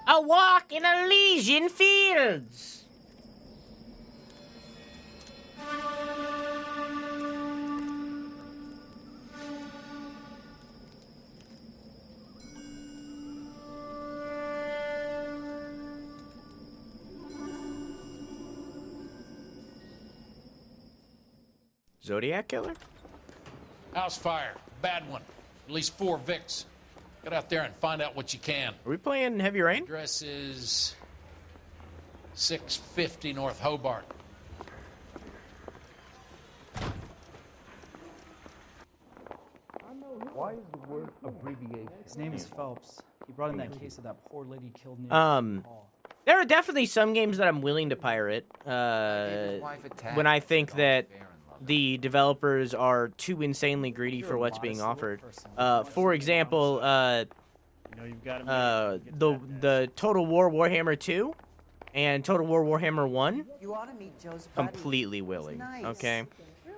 A walk in Elysian fields. Zodiac killer? House fire. Bad one. At least 4 Vicks. Get out there and find out what you can. Are we playing Heavy Rain? Address is 650 North Hobart. Why is the word abbreviation? His name is Phelps. He brought in that case of that poor lady killed near Hall. There are definitely some games that I'm willing to pirate when I think that the developers are too insanely greedy for what's being offered. For example, the Total War Warhammer 2 and Total War Warhammer 1. Completely willing. Okay.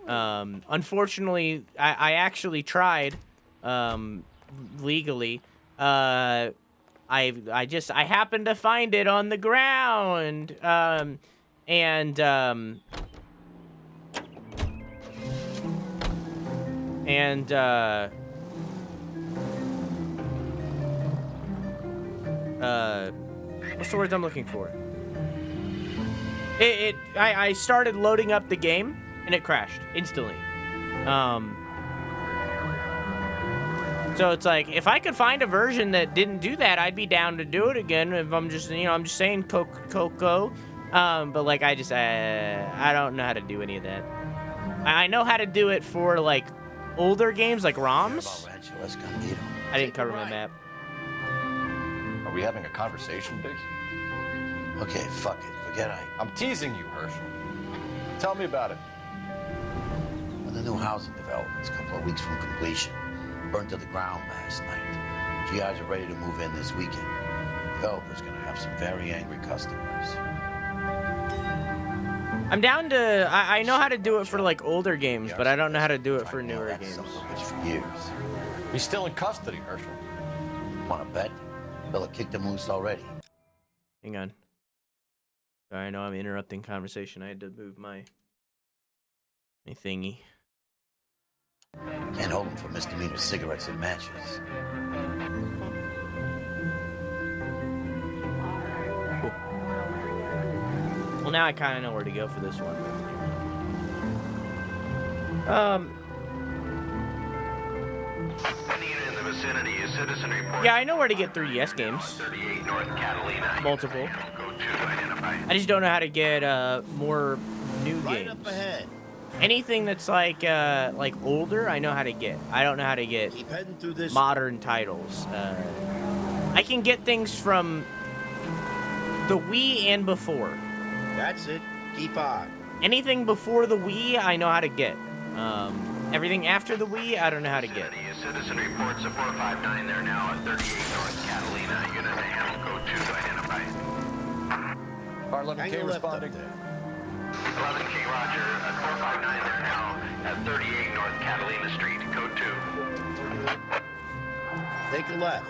Unfortunately, I actually tried legally. I happened to find it on the ground. What's the words I'm looking for? I started loading up the game and it crashed instantly. So it's like, if I could find a version that didn't do that, I'd be down to do it again. If I'm just, I'm just saying Coco. But like, I don't know how to do any of that. I know how to do it for like older games like ROMs. I didn't cover my map. Are we having a conversation, Biggs? Okay, fuck it. Forget I. I'm teasing you, Herschel. Tell me about it. Well, the new housing development's a couple of weeks from completion. Burned to the ground last night. GIs are ready to move in this weekend. Developer's gonna have some very angry customers. I'm down to. I know how to do it for like older games, but I don't know how to do it for newer games. For years. He's still in custody, Herschel. Want to bet? Fella kicked him loose already. Hang on. Sorry, I know I'm interrupting conversation. I had to move my thingy. Can't hold him for misdemeanor cigarettes and matches. Cool. Well, now I kind of know where to go for this one. Yeah, I know where to get 3DS games. Multiple. I just don't know how to get more new games. Anything that's like older, I know how to get. I don't know how to get modern titles. I can get things from the Wii and before. That's it. Keep on. Anything before the Wii, I know how to get. Everything after the Wii, I don't know how to get. Citizen reports a 459 there now at 38 North Catalina. Unit to handle code 2 to identify. R11K responding. 11K Roger, at 459 there now at 38 North Catalina Street, code 2. Take a left.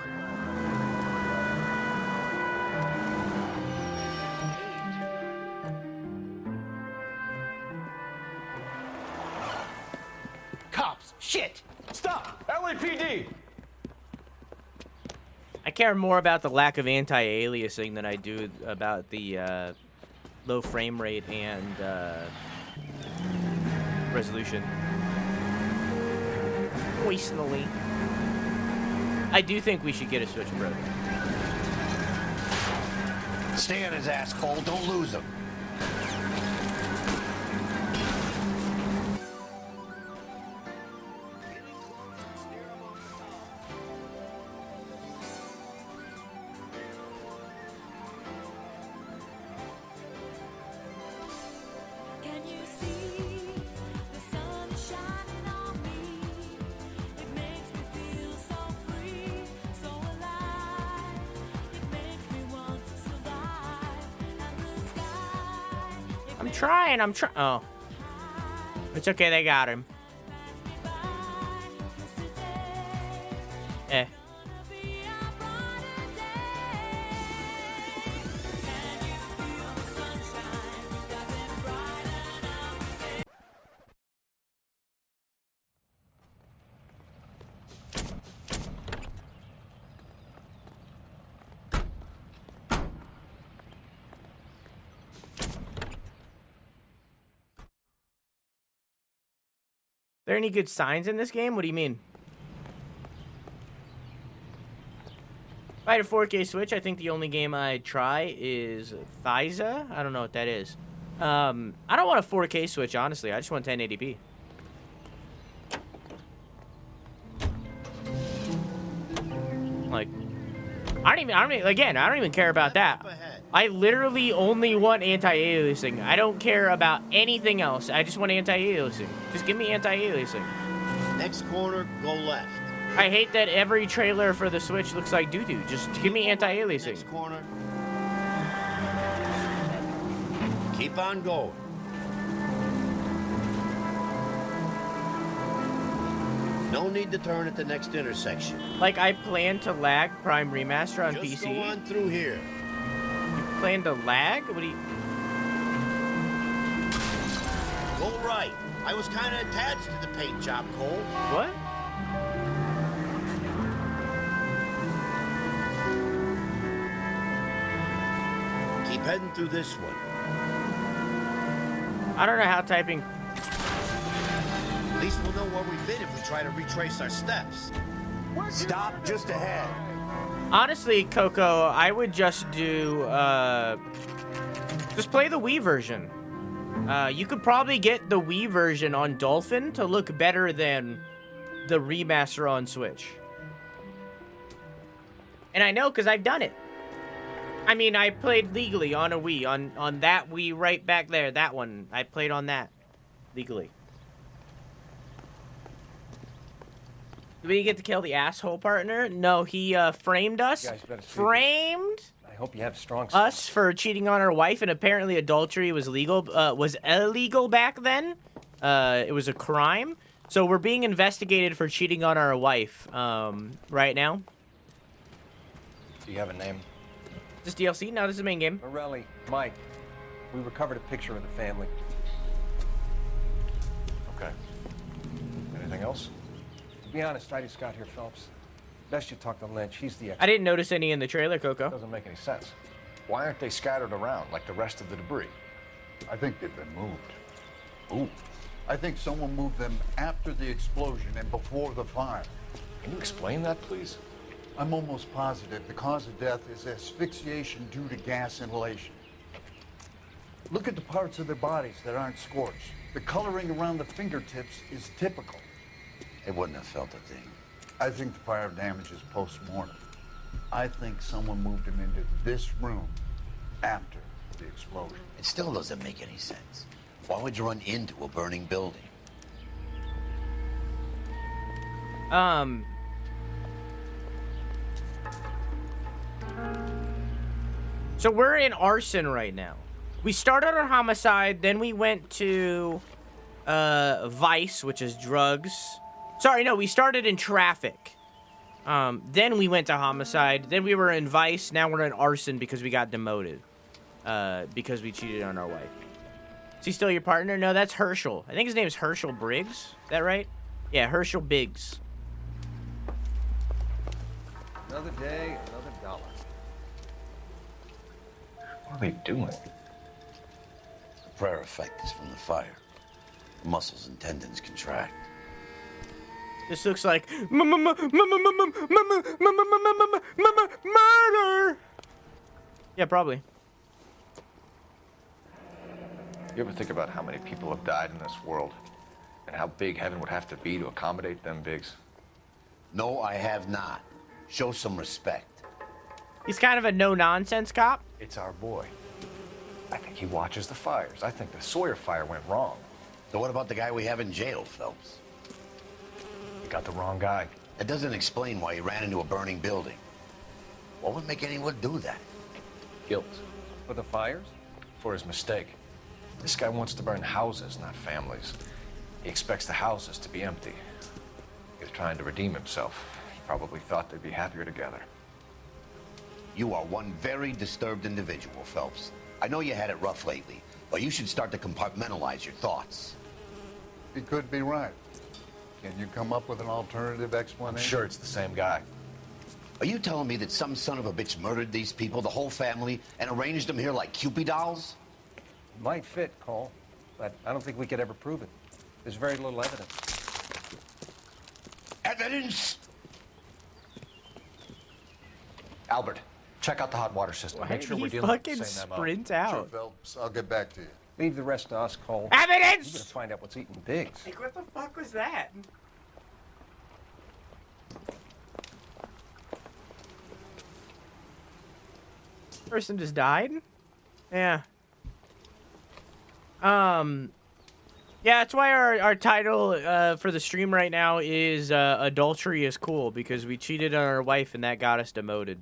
Cops! Shit! Stop! LAPD! I care more about the lack of anti-aliasing than I do about the low frame rate and resolution. Personally, I do think we should get a Switch Pro. Stay on his ass, Cole. Don't lose him. I'm trying. Oh. It's okay, they got him. there any good signs in this game? What do you mean? If I had a 4K Switch, I think the only game I'd try is Thyza. I don't know what that is. I don't want a 4K Switch, honestly. I just want 1080p. Like, I don't even care about that. I literally only want anti-aliasing. I don't care about anything else. I just want anti-aliasing. Just give me anti-aliasing. Next corner, go left. I hate that every trailer for the Switch looks like doo-doo. Just give me anti-aliasing. Next corner. Keep on going. No need to turn at the next intersection. Like, I plan to lag Prime Remaster on Just PC. go on through here. You plan to lag? What do you... Go right. I was kind of attached to the paint job, Cole. What? Keep heading through this one. I don't know how typing... At least we'll know where we've been if we try to retrace our steps. Stop just ahead. Honestly, Coco, I would just do, just play the Wii version. You could probably get the Wii version on Dolphin to look better than the remaster on Switch. And I know because I've done it. I mean, I played legally on a Wii, on that Wii right back there, that one. I played on that legally. Did we get to kill the asshole partner? No, he framed us. Framed I hope you have strong us for cheating on our wife, and apparently adultery was legal. Was illegal back then. It was a crime. So we're being investigated for cheating on our wife right now. Do you have a name? Is this DLC? No, this is the main game. Morelli, Mike, we recovered a picture of the family. Okay. Anything else? To be honest, I just got here, Phelps. Best you talk to Lynch. He's the expert. I didn't notice any in the trailer, Coco. Doesn't make any sense. Why aren't they scattered around like the rest of the debris? I think they've been moved. Ooh. I think someone moved them after the explosion and before the fire. Can you explain that, please? I'm almost positive the cause of death is asphyxiation due to gas inhalation. Look at the parts of their bodies that aren't scorched. The coloring around the fingertips is typical. They wouldn't have felt a thing. I think the fire damage is post-mortem. I think someone moved him into this room after the explosion. It still doesn't make any sense. Why would you run into a burning building? So we're in arson right now. We started on homicide, then we went to vice, which is drugs. Sorry, no, we started in traffic. Then we went to homicide, then we were in vice, now we're in arson because we got demoted. Because we cheated on our wife. Is he still your partner? No, that's Herschel. I think his name is Herschel Briggs. Is that right? Yeah, Herschel Biggs. Another day, another dollar. What are they doing? The prayer effect is from the fire. The muscles and tendons contract. This looks like murder. Yeah, probably. You ever think about how many people have died in this world? And how big heaven would have to be to accommodate them, Biggs? No, I have not. Show some respect. He's kind of a no-nonsense cop. It's our boy. I think he watches the fires. I think the Sawyer fire went wrong. So what about the guy we have in jail, Phelps? We got the wrong guy. That doesn't explain why he ran into a burning building. What would make anyone do that? Guilt. For the fires? For his mistake. This guy wants to burn houses, not families. He expects the houses to be empty. He's trying to redeem himself. He probably thought they'd be happier together. You are one very disturbed individual, Phelps. I know you had it rough lately, but you should start to compartmentalize your thoughts. He could be right. Can you come up with an alternative explanation? I'm sure it's the same guy. Are you telling me that some son of a bitch murdered these people, the whole family, and arranged them here like Cupid dolls? Might fit, Cole, but I don't think we could ever prove it. There's very little evidence. Evidence? Albert, check out the hot water system. Why Make sure did we're he dealing with the fucking same MO. sprint Sure, out? Phelps. I'll get back to you. Leave the rest to us, Cole. Evidence! We're gonna find out what's eating Biggs. Like, what the fuck was that? Person just died? Yeah. Yeah, that's why our title for the stream right now is Adultery is Cool, because we cheated on our wife and that got us demoted.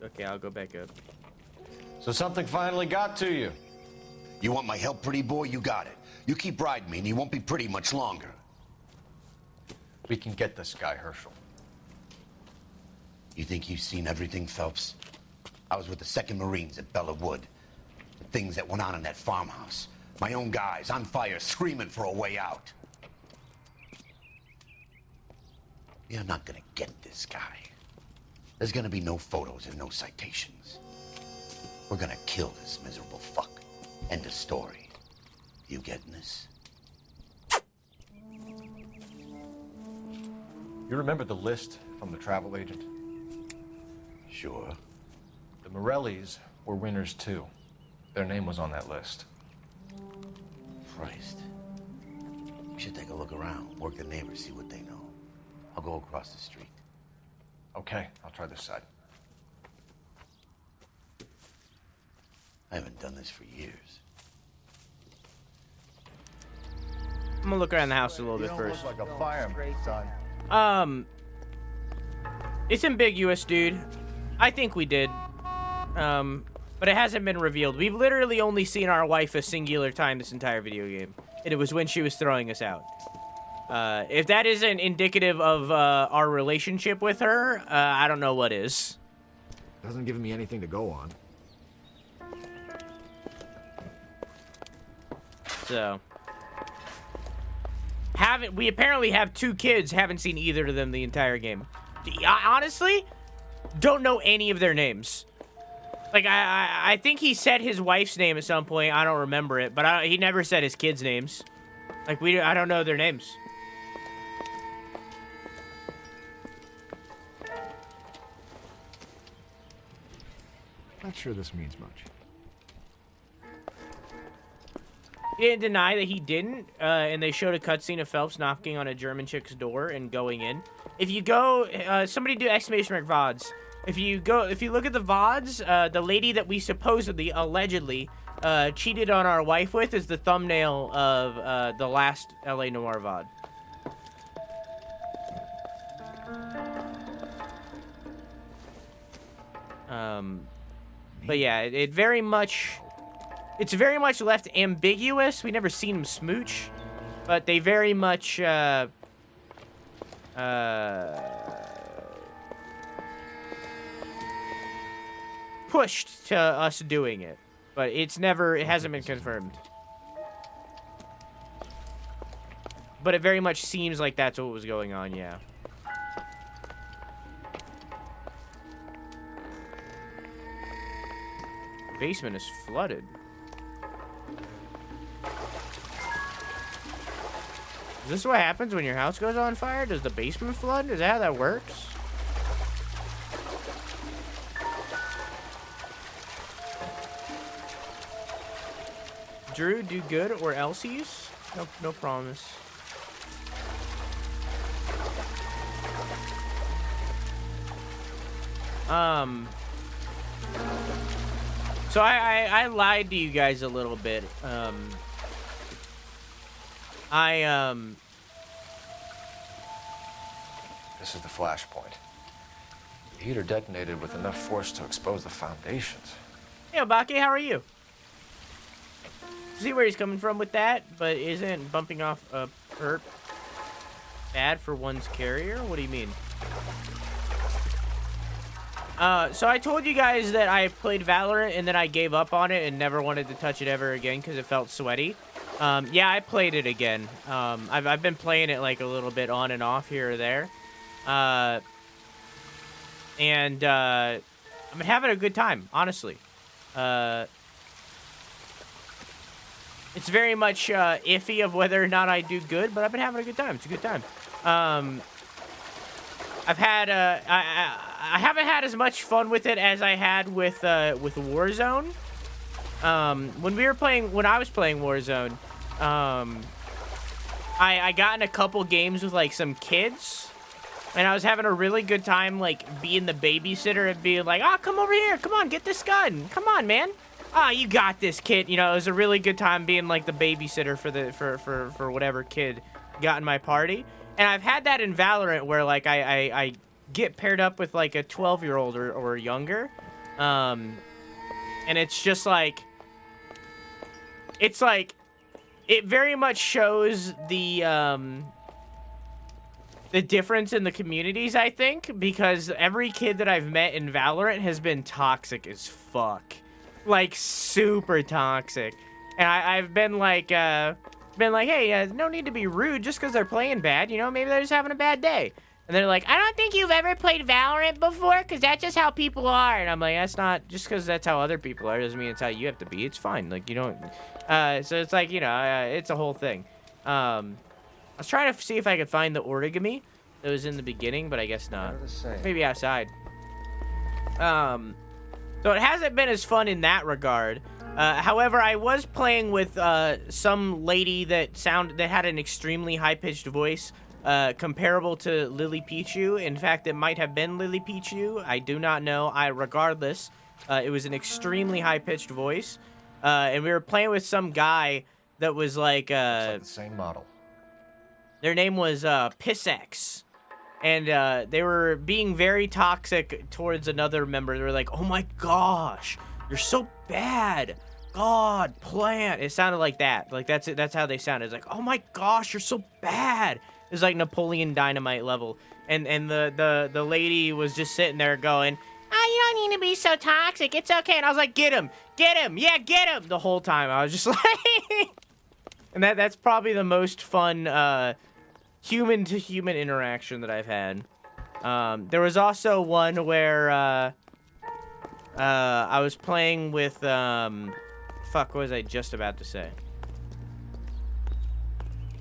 Okay, I'll go back up. So something finally got to you. You want my help, pretty boy? You got it. You keep riding me and you won't be pretty much longer. We can get this guy, Herschel. You think you've seen everything, Phelps? I was with the 2nd Marines at Bella Wood. The things that went on in that farmhouse. My own guys on fire, screaming for a way out. You're not gonna get this guy. There's gonna be no photos and no citations. We're gonna kill this miserable fuck. End of story. You getting this? You remember the list from the travel agent? Sure. The Morellis were winners too. Their name was on that list. Christ. We should take a look around, work the neighbors, see what they know. I'll go across the street. Okay, I'll try this side. I haven't done this for years. I'm gonna look around the house a little You bit don't first. look like a fireman, son. It's ambiguous, dude. I think we did. But it hasn't been revealed. We've literally only seen our wife a singular time this entire video game. And it was when she was throwing us out. If that isn't indicative of our relationship with her, I don't know what is. Hasn't given me anything to go on. So. We apparently have 2 kids, haven't seen either of them the entire game. I honestly don't know any of their names. Like, I think he said his wife's name at some point. I don't remember it, but he never said his kids' names. Like, I don't know their names. Not sure this means much. He didn't deny that he didn't, and they showed a cutscene of Phelps knocking on a German chick's door and going in. If you go, somebody do exclamation mark VODs. If you look at the VODs, the lady that we supposedly, allegedly, cheated on our wife with is the thumbnail of the last LA Noire VOD. But yeah, it's very much left ambiguous. We never seen him smooch, but they very much pushed to us doing it, but it hasn't been confirmed. But it very much seems like that's what was going on, yeah. The basement is flooded. Is this what happens when your house goes on fire? Does the basement flood? Is that how that works? Drew, do good or else's? No promise. So I lied to you guys a little bit. This is the flashpoint. The heater detonated with enough force to expose the foundations. Hey, Obake, how are you? See where he's coming from with that, but isn't bumping off a perp bad for one's carrier? What do you mean? So I told you guys that I played Valorant and then I gave up on it and never wanted to touch it ever again because it felt sweaty. Yeah, I played it again. I've been playing it like a little bit on and off here or there. I've been having a good time, honestly. it's very much iffy of whether or not I do good, but I've been having a good time. It's a good time. I've had I haven't had as much fun with it as I had with Warzone. When I was playing Warzone, I got in a couple games with like some kids, and I was having a really good time like being the babysitter and being like, "Ah, come over here, come on, get this gun, come on, man. Ah, you got this, kid." You know, it was a really good time being like the babysitter for whatever kid got in my party. And I've had that in Valorant where like I get paired up with like a 12-year-old or younger, and it's just like, it very much shows the difference in the communities, I think, because every kid that I've met in Valorant has been toxic as fuck. Like, super toxic. And I've been like, hey, no need to be rude just because they're playing bad. You know, maybe they're just having a bad day. And they're like, I don't think you've ever played Valorant before because that's just how people are. And I'm like, that's not, just because that's how other people are doesn't mean it's how you have to be. It's fine. Like, you don't, so it's like, you know, it's a whole thing. I was trying to see if I could find the origami that was in the beginning, but I guess not. Maybe outside. So it hasn't been as fun in that regard. However, I was playing with some lady that had an extremely high-pitched voice, comparable to Lily Pichu. In fact, it might have been Lily Pichu. I do not know. Regardless, it was an extremely high-pitched voice, and we were playing with some guy that was like, the same model. Their name was Pissex. And they were being very toxic towards another member. They were like, "Oh my gosh, you're so bad. God, plant." It sounded like that. Like that's it. That's how they sounded. It's like, "Oh my gosh, you're so bad." It was like Napoleon Dynamite level. And the lady was just sitting there going, "Oh, you don't need to be so toxic. It's okay." And I was like, "Get him, yeah, get him." The whole time I was just like, and that's probably the most fun human to human interaction that I've had. There was also one where I was playing with fuck, what was I just about to say?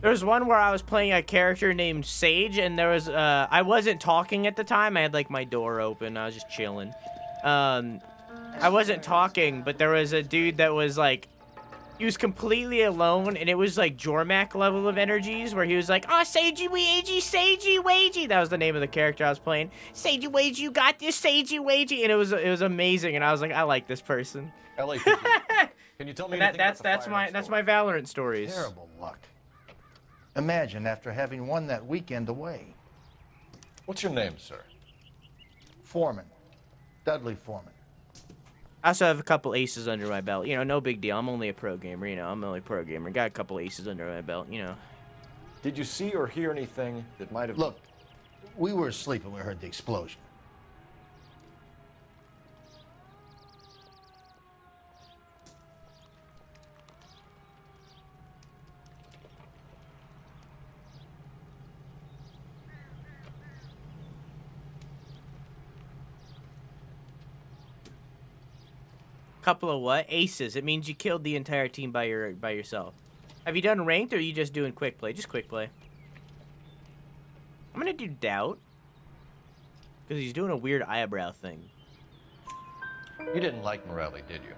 There was one where I was playing a character named Sage, and there was I wasn't talking at the time. I had like my door open. I was just chilling. I wasn't talking, but there was a dude that was like, he was completely alone, and it was like Jormak level of energies, where he was like, "Oh, Sagey Wagey, Sagey Wagey." That was the name of the character I was playing. "Sagey Wagey, you got this, Sagey Wagey," and it was amazing. And I was like, I like this person. LAPD. Can you tell me anything about the that's my Valorant stories. Terrible luck. Imagine after having won that weekend away. What's your name, sir? Foreman. Dudley Foreman. I also have a couple aces under my belt. You know, no big deal. I'm only a pro gamer. You know, I'm only a pro gamer. Got a couple aces under my belt, you know. Did you see or hear anything that might have... Look, we were asleep when we heard the explosion. Couple of what? Aces. It means you killed the entire team by yourself. Have you done ranked, or are you just doing quick play? Just quick play. I'm gonna do doubt, because he's doing a weird eyebrow thing. You didn't like Morelli, did you?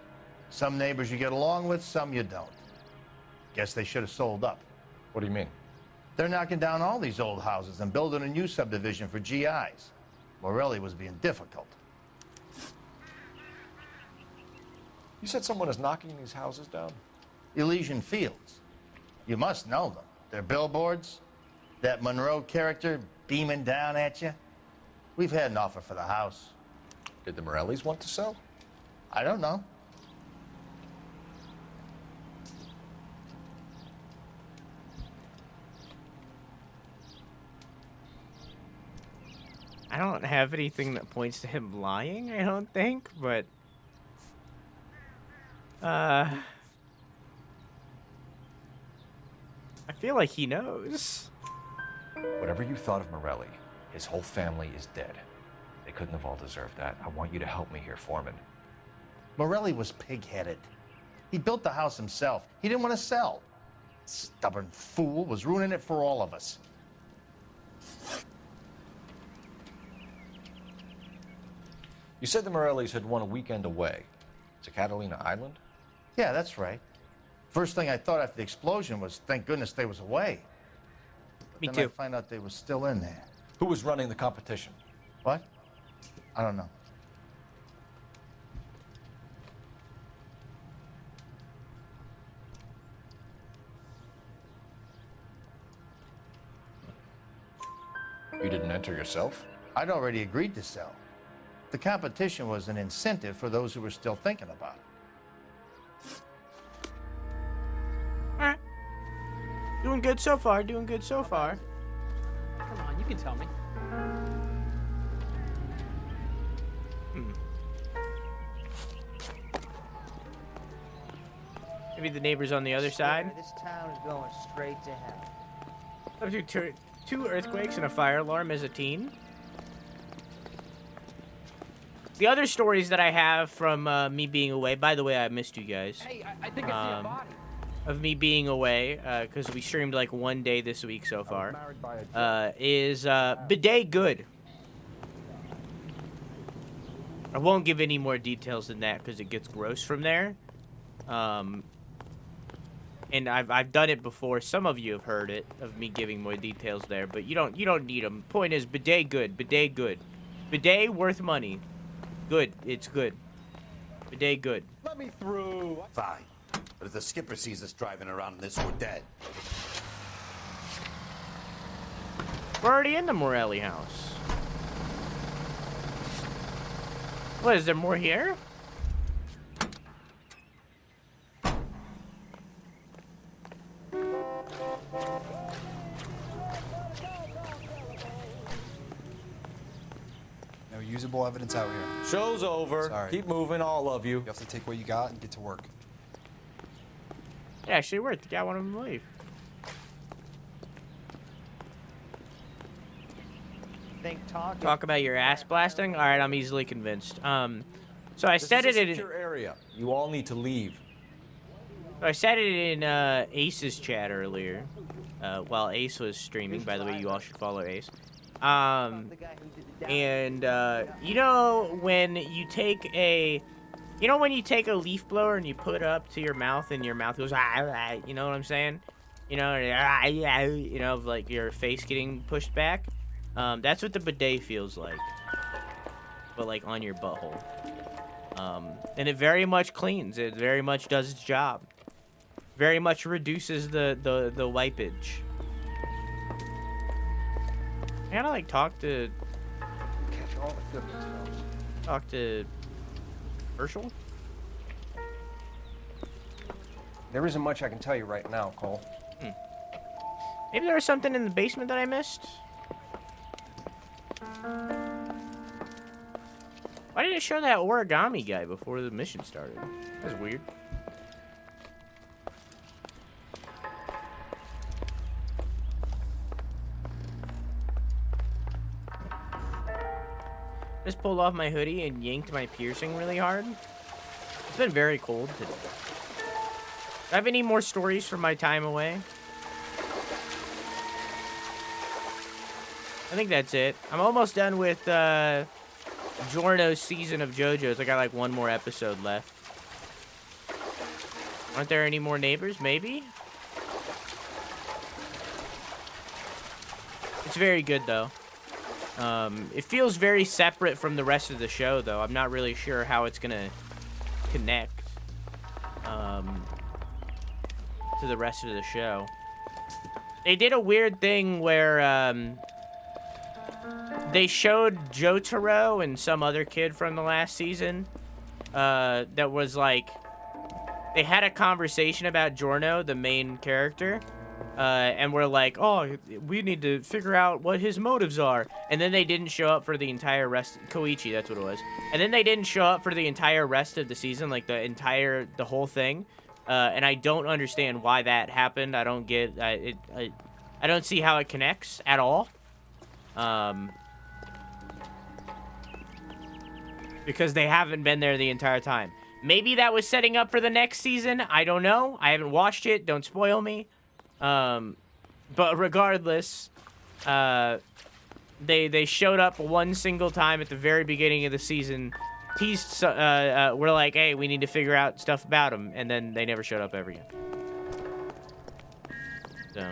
Some neighbors you get along with, some you don't. Guess they should have sold up. What do you mean? They're knocking down all these old houses and building a new subdivision for GIs. Morelli was being difficult. You said someone is knocking these houses down? Elysian Fields. You must know them. They're billboards. That Monroe character beaming down at you. We've had an offer for the house. Did the Morellis want to sell? I don't know. I don't have anything that points to him lying, I don't think, but... I feel like he knows. Whatever you thought of Morelli, his whole family is dead. They couldn't have all deserved that. I want you to help me here, Foreman. Morelli was pig-headed. He built the house himself. He didn't want to sell. Stubborn fool was ruining it for all of us. You said the Morellis had won a weekend away to Catalina Island? Yeah, that's right. First thing I thought after the explosion was, thank goodness they was away. Me Then too. I find out they were still in there. Who was running the competition? What? I don't know. You didn't enter yourself? I'd already agreed to sell. The competition was an incentive for those who were still thinking about it. All right. Doing good so far. Doing good so far. Come on, you can tell me. Maybe the neighbors on the other side. This town is going straight to hell. Up to two earthquakes and a fire alarm as a teen. The other stories that I have from me being away, by the way, I missed you guys. Hey, I think I see a body. Of me being away, because we streamed like one day this week so far, is bidet good? I won't give any more details than that because it gets gross from there. And I've done it before. Some of you have heard it of me giving more details there, but you don't need them. Point is, bidet good, bidet good, bidet worth money. Good, it's good. Bidet good. Let me through. Fine. But if the skipper sees us driving around in this, we're dead. We're already in the Morelli house. What, is there more here? No usable evidence out here. Show's over. Sorry. Keep moving, all of you. You have to take what you got and get to work. Yeah, actually worked. The guy wanted him to leave. Talk about your ass blasting? All right, I'm easily convinced. So I said it in This is a secure area. You all need to leave. I said it in Ace's chat earlier, while Ace was streaming. By the way, you all should follow Ace. And you know when you take a leaf blower and you put it up to your mouth and your mouth goes, you know what I'm saying? You know, like your face getting pushed back. That's what the bidet feels like, but like on your butthole. And it very much cleans. It very much does its job. Very much reduces the wipeage. I gotta like talk to Herschel. There isn't much I can tell you right now, Cole. Maybe there was something in the basement that I missed. Why did it show that origami guy before the mission started? That's weird. Just pulled off my hoodie and yanked my piercing really hard. It's been very cold today. Do I have any more stories from my time away? I think that's it. I'm almost done with Giorno's season of JoJo's. I got like one more episode left. Aren't there any more neighbors? Maybe? It's very good though. It feels very separate from the rest of the show though. I'm not really sure how it's gonna connect to the rest of the show. They did a weird thing where they showed Jotaro and some other kid from the last season that was like, they had a conversation about Giorno, the main character, and we're like, oh, we need to figure out what his motives are. And then they didn't show up for the entire rest. Koichi, that's what it was. And then they didn't show up for the entire rest of the season, like the whole thing. And I don't understand why that happened. I don't get I don't see how it connects at all. Because they haven't been there the entire time. Maybe that was setting up for the next season. I don't know. I haven't watched it. Don't spoil me. But regardless, they showed up one single time at the very beginning of the season. Teased, we're like, hey, we need to figure out stuff about them, and then they never showed up ever again. So.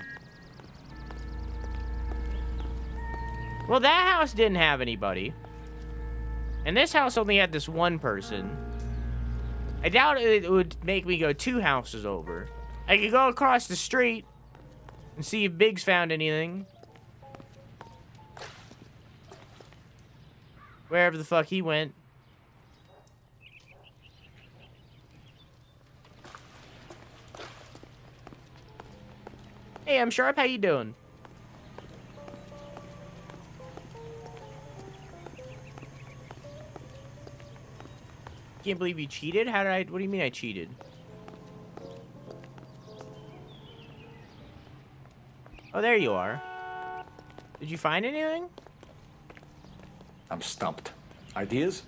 Well, that house didn't have anybody. And this house only had this one person. I doubt it would make me go 2 houses over. I could go across the street and see if Biggs found anything. Wherever the fuck he went. Hey, I'm Sharp. How you doing? Can't believe you cheated? How did I... What do you mean I cheated? Oh, there you are. Did you find anything? I'm stumped. Ideas?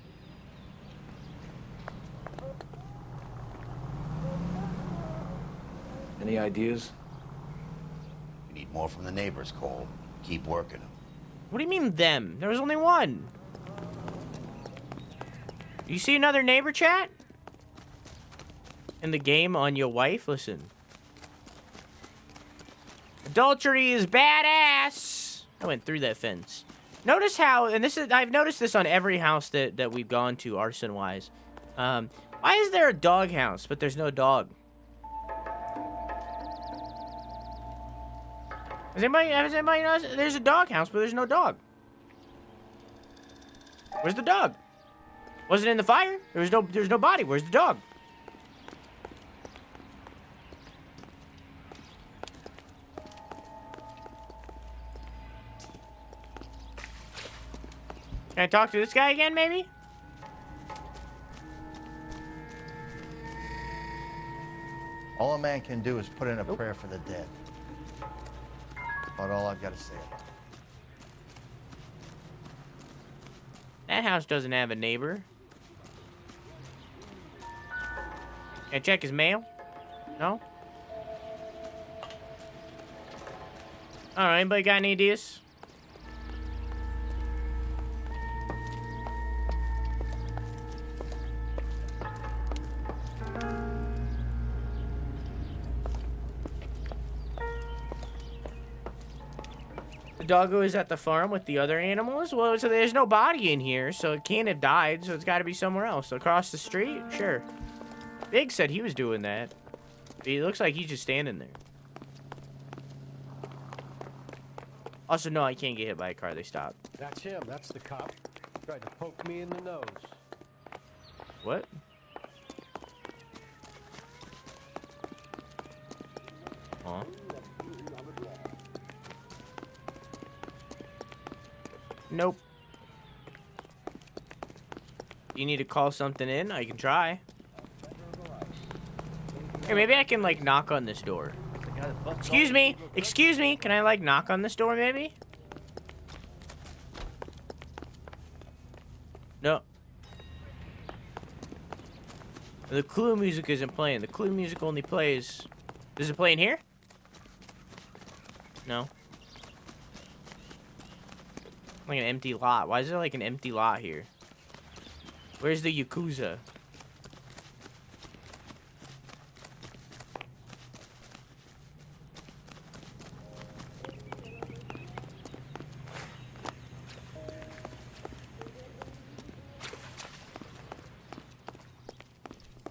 Any ideas? We need more from the neighbors, Cole. Keep working them. What do you mean them? There was only one. You see another neighbor chat? In the game on your wife? Listen. Adultery is badass. I went through that fence. Notice how, and this is, I've noticed this on every house that we've gone to arson-wise. Why is there a dog house, but there's no dog? Has anybody noticed? There's a dog house, but there's no dog. Where's the dog? Wasn't in the fire? There's no body. Where's the dog? Can I talk to this guy again, maybe? All a man can do is put in a prayer for the dead. About all I've got to say about it. That house doesn't have a neighbor. Can I check his mail? No? Alright, anybody got any ideas? The doggo is at the farm with the other animals? Well, so there's no body in here, so it can't have died, so it's got to be somewhere else. Across the street? Sure. Big said he was doing that. It looks like he's just standing there. Also, no, I can't get hit by a car. They stopped. That's him. That's the cop. Tried to poke me in the nose. What? Huh? Nope. You need to call something in? I can try. Here, maybe I can, like, knock on this door. Excuse me. Excuse me. Can I, like, knock on this door, maybe? No. The clue music isn't playing. The clue music only plays... Does it play in here? No. Like an empty lot. Why is there like an empty lot here? Where's the Yakuza?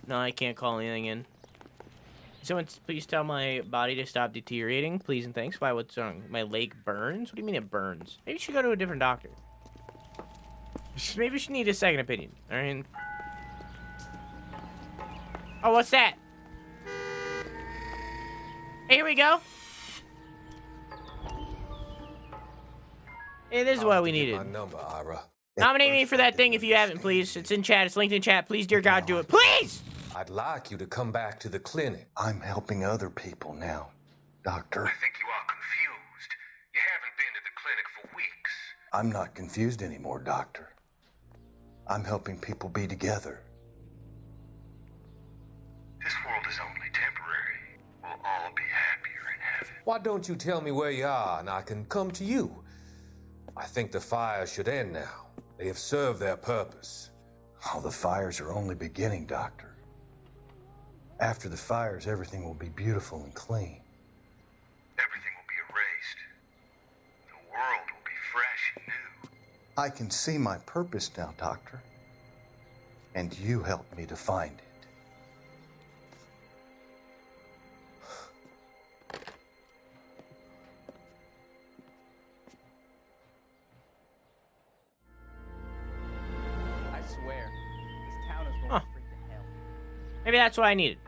No, I can't call anything in. Someone please tell my body to stop deteriorating. Please and thanks. Why? What's wrong? My leg burns? What do you mean it burns? Maybe you should go to a different doctor. Maybe you should need a second opinion. I mean... Oh, what's that? Hey, here we go. Hey, this is what we needed. My number, Ira. Nominate me for that thing if you haven't, please. It's in chat. It's linked in chat. Please, dear God, do it. Please! I'd like you to come back to the clinic. I'm helping other people now, Doctor. I think you are confused. You haven't been to the clinic for weeks. I'm not confused anymore, Doctor. I'm helping people be together. Why don't you tell me where you are and I can come to you? I think the fires should end now. They have served their purpose. Oh, the fires are only beginning, Doctor. After the fires, everything will be beautiful and clean. Everything will be erased. The world will be fresh and new. I can see my purpose now, Doctor. And you helped me to find it. I swear, this town is going straight to hell. Maybe that's what I needed.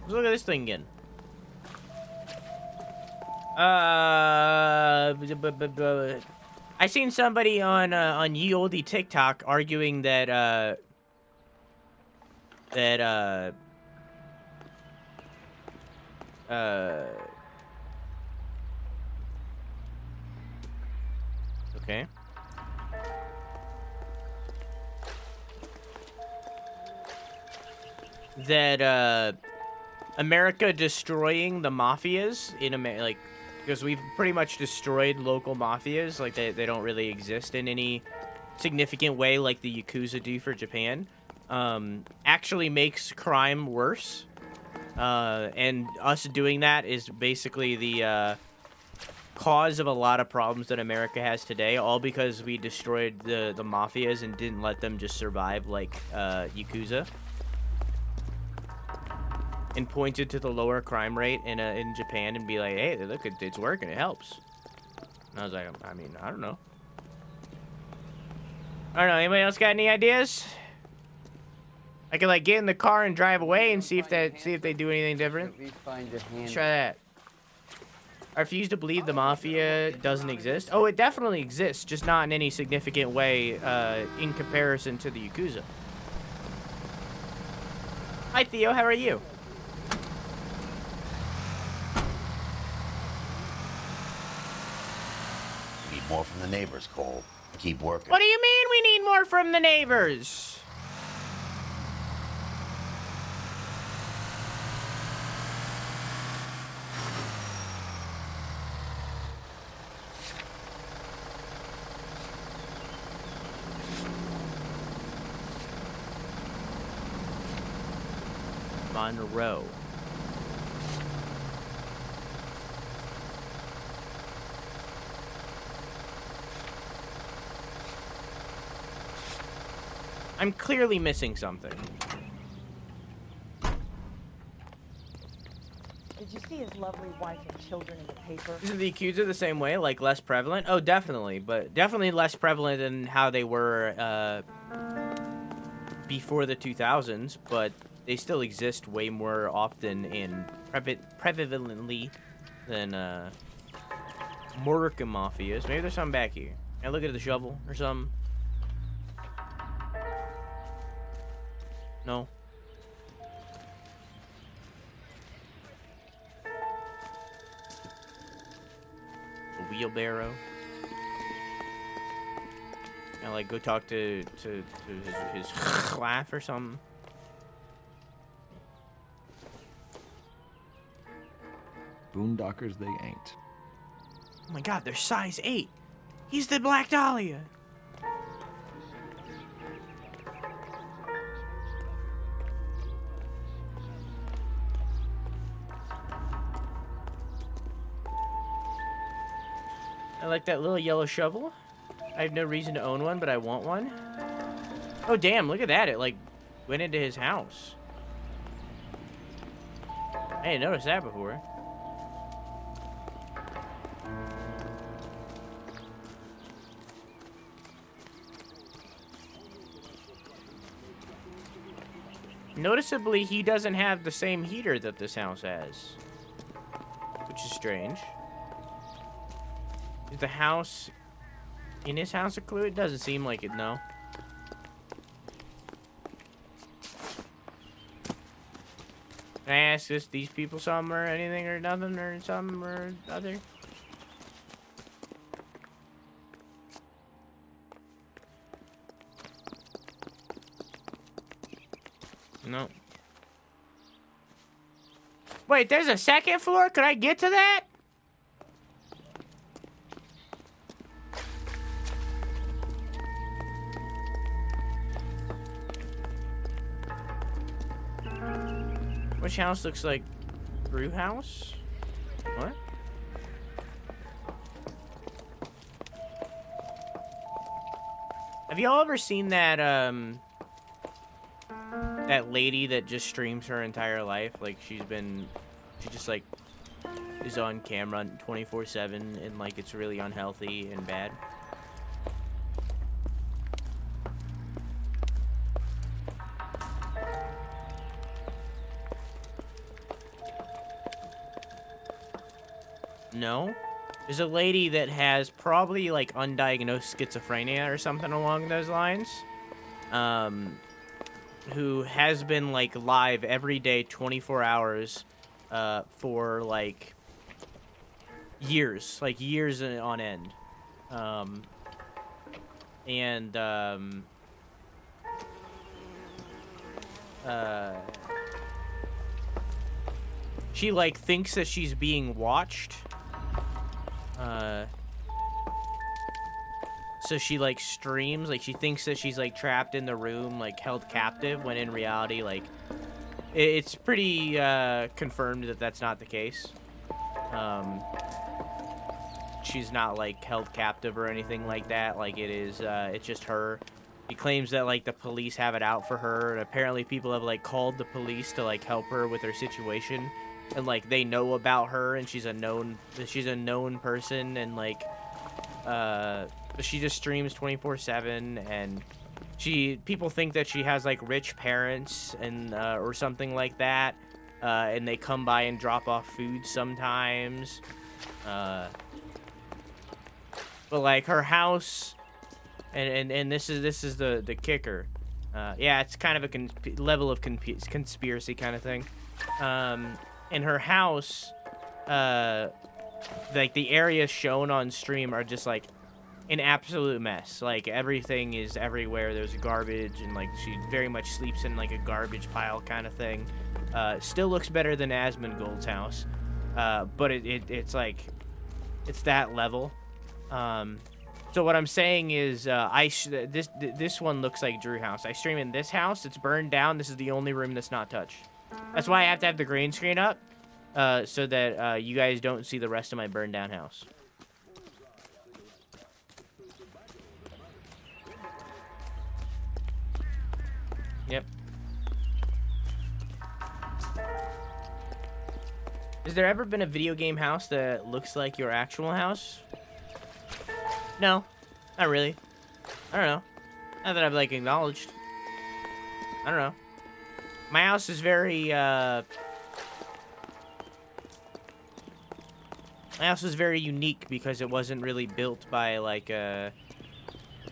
Let's look at this thing again. I seen somebody on ye olde TikTok arguing that okay. That America destroying the mafias in like, because we've pretty much destroyed local mafias, like they don't really exist in any significant way like the Yakuza do for Japan, actually makes crime worse. And us doing that is basically the cause of a lot of problems that America has today, all because we destroyed the mafias and didn't let them just survive like Yakuza. And pointed to the lower crime rate in Japan and be like, hey, look, it's working, it helps. And I was like, I mean, I don't know. I don't know, anybody else got any ideas? I could like get in the car and drive away and see if they do anything different. Let's try that. I refuse to believe the mafia doesn't exist. Oh, it definitely exists, just not in any significant way in comparison to the Yakuza. Hi, Theo, how are you? More from the neighbors, Cole. Keep working. What do you mean we need more from the neighbors? Monroe. I'm clearly missing something. Did you see his lovely wife and children in the paper? Isn't the Yakuza the same way? Like, less prevalent? Oh, definitely. But definitely less prevalent than how they were before the 2000s. But they still exist way more often and prevalently than Moroccan mafias. Maybe there's something back here. Can I look at the shovel or something? No. A wheelbarrow. Can I like go talk to his laugh or something? Boondockers they ain't. Oh my god, they're size 8. He's the Black Dahlia. I like that little yellow shovel. I have no reason to own one, but I want one. Oh, damn, look at that. It, like, went into his house. I didn't notice that before. Noticeably, he doesn't have the same heater that this house has, which is strange. Is the house in his house included? It doesn't seem like it, no. Can I ask these people something or anything or nothing or something or other? No. Wait, there's a second floor? Could I get to that? Which house looks like brew house? What? Have y'all ever seen that that lady that just streams her entire life? Like she just like is on camera 24/7 and like it's really unhealthy and bad. No? There's a lady that has probably like undiagnosed schizophrenia or something along those lines. Who has been like live every day 24 hours for like years on end. She like thinks that she's being watched. So she like streams, like she thinks that she's like trapped in the room, like held captive, when in reality, like it's pretty confirmed that that's not the case. She's not like held captive or anything like that. Like it is, it's just her. She claims that like the police have it out for her, and apparently people have like called the police to like help her with her situation, and like they know about her, and she's a known person, and like she just streams 24/7, and people think that she has like rich parents and or something like that, and they come by and drop off food sometimes. But like her house, and this is the kicker. Yeah, it's kind of a level of conspiracy kind of thing. In her house, like the areas shown on stream are just like an absolute mess. Like everything is everywhere. There's garbage, and like she very much sleeps in like a garbage pile kind of thing. Still looks better than Asmongold's house, but it's like it's that level. So what I'm saying is, this one looks like Drew house. I stream in this house. It's burned down. This is the only room that's not touched. That's why I have to have the green screen up, so that you guys don't see the rest of my burned down house. Yep. Has there ever been a video game house that looks like your actual house? No, not really. I don't know. Not that I've like acknowledged. I don't know. My house is very my house is very unique because it wasn't really built by like a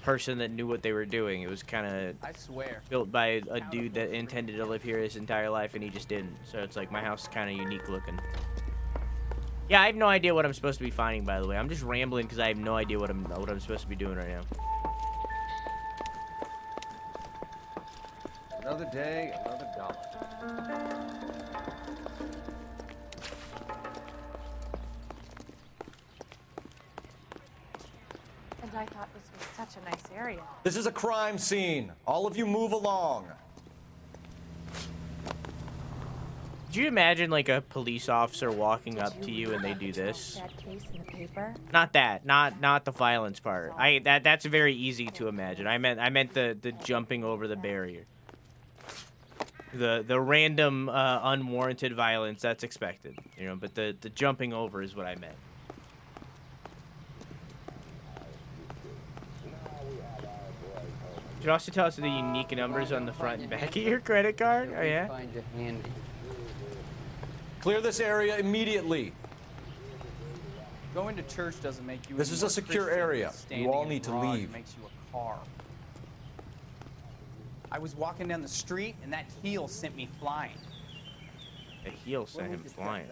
person that knew what they were doing. It was kind of, I swear, built by a dude that intended to live here his entire life and he just didn't. So it's like my house is kind of unique looking. Yeah, I have no idea what I'm supposed to be finding, by the way. I'm just rambling because I have no idea what I'm supposed to be doing right now. Another day, another dollar. And I thought this was such a nice area. This is a crime scene. All of you move along. Could you imagine like a police officer walking up to you and they do this? That case in the paper? Not that, not the violence part. That's very easy to imagine. I meant the jumping over the barrier. The random unwarranted violence, that's expected, you know, but the jumping over is what I meant. You should also tell us the unique numbers on the front and back of your credit card. Oh yeah. Find you handy. Clear this area immediately. Going to church doesn't make you. This is a secure area. You all need to leave. Makes you a car. I was walking down the street and that heel sent me flying. The heel sent him flying.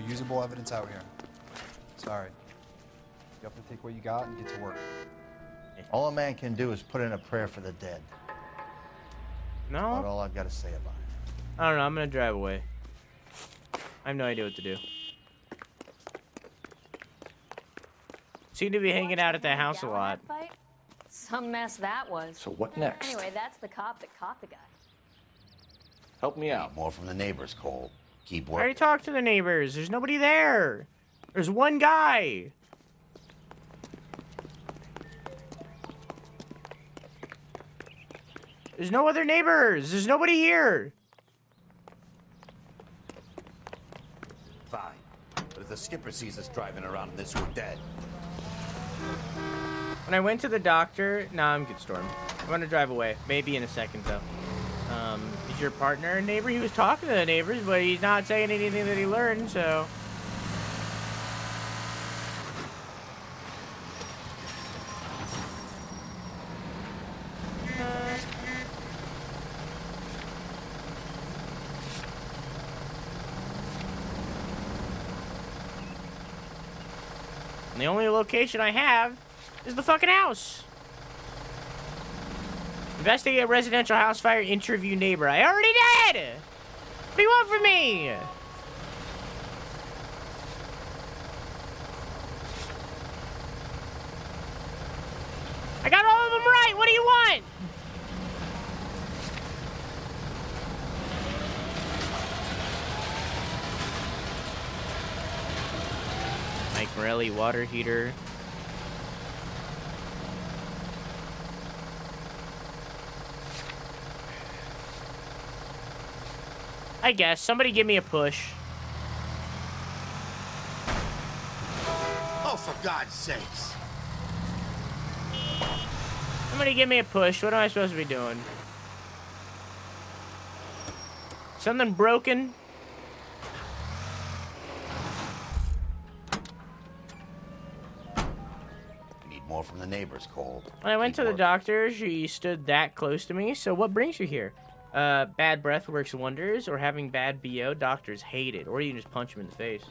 usable evidence out here. Sorry. You have to take what you got and get to work. All a man can do is put in a prayer for the dead. No? That's about all I've got to say about it. I don't know. I'm gonna drive away. I have no idea what to do. Seem to be hanging out at the house a lot. Some mess that was. So what next? Anyway, that's the cop that caught the guy. Help me out. More from the neighbors, Cole. Keep I working. already talked to the neighbors. There's nobody there. There's one guy. There's no other neighbors. There's nobody here. Fine. But if the skipper sees us driving around in this, we're dead. When I went to the doctor, nah, I'm good, Storm. I'm gonna drive away. Maybe in a second, though. Is your partner a neighbor? He was talking to the neighbors, but he's not saying anything that he learned, so... And the only location I have is the fucking house. Investigate residential house fire, interview neighbor. I already did! What do you want from me? I got all of them right. What do you want? Mike Morelli water heater. I guess. Somebody give me a push. Oh, for God's sakes. Somebody give me a push. What am I supposed to be doing? Something broken? More from the neighbors, Cole. When I went to the doctor, she stood that close to me. So what brings you here? Bad breath works wonders, or having bad BO, doctors hate it. Or you can just punch him in the face.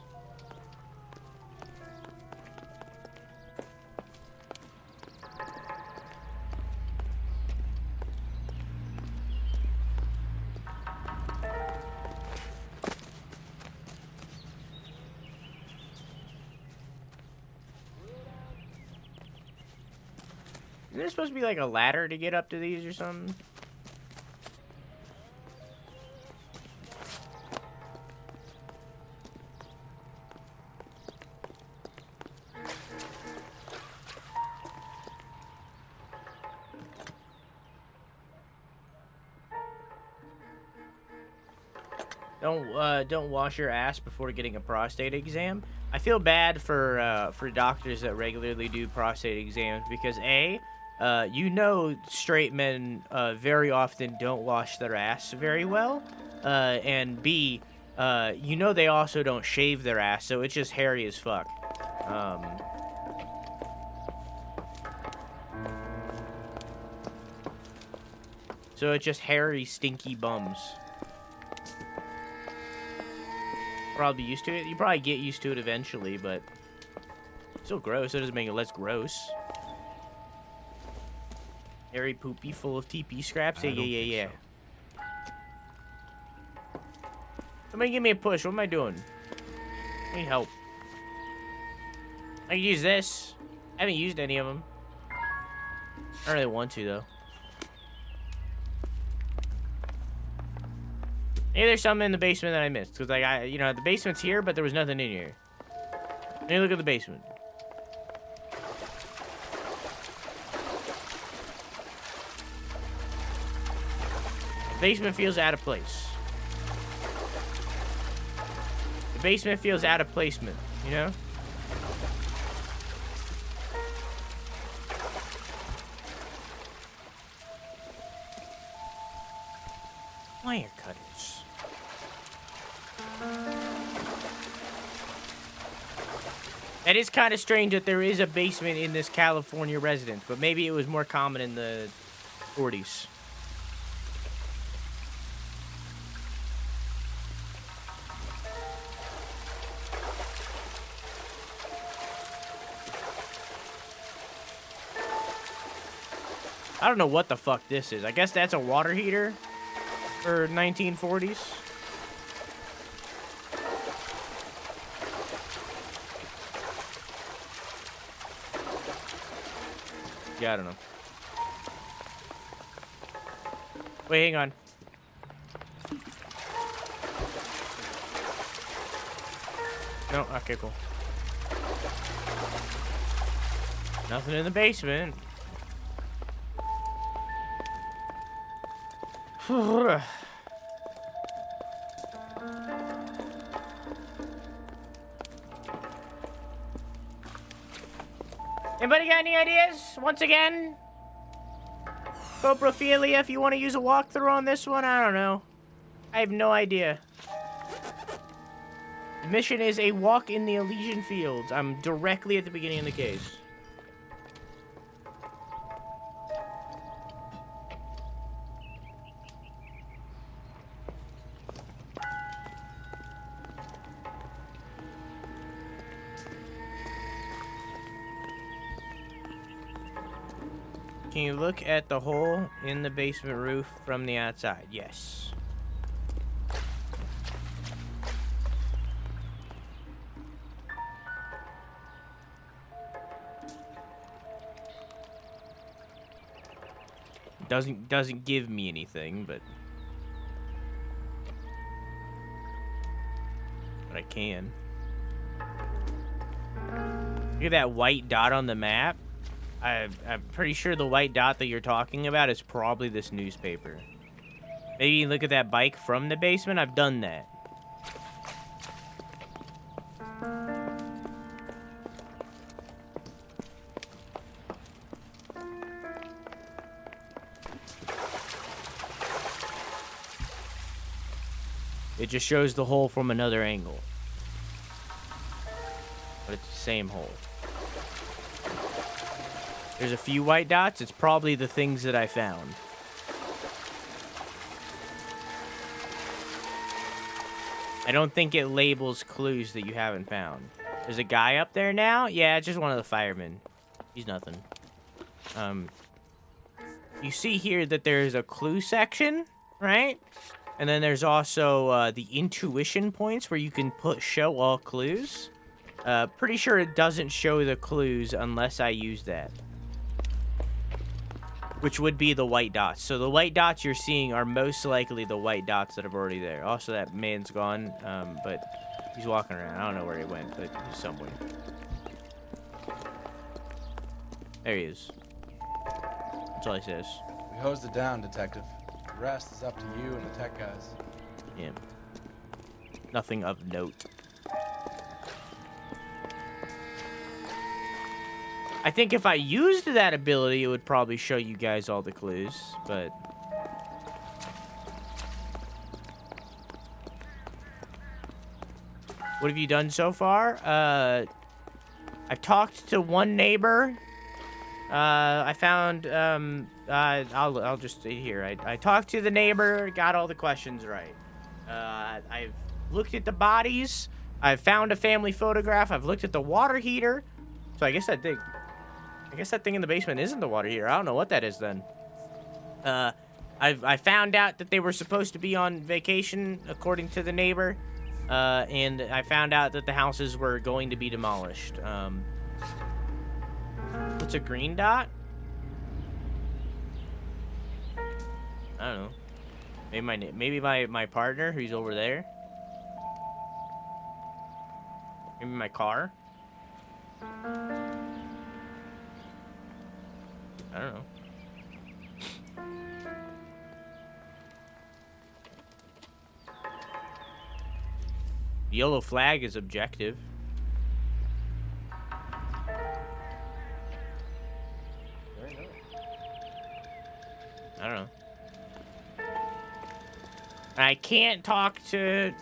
Isn't there supposed to be like a ladder to get up to these or something? Don't wash your ass before getting a prostate exam. I feel bad for doctors that regularly do prostate exams because A, you know straight men very often don't wash their ass very well, and B, you know they also don't shave their ass, so it's just hairy as fuck. So it's just hairy, stinky bums. Probably used to it. You probably get used to it eventually, but still gross. That doesn't make it less gross. Hairy, poopy, full of TP scraps. Yeah. Somebody give me a push. What am I doing? I need help. I can use this. I haven't used any of them. I don't really want to though. Maybe there's something in the basement that I missed. Because, like, the basement's here, but there was nothing in here. Let me look at the basement. The basement feels out of place. The basement feels out of placement, you know? Wire cutters. It is kind of strange that there is a basement in this California residence, but maybe it was more common in the 40s. I don't know what the fuck this is. I guess that's a water heater for 1940s. Yeah, I don't know. Wait, hang on. No, okay, cool. Nothing in the basement. Anybody got any ideas? Once again, Coprophilia, if you want to use a walkthrough on this one, I don't know. I have no idea. The mission is a walk in the Elysian Fields. I'm directly at the beginning of the case. Can you look at the hole in the basement roof from the outside? Yes. Doesn't give me anything, but I can. Look at that white dot on the map. I'm pretty sure the white dot that you're talking about is probably this newspaper. Maybe you look at that bike from the basement. I've done that. It just shows the hole from another angle. But it's the same hole. There's a few white dots. It's probably the things that I found. I don't think it labels clues that you haven't found. There's a guy up there now? Yeah, it's just one of the firemen. He's nothing. You see here that there's a clue section, right? And then there's also the intuition points where you can show all clues. Pretty sure it doesn't show the clues unless I use that. Which would be the white dots. So the white dots you're seeing are most likely the white dots that are already there. Also, that man's gone, but he's walking around. I don't know where he went, but he's somewhere. There he is. That's all he says. We hosed it down, Detective. The rest is up to you and the tech guys. Yeah. Nothing of note. I think if I used that ability, it would probably show you guys all the clues, but... What have you done so far? I've talked to one neighbor. I found, I'll just stay here. I talked to the neighbor, got all the questions right. I've looked at the bodies. I've found a family photograph. I've looked at the water heater. So I guess that thing in the basement isn't the water heater. I don't know what that is then. I found out that they were supposed to be on vacation, according to the neighbor. And I found out that the houses were going to be demolished. What's a green dot? I don't know. Maybe my partner who's over there. Maybe my car. I don't know. The yellow flag is objective. I don't know. I can't talk to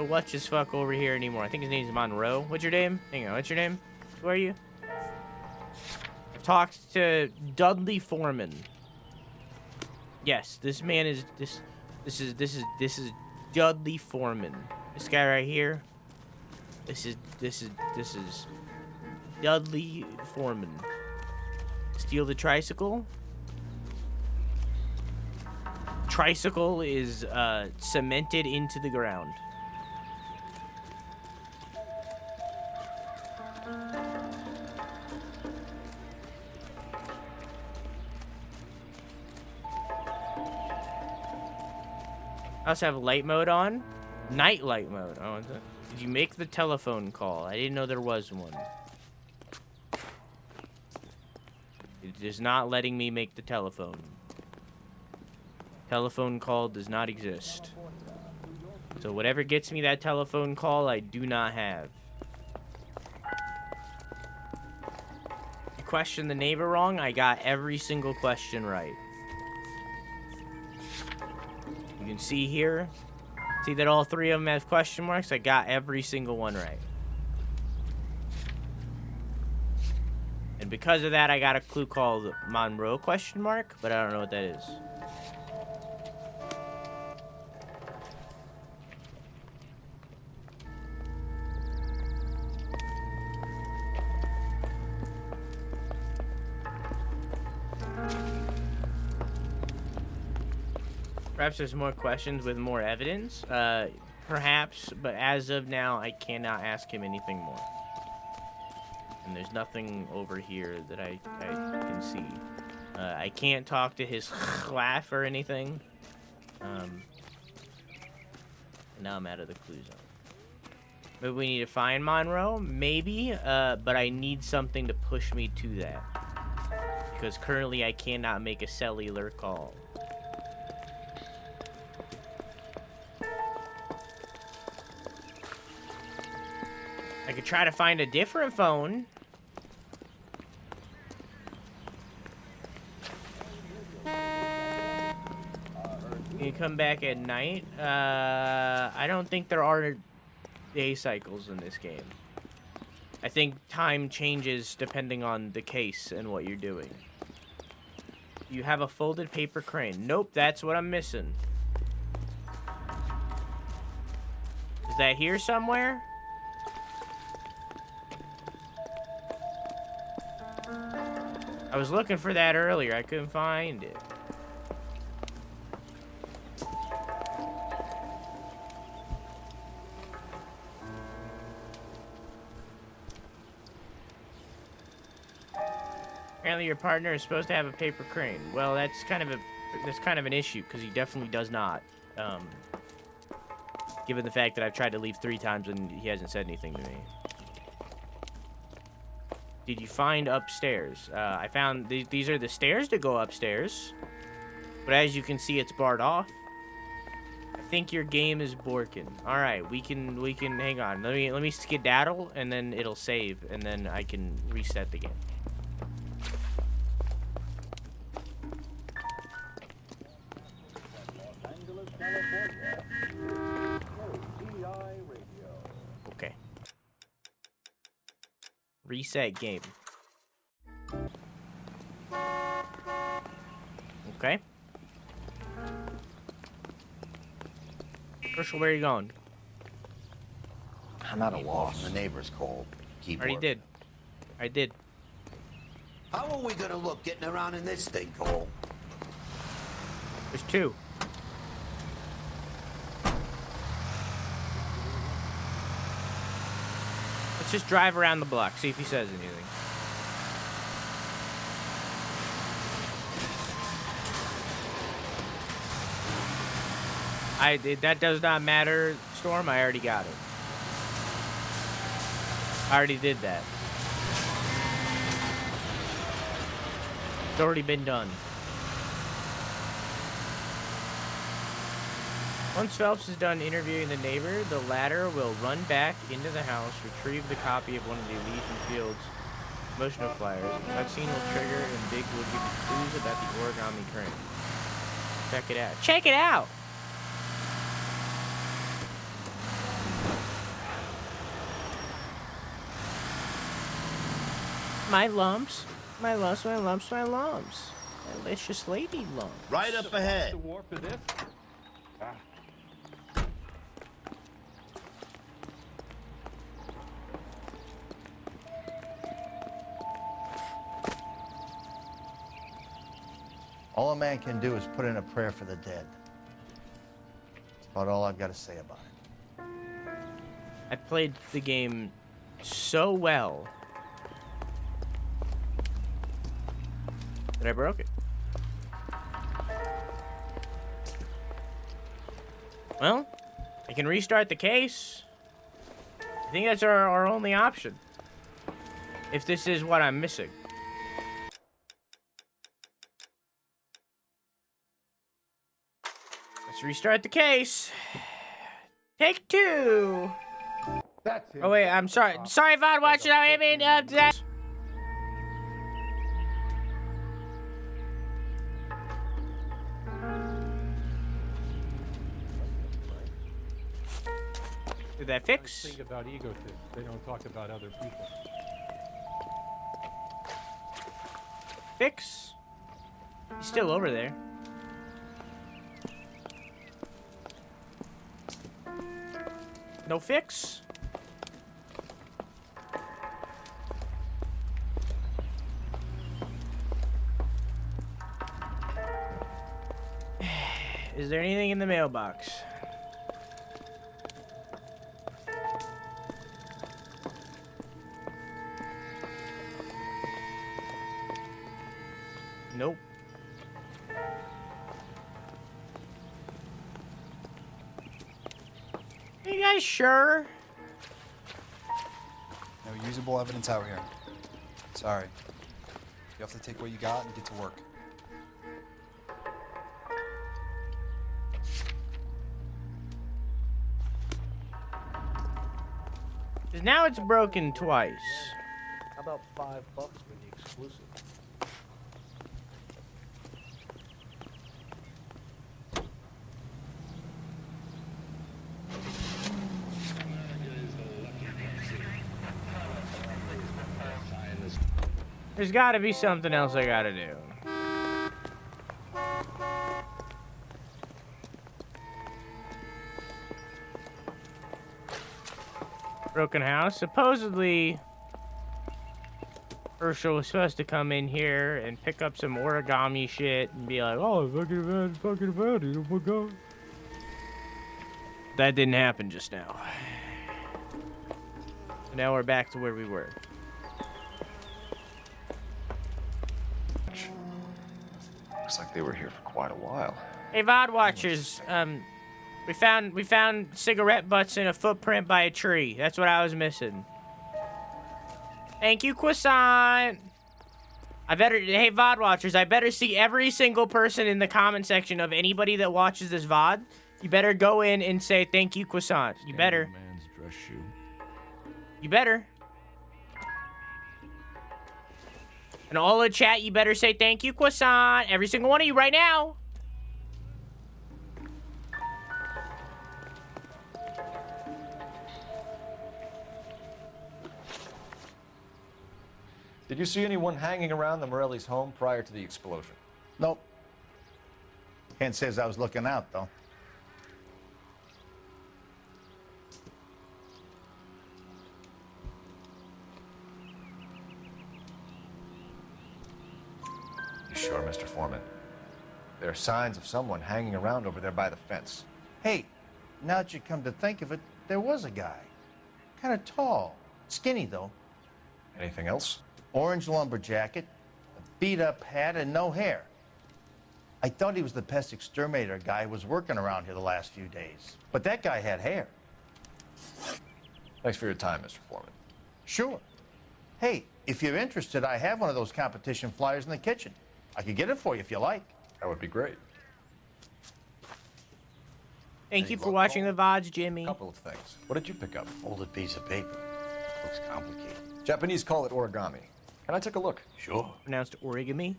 what's his fuck over here anymore. I think his name's Monroe. What's your name? Hang on, what's your name? Who are you? I've talked to Dudley Foreman. Yes, this man is this is Dudley Foreman. This guy right here. This is Dudley Foreman. Steal the tricycle? tricycle is cemented into the ground. I also have light mode on. Night light mode. Oh, did you make the telephone call? I didn't know there was one. It is not letting me make the telephone. Telephone call does not exist. So whatever gets me that telephone call, I do not have. You questioned the neighbor wrong? I got every single question right. You can see here. See that all three of them have question marks? I got every single one right. And because of that, I got a clue called Monroe question mark, but I don't know what that is. Perhaps there's more questions with more evidence. Perhaps, but as of now, I cannot ask him anything more. And there's nothing over here that I can see. I can't talk to his laugh or anything. Now I'm out of the clue zone. Maybe we need to find Monroe? Maybe, but I need something to push me to that. Because currently I cannot make a cellular call. I could try to find a different phone. You come back at night? I don't think there are day cycles in this game. I think time changes depending on the case and what you're doing. You have a folded paper crane. Nope, that's what I'm missing. Is that here somewhere? I was looking for that earlier. I couldn't find it. Apparently your partner is supposed to have a paper crane. Well, that's kind of an issue because he definitely does not. Given the fact that I've tried to leave 3 times and he hasn't said anything to me. Did you find upstairs? I found these are the stairs to go upstairs. But as you can see, it's barred off. I think your game is broken. All right, we can hang on. Let me skedaddle and then it'll save and then I can reset the game. Okay. Reset game. Okay. Herschel, where are you going? I'm at a loss. The neighbor's called. Keep Already working. did. I did. How are we gonna look getting around in this thing, Cole? There's 2. Let's just drive around the block, see if he says anything. That does not matter, Storm. I already got it. I already did that. It's already been done. Once Phelps is done interviewing the neighbor, the latter will run back into the house, retrieve the copy of one of the Elysian Fields promotional flyers. That scene will trigger and Big will give you clues about the origami crane. Check it out. Check it out! My lumps, my lumps, my lumps, my lumps. Delicious lady lumps. Right up ahead. The warp of this? All a man can do is put in a prayer for the dead. about all I've got to say about it. I played the game so well that I broke it. Well, I can restart the case. I think that's our only option. If this is what I'm missing. Let's restart the case. Take 2. That's it. Oh wait, I'm sorry. Sorry, VOD watching. I mean, that. Did that fix? Think about egotists. They don't talk about other people. Fix? He's still over there. No fix? Is there anything in the mailbox? Nope. Are you guys sure? No usable evidence out here. Sorry. You have to take what you got and get to work. Cause now it's broken twice. How about $5 for the exclusive? There's gotta be something else I gotta do. Broken house. Supposedly, Herschel was supposed to come in here and pick up some origami shit and be like, oh, fucking about it, oh my god. That didn't happen just now. Now we're back to where we were. Looks like they were here for quite a while. Hey, VOD watchers, we found cigarette butts in a footprint by a tree. That's what I was missing. Thank you, Croissant. Hey, VOD watchers, I better see every single person in the comment section of anybody that watches this VOD. You better go in and say thank you, Croissant. You better. Man's dress shoe. You better. And all the chat, you better say thank you, Croissant. Every single one of you right now. Did you see anyone hanging around the Morelli's home prior to the explosion? Nope. Can't say as I was looking out, though. You sure, Mr. Foreman? There are signs of someone hanging around over there by the fence. Hey, now that you come to think of it, there was a guy. Kind of tall. Skinny, though. Anything else? Orange lumber jacket, a beat-up hat, and no hair. I thought he was the pest exterminator guy who was working around here the last few days. But that guy had hair. Thanks for your time, Mr. Foreman. Sure. Hey, if you're interested, I have one of those competition flyers in the kitchen. I could get it for you if you like. That would be great. Thank you for watching the VODs, Jimmy. A couple of things. What did you pick up? Folded piece of paper. Looks complicated. Japanese call it origami. Can I take a look? Sure. Pronounced origami.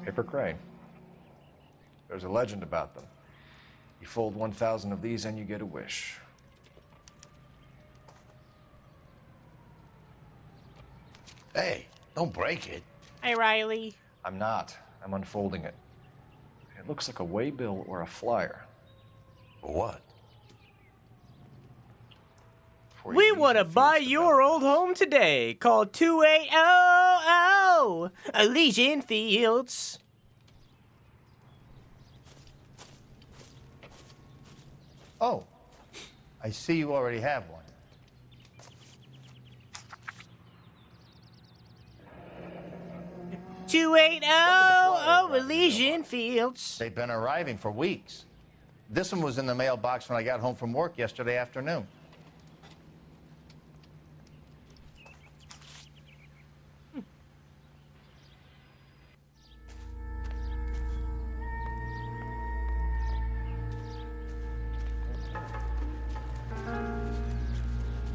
Paper crane. There's a legend about them. You fold 1,000 of these and you get a wish. Hey, don't break it. Hey, Riley. I'm not. I'm unfolding it. It looks like a waybill or a flyer. For what? We want to buy your old home today. Call 2800 Elysian Fields. Oh, I see you already have one. Elysian Fields. They've been arriving for weeks. This one was in the mailbox when I got home from work yesterday afternoon.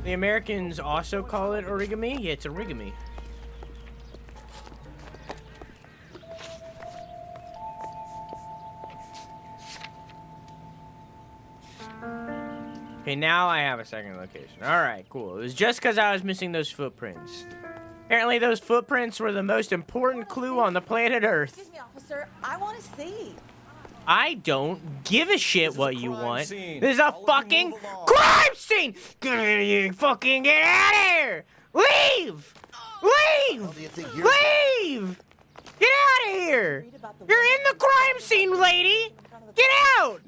The Americans also call it origami? Yeah, it's origami. Okay, now I have a second location. Alright, cool. It was just because I was missing those footprints. Apparently those footprints were the most important clue on the planet Earth. Excuse me, officer. I want to see. I don't give a shit what you want. This is a fucking crime scene! Fucking get out of here! Leave! Leave! Leave! Get out of here! You're in the crime scene, lady! Get out!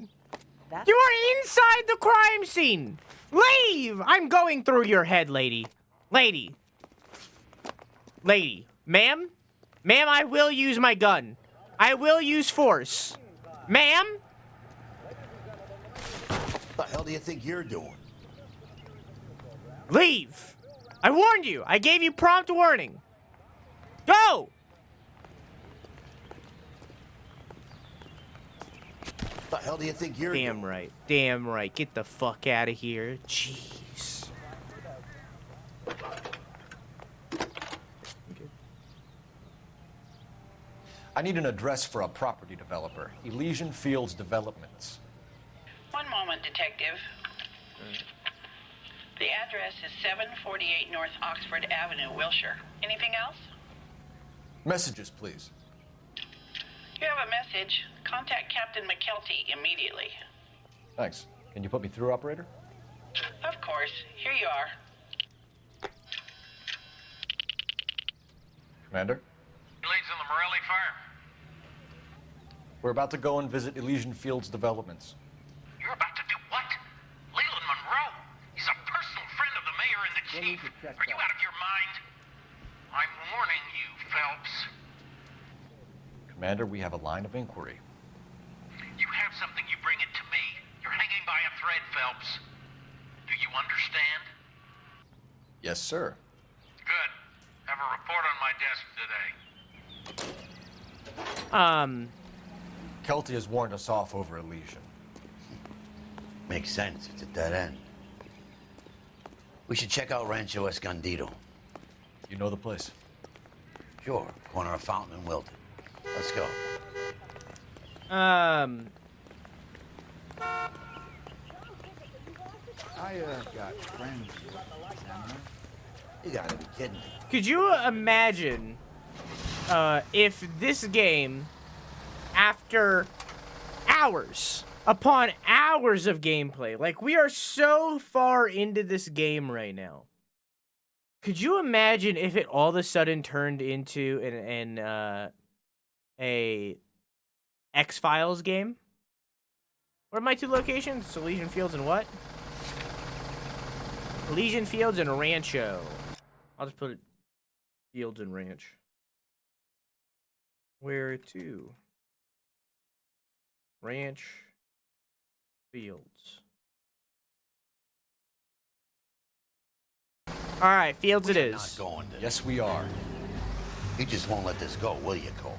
You are inside the crime scene! Leave! I'm going through your head, lady. Lady. Lady. Ma'am? Ma'am, I will use my gun. I will use force. Ma'am? What the hell do you think you're doing? Leave! I warned you! I gave you prompt warning! Go! What the hell do you think you're doing? Damn right. Damn right. Get the fuck out of here. Jeez. I need an address for a property developer. Elysian Fields Developments. One moment, Detective. The address is 748 North Oxford Avenue, Wilshire. Anything else? Messages, please. You have a message. Contact Captain McKelty immediately. Thanks. Can you put me through, operator? Of course. Here you are. Commander? He leads in the Morelli fire. We're about to go and visit Elysian Fields Developments. You're about to do what? Leland Monroe. He's a personal friend of the mayor and the chief. Are you out of your mind? I'm warning you, Phelps. Commander, we have a line of inquiry. You have something, you bring it to me. You're hanging by a thread, Phelps. Do you understand? Yes, sir. Good. Have a report on my desk today. Kelty has warned us off over Elysian. Makes sense. It's a dead end. We should check out Rancho Escondido. You know the place? Sure. Corner of Fountain and Wilton. Let's go. I got friends. You gotta be kidding me. Could you imagine if this game, after hours upon hours of gameplay, like we are so far into this game right now, could you imagine if it all of a sudden turned into a X-Files game? What are my two locations? It's Elysian Fields and what? Elysian Fields and Rancho. I'll just put it Fields and Ranch. Where to? Ranch. Fields. Alright, Fields it is. Not going to. Yes, we are. You just won't let this go, will you, Cole?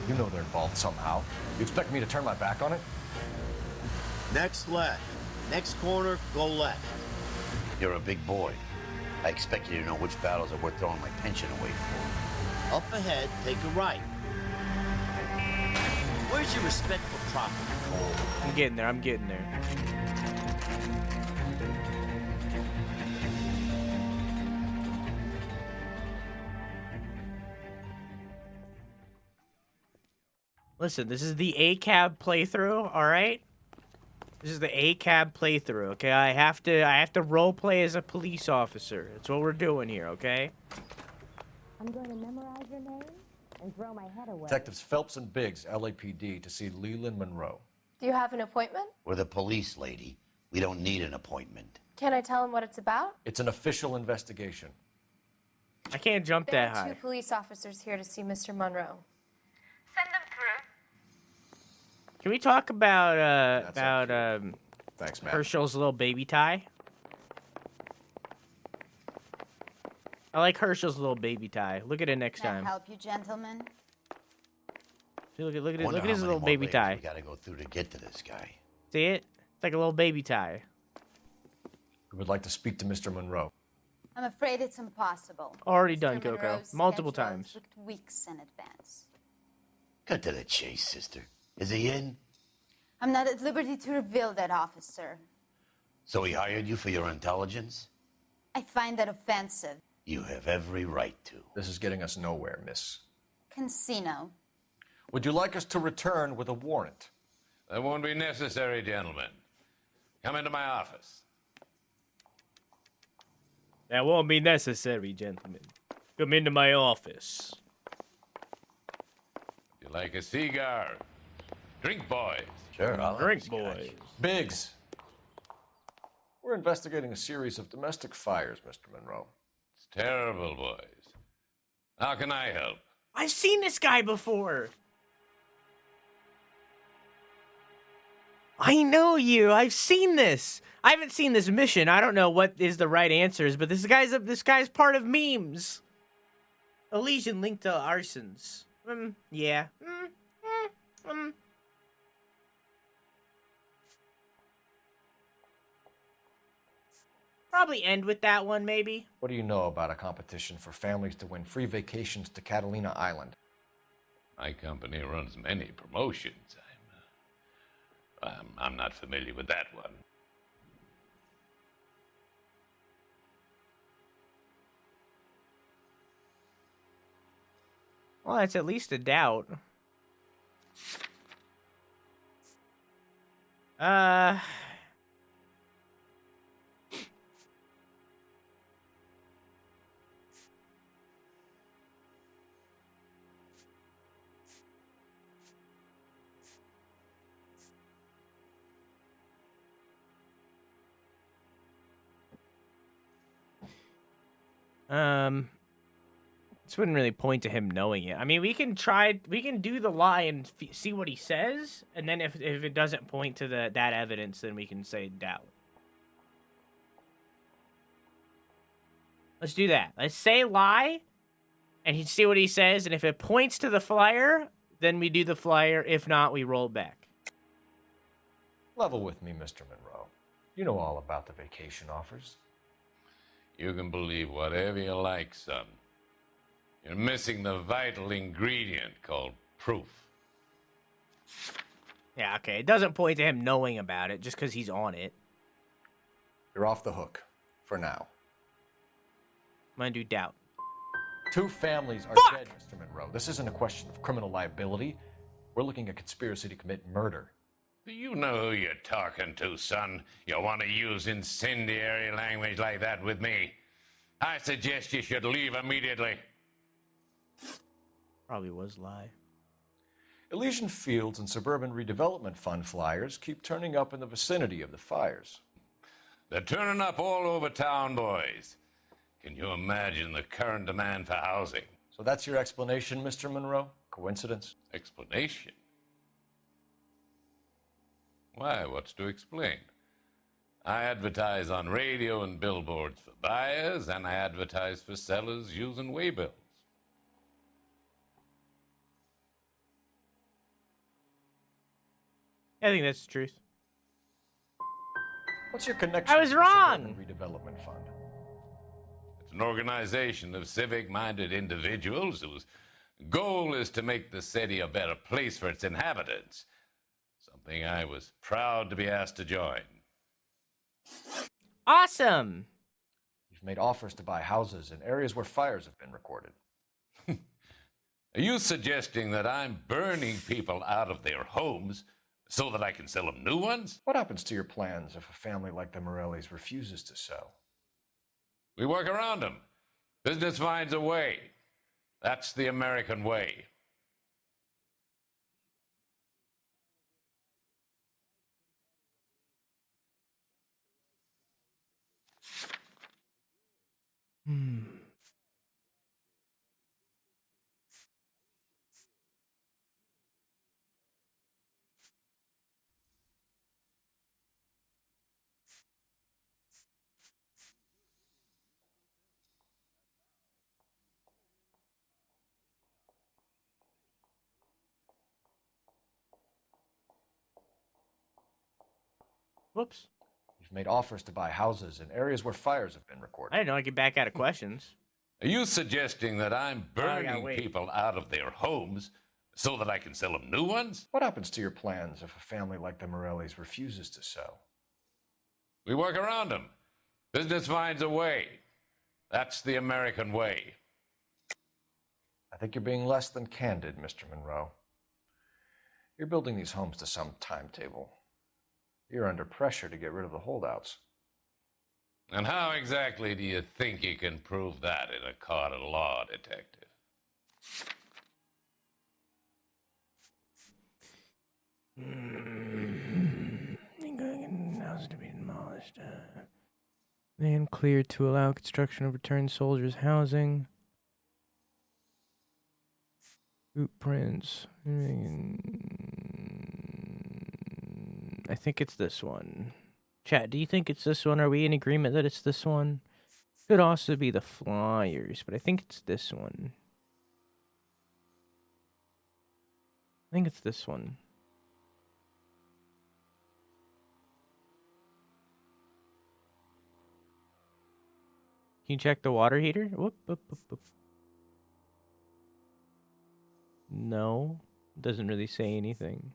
You know they're involved somehow. You expect me to turn my back on it? Next left. Next corner, go left. You're a big boy. I expect you to know which battles are worth throwing my pension away for. Up ahead, take a right. Where's your respect for property, Cole? I'm getting there, I'm getting there. Listen, this is the ACAB playthrough, alright? This is the ACAB playthrough, okay? I have to roleplay as a police officer. That's what we're doing here, okay? I'm going to memorize your name and throw my head away. Detectives Phelps and Biggs, LAPD, to see Leland Monroe. Do you have an appointment? We're the police, lady. We don't need an appointment. Can I tell him what it's about? It's an official investigation. I can't jump There that are two high. police officers here to see Mr. Monroe. Send them through. Can we talk about Thanks, Matt. Herschel's little baby tie? I like Herschel's little baby tie. Look at it next Can I time. help you, gentlemen? See, look at Wonder look at how his many little more baby layers tie. we gotta go through to get to this guy. See it? It's like a little baby tie. We would like to speak to Mr. Monroe. I'm afraid it's impossible. Already done, Mr. Coco. Monroe's Multiple schedule is times. booked weeks in advance. Cut to the chase, sister. Is he in? I'm not at liberty to reveal that, officer. So he hired you for your intelligence? I find that offensive. You have every right to. This is getting us nowhere, miss. Casino. Would you like us to return with a warrant? That won't be necessary, gentlemen. Come into my office. That won't be necessary, gentlemen. Come into my office. You like a cigar? Drink, boys. Sure, I'll Drink, boys. Biggs. We're investigating a series of domestic fires, Mr. Monroe. It's terrible, boys. How can I help? I've seen this guy before. I know you. I've seen this. I haven't seen this mission. I don't know what is the right answers, but this guy's part of memes. A lesion linked to arsons. Yeah. Probably end with that one, maybe. What do you know about a competition for families to win free vacations to Catalina Island? My company runs many promotions. I'm not familiar with that one. Well, that's at least a doubt. This wouldn't really point to him knowing it. I mean, we can do the lie and see what he says, and then if it doesn't point to that evidence, then we can say doubt. Let's do that. Let's say lie, and see what he says, and if it points to the flyer, then we do the flyer. If not, we roll back. Level with me, Mr. Monroe. You know all about the vacation offers. You can believe whatever you like, son. You're missing the vital ingredient called proof. Yeah, okay. It doesn't point to him knowing about it just because he's on it. You're off the hook. For now. I'm gonna do doubt. 2 families are dead, Mr. Monroe. This isn't a question of criminal liability. We're looking at conspiracy to commit murder. Do you know who you're talking to, son? You want to use incendiary language like that with me? I suggest you should leave immediately. Probably was lie. Elysian Fields and Suburban Redevelopment Fund flyers keep turning up in the vicinity of the fires. They're turning up all over town, boys. Can you imagine the current demand for housing? So that's your explanation, Mr. Monroe? Coincidence? Explanation? Why, what's to explain? I advertise on radio and billboards for buyers, and I advertise for sellers using waybills. I think that's the truth. What's your connection I was to the wrong. Suburban Redevelopment Fund? It's an organization of civic-minded individuals whose goal is to make the city a better place for its inhabitants. Something I was proud to be asked to join. Awesome. You've made offers to buy houses in areas where fires have been recorded. Are you suggesting that I'm burning people out of their homes so that I can sell them new ones? What happens to your plans if a family like the Morellis refuses to sell? We work around them. Business finds a way. That's the American way. Whoops. You've made offers to buy houses in areas where fires have been recorded. I didn't know I could back out of questions. Are you suggesting that I'm burning wait. people out of their homes so that I can sell them new ones? What happens to your plans if a family like the Morellis refuses to sell? We work around them. Business finds a way. That's the American way. I think you're being less than candid, Mr. Monroe. You're building these homes to some timetable. You're under pressure to get rid of the holdouts. And how exactly do you think you can prove that in a court of law, detective? House to be demolished. Land cleared to allow construction of returned soldiers' housing. Footprints. I think it's this one. Chat, do you think it's this one? Are we in agreement that it's this one? Could also be the flyers, but I think it's this one. I think it's this one. Can you check the water heater? Whoop, whoop, whoop, whoop. No, doesn't really say anything.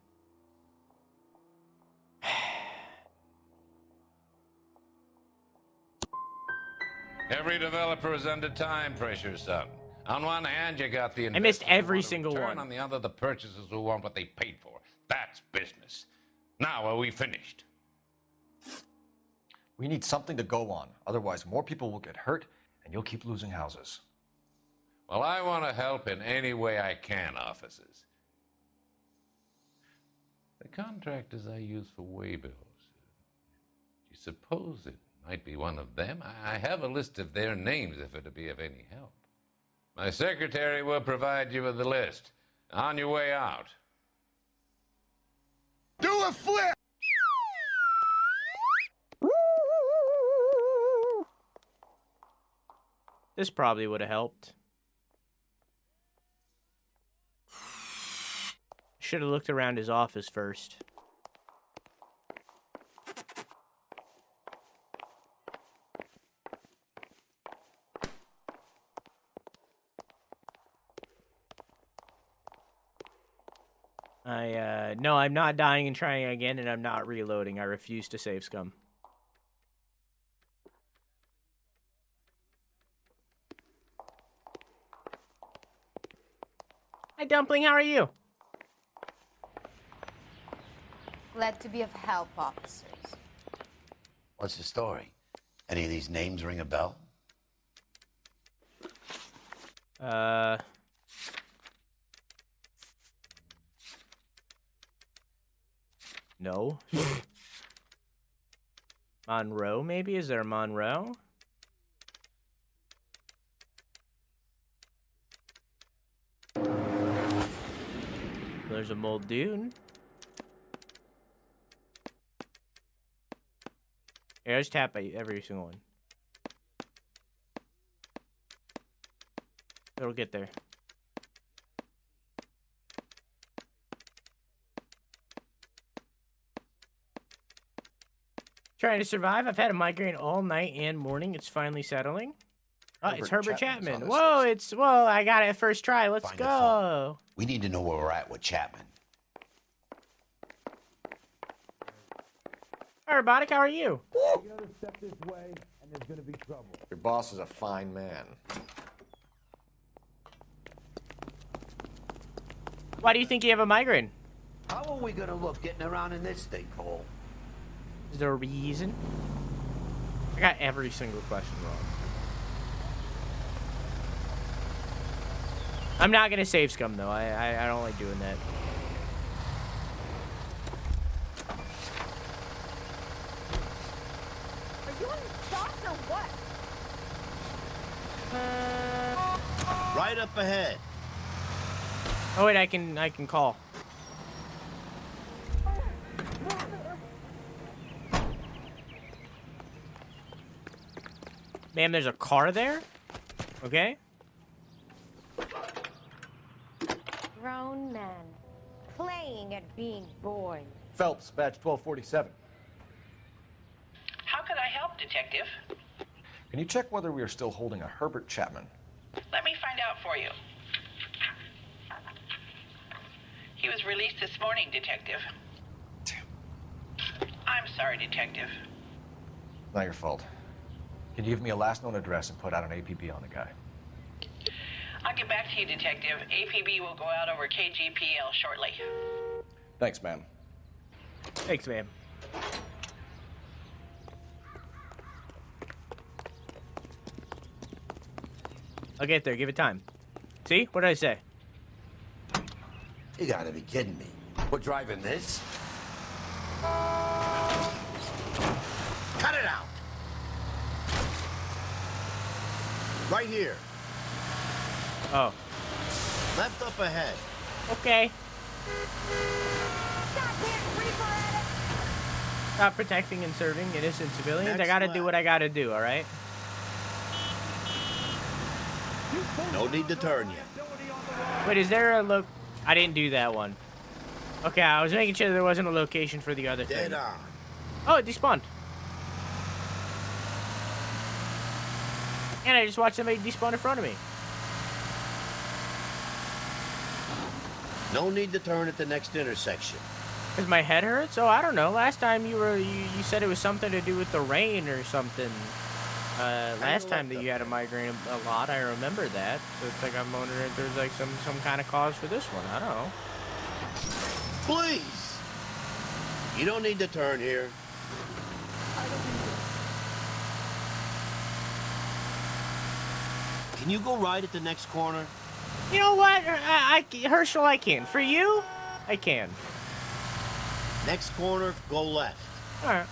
Every developer is under time pressure, son. On one hand, you got the I missed investors who every want a single return. one. On the other, the purchasers who want what they paid for. That's business. Now, are we finished? We need something to go on. Otherwise, more people will get hurt, and you'll keep losing houses. Well, I want to help in any way I can, officers. The contractors I use for waybills. Do you suppose it might be one of them? I have a list of their names if it'd be of any help. My secretary will provide you with the list. On your way out. Do a flip! This probably would have helped. Should have looked around his office first. No, I'm not dying and trying again, and I'm not reloading. I refuse to save scum. Hi, Dumpling, how are you? Glad to be of help, officers. What's the story? Any of these names ring a bell? No. Monroe, maybe? Is there a Monroe? There's a Muldoon. Here, just tap every single one. It'll get there. Trying to survive. I've had a migraine all night and morning. It's finally settling. Oh, it's Herbert Chapman. Whoa, whoa, I got it at first try. Let's go. We need to know where we're at with Chapman. Hi, Robotic, how are you? You gotta step this way, and there's gonna be trouble. Your boss is a fine man. Why do you think you have a migraine? How are we gonna look getting around in this thing, Cole? Is there a reason? I got every single question wrong. I'm not gonna save scum though. I don't like doing that. Are you want shots or what? Right up ahead. Oh wait, I can call. Ma'am, there's a car there? Okay. Grown men playing at being boys. Phelps, badge 1247. How could I help, Detective? Can you check whether we are still holding a Herbert Chapman? Let me find out for you. He was released this morning, Detective. I'm sorry, Detective. Not your fault. Can you give me a last known address and put out an APB on the guy? I'll get back to you, Detective. APB will go out over KGPL shortly. Thanks, ma'am. Thanks, ma'am. I'll get there. Give it time. See? What did I say? You gotta be kidding me. We're driving this? Cut it out! Right here. Oh. Left up ahead. Okay. Stop protecting and serving innocent civilians. Next I gotta left. do what I gotta do, alright? No need to turn yet. Wait, is there a look? I didn't do that one. Okay, I was making sure there wasn't a location for the other thing. Dead on. Oh, it despawned. And I just watched somebody despawn in front of me. No need to turn at the next intersection. Because my head hurts? Oh, I don't know. Last time you said it was something to do with the rain or something. Last time that you had a migraine a lot, I remember that. So it's like I'm wondering if there's like some kind of cause for this one. I don't know. Please! You don't need to turn here. Can you go right at the next corner? You know what? Herschel, I can. For you, I can. Next corner, go left. All right.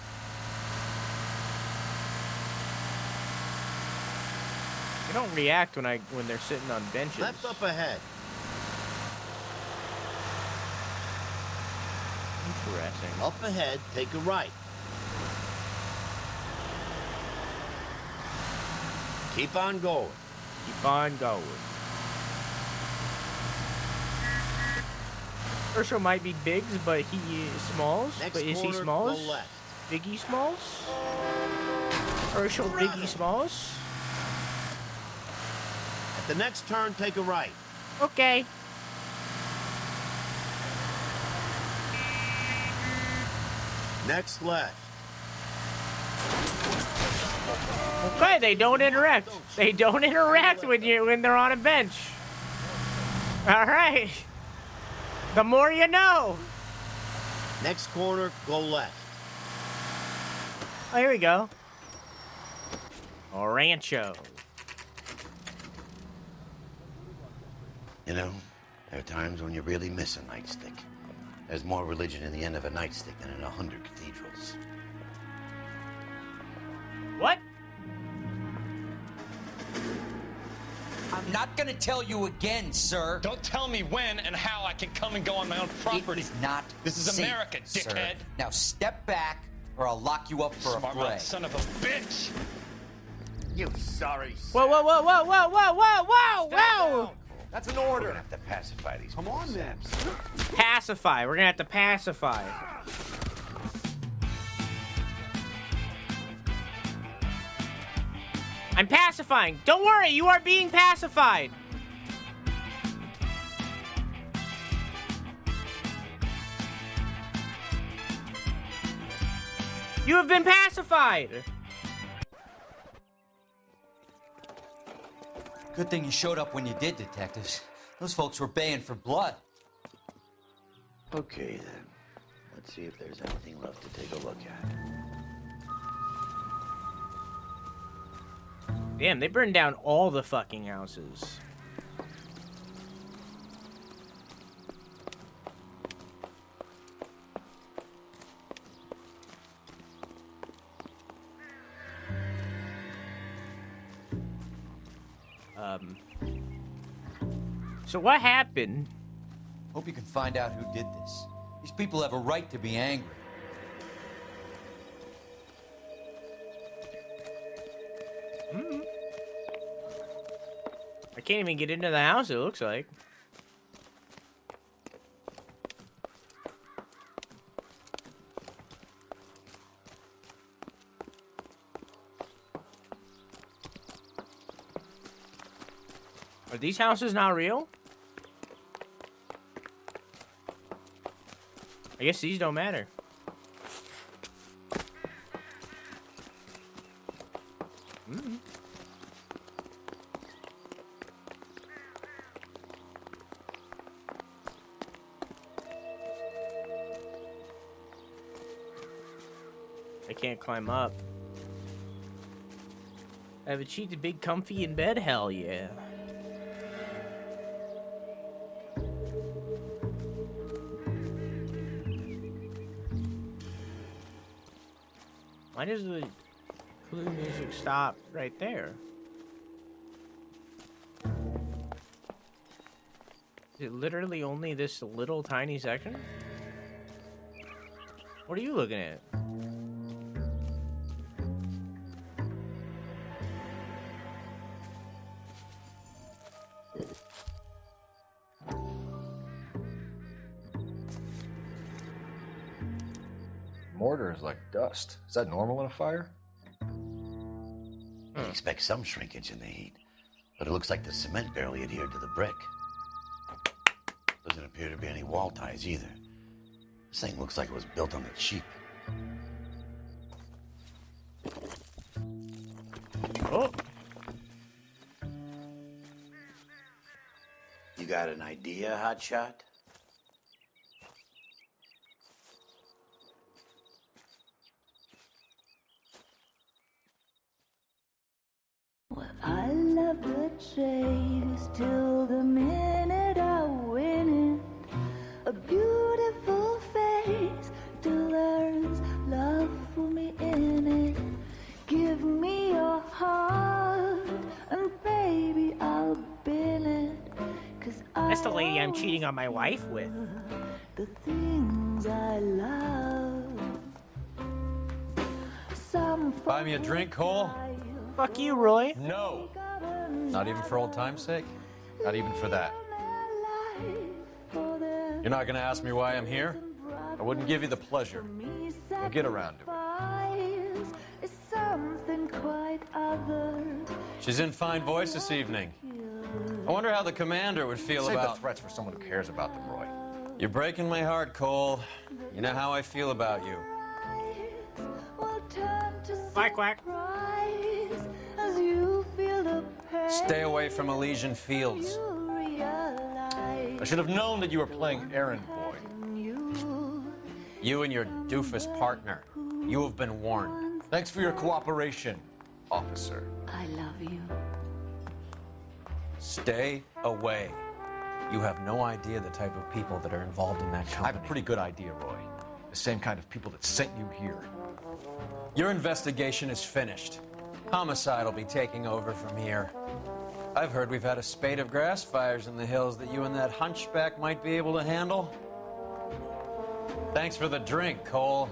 They don't react when they're sitting on benches. Left up ahead. Interesting. Up ahead, take a right. Keep on going. Keep on going. Herschel might be Biggs, but he is Smalls. Next but is he corner, Smalls? go left. Biggie Smalls? Herschel Biggie Smalls? At the next turn, take a right. Okay. Next left. Okay, they don't interact. They don't interact when they're on a bench. All right. The more you know. Next corner, go left. Oh, here we go. Rancho. You know, there are times when you really miss a nightstick. There's more religion in the end of a nightstick than in 100 cathedrals. What? I'm not gonna tell you again, sir. Don't tell me when and how I can come and go on my own property. It is not This is safe, America, sir. dickhead. Now step back, or I'll lock you up for a Smart fray. mouth son of a bitch. You sorry Whoa, whoa, whoa, whoa, whoa, whoa, whoa, whoa, whoa! That's an We're order. gonna have to pacify these Come on, man. Pacify. We're gonna have to pacify. I'm pacifying. Don't worry, you are being pacified. You have been pacified. Good thing you showed up when you did, detectives. Those folks were baying for blood. Okay, then. Let's see if there's anything left to take a look at. Damn, they burned down all the fucking houses. So what happened? Hope you can find out who did this. These people have a right to be angry. I can't even get into the house, it looks like. Are these houses not real? I guess these don't matter. I can't climb up. I have achieved a big comfy in bed, hell yeah. Why does the clue music stop right there? Is it literally only this little tiny section? What are you looking at? Mortar is like dust. Is that normal in a fire? I expect some shrinkage in the heat, but it looks like the cement barely adhered to the brick. Doesn't appear to be any wall ties either. This thing looks like it was built on the cheap. Oh. You got an idea, hotshot? I love the chase till the minute I win it. A beautiful face till there's love for me in it. Give me your heart and baby I'll bin it. 'Cause That's the lady I'm cheating on my wife with. The things I love. Some Buy me a drink, Cole? Fuck you, Roy. No. Not even for old time's sake? Not even for that. You're not gonna ask me why I'm here? I wouldn't give you the pleasure. We'll get around to it. Is something quite other. She's in fine voice this evening. I wonder how the commander would feel Save about... the threats for someone who cares about them, Roy. You're breaking my heart, Cole. You know how I feel about you. Quack, quack. As you feel the pain. Stay away from Elysian Fields. I should have known that you were playing errand boy. You and your doofus partner. You have been warned. Thanks for your cooperation, officer. I love you. Stay away. You have no idea the type of people that are involved in that company. I have a pretty good idea, Roy. The same kind of people that sent you here. Your investigation is finished. Homicide will be taking over from here. I've heard we've had a spate of grass fires in the hills that you and that hunchback might be able to handle. Thanks for the drink, Cole.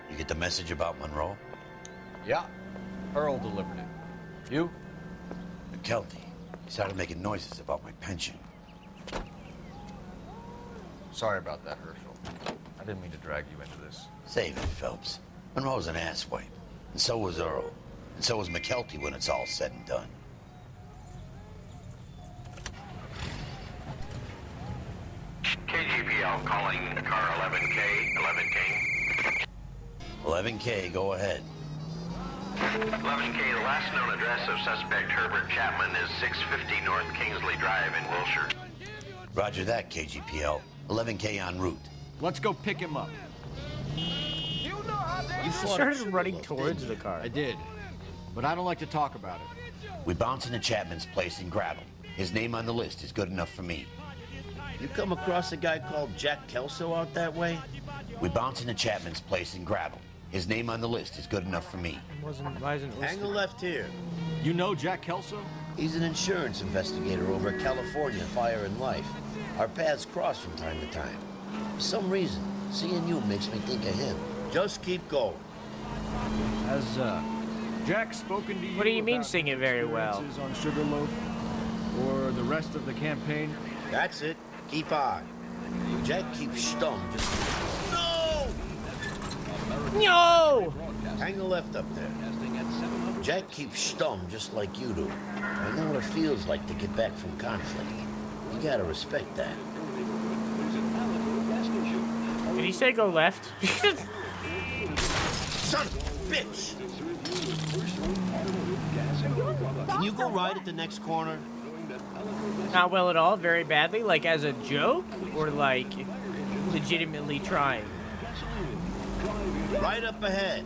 You get the message about Monroe? Yeah, Earl delivered it. You? McKelty. He started making noises about my pension. Sorry about that, Herschel. I didn't mean to drag you into this. Save it, Phelps. Monroe's an asswipe. And so was Earl. And so was McKelty when it's all said and done. KGPL calling car 11K, 11K. 11K, go ahead. 11K, the last known address of suspect Herbert Chapman is 650 North Kingsley Drive in Wilshire. Roger that, KGPL. 11K en route. Let's go pick him up. You started running towards the car. I did, but I don't like to talk about it. We bounce into Chapman's place and grab him. His name on the list is good enough for me. You come across a guy called Jack Kelso out that way? We bounce into Chapman's place and grab him. His name on the list is good enough for me. Why isn't it listed? Hang a left here. You know Jack Kelso? He's an insurance investigator over at California Fire and Life. Our paths cross from time to time. For some reason, seeing you makes me think of him. Just keep going. Has Jack spoken to you? What do you mean about sing it very well? experiences on Sugarloaf or the rest of the campaign? That's it. Keep on. Jack keeps stum just... No! No! Hang a left up there. Jack keeps stum just like you do. I know what it feels like to get back from conflict. You gotta respect that. Did he say go left? Son of a bitch! Can you go right at the next corner? Not well at all, very badly, like as a joke, or like legitimately trying? Right up ahead.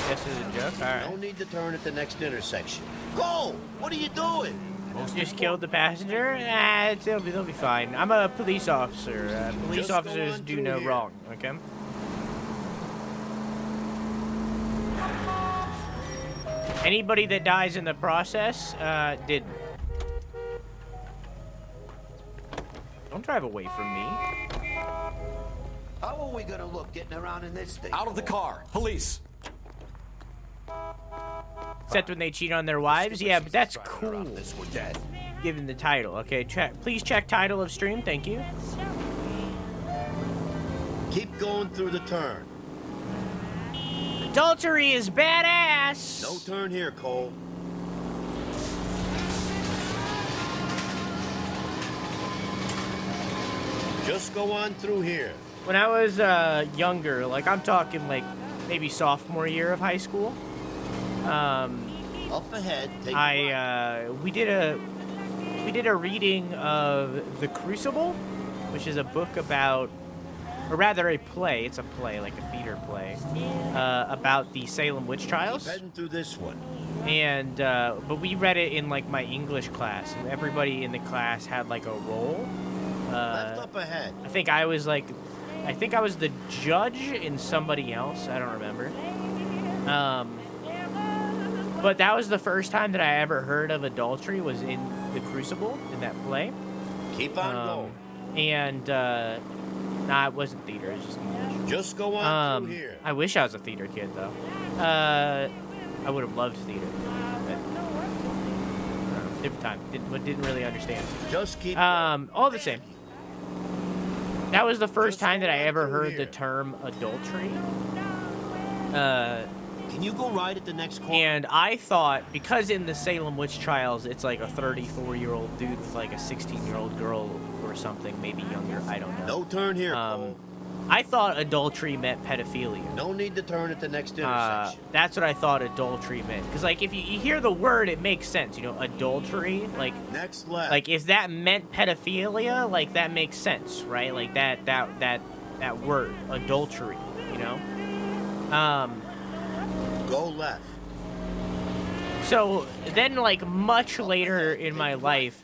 Guess it's a joke, alright. No need to turn at the next intersection. Go! What are you doing? Just killed the passenger? Ah, they'll be fine. I'm a police officer. Police officers do no wrong, okay? Anybody that dies in the process, didn't. Don't drive away from me. How are we gonna look getting around in this thing? Out of the car. Police. Except when they cheat on their wives? Yeah, but that's cool. Given the title. Okay, please check title of stream. Thank you. Keep going through the turn. Adultery is badass. No turn here, Cole. Just go on through here. When I was younger, like I'm talking like maybe sophomore year of high school, up ahead. we did a reading of The Crucible, which is a book about, or rather a play. It's a play, like a theater play, about the Salem witch trials. Keep heading through this one. And but we read it in like my English class, and everybody in the class had like a role. Left up ahead. I think I was the judge in somebody else. I don't remember. But that was the first time that I ever heard of adultery was in The Crucible, in that play. Keep on going. And nah, it wasn't theater. It was just English. Just go on through here. I wish I was a theater kid though. I would have loved theater. But, different time. Didn't really understand. Just keep. All the same. That was the first time that I ever heard the term adultery. Can you go right at the next corner? And I thought, because in the Salem witch trials, it's like a 34-year-old dude with like a 16-year-old girl or something, maybe younger. I don't know. No turn here, Cole. I thought adultery meant pedophilia. No need to turn at the next intersection. That's what I thought adultery meant. Because like if you hear the word, it makes sense. You know, adultery. Like next left. Like if that meant pedophilia, like that makes sense, right? Like that word, adultery. You know. Go left. So then, like much later in my life,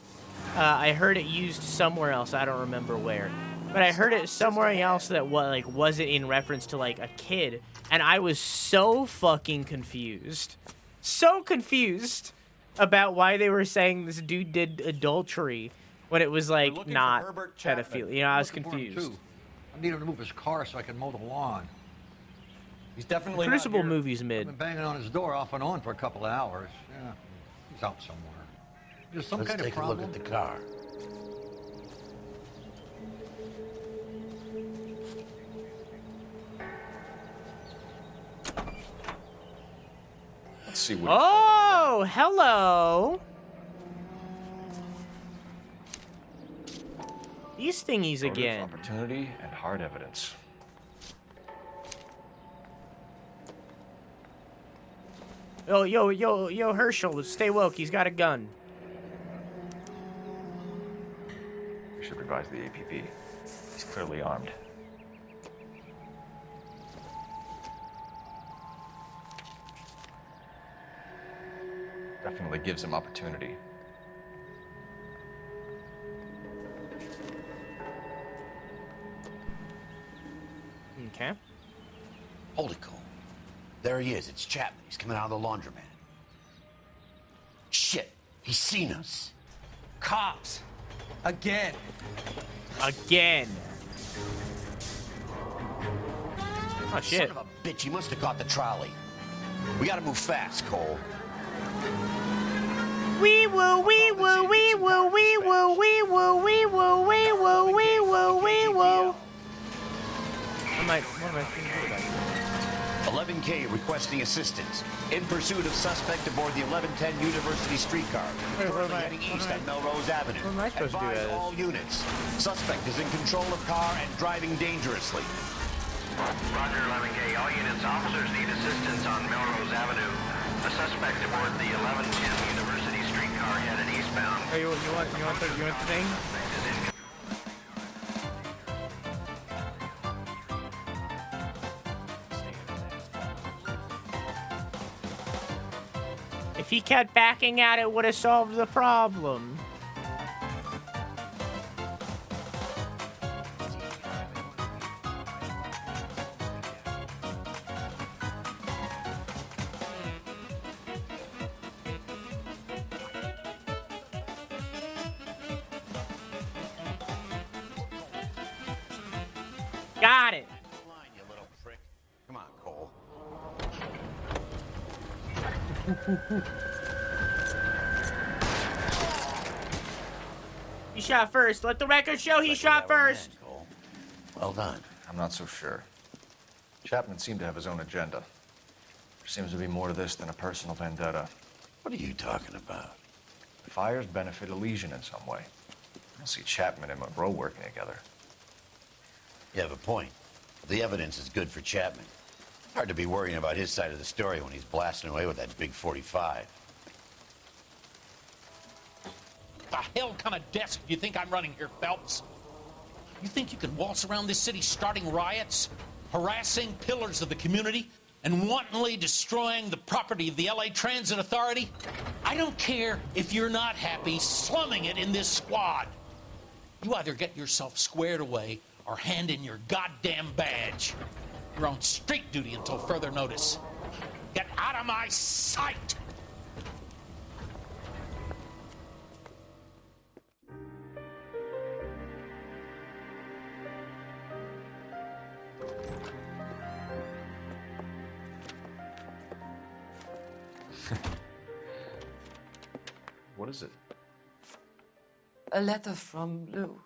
I heard it used somewhere else. I don't remember where. But I heard it somewhere else that wasn't in reference to like a kid, and I was so fucking confused. So confused about why they were saying this dude did adultery when it was like not pedophilia. You know, I was confused. I need him to move his car so I can mow the lawn. He's definitely Crucible movie's mid. I've been banging on his door off and on for a couple of hours. Yeah, he's out somewhere. There's some kind of problem. Let's take a look at the car. Let's see what. Oh, hello. These thingies again. Opportunity and hard evidence. Yo, Herschel, stay woke. He's got a gun. We should revise the APB. He's clearly armed. Definitely gives him opportunity. Okay. Hold it, Cole. There he is. It's Chapman. He's coming out of the laundromat. Shit. He's seen us. Cops. Again. Again. Oh, shit. Son of a bitch. He must have caught the trolley. We gotta move fast, Cole. Wee woo, wee woo, wee woo, wee woo, wee woo, wee woo, wee woo, wee woo, wee woo. What am I thinking about? 11K requesting assistance. In pursuit of suspect aboard the 1110 University streetcar. Currently heading east on Melrose Avenue. What am I supposed to do? Advise all units. Suspect is in control of car and driving dangerously. Roger, 11K. All units, officers need assistance on Melrose Avenue. A suspect aboard the 1110 University streetcar headed eastbound. Hey, you want the thing? If he kept backing out, it would have solved the problem. Got it. You little prick. Come on, Cole. He shot first. Let the record show he shot first. Well done. I'm not so sure. Chapman seemed to have his own agenda. There seems to be more to this than a personal vendetta. What are you talking about? The fires benefit Elysian in some way. I don't see Chapman and Monroe working together. You have a point. The evidence is good for Chapman. Hard to be worrying about his side of the story when he's blasting away with that big 45. The hell kind of desk do you think I'm running here, Phelps? You think you can waltz around this city starting riots, harassing pillars of the community, and wantonly destroying the property of the LA Transit Authority? I don't care if you're not happy slumming it in this squad. You either get yourself squared away or hand in your goddamn badge. You're on street duty until further notice. Get out of my sight! What is it? A letter from Lou.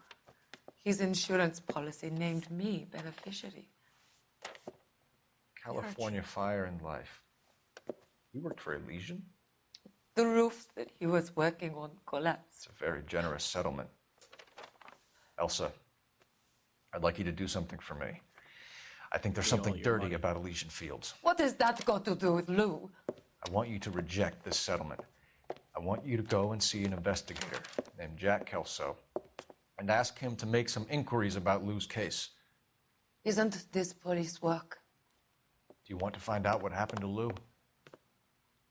His insurance policy named me beneficiary. California Fire and Life. You worked for Elysian? The roof that he was working on collapsed. It's a very generous settlement. Elsa, I'd like you to do something for me. I think there's something dirty about Elysian Fields. What has that got to do with Lou? I want you to reject this settlement. I want you to go and see an investigator named Jack Kelso and ask him to make some inquiries about Lou's case. Isn't this police work? Do you want to find out what happened to Lou?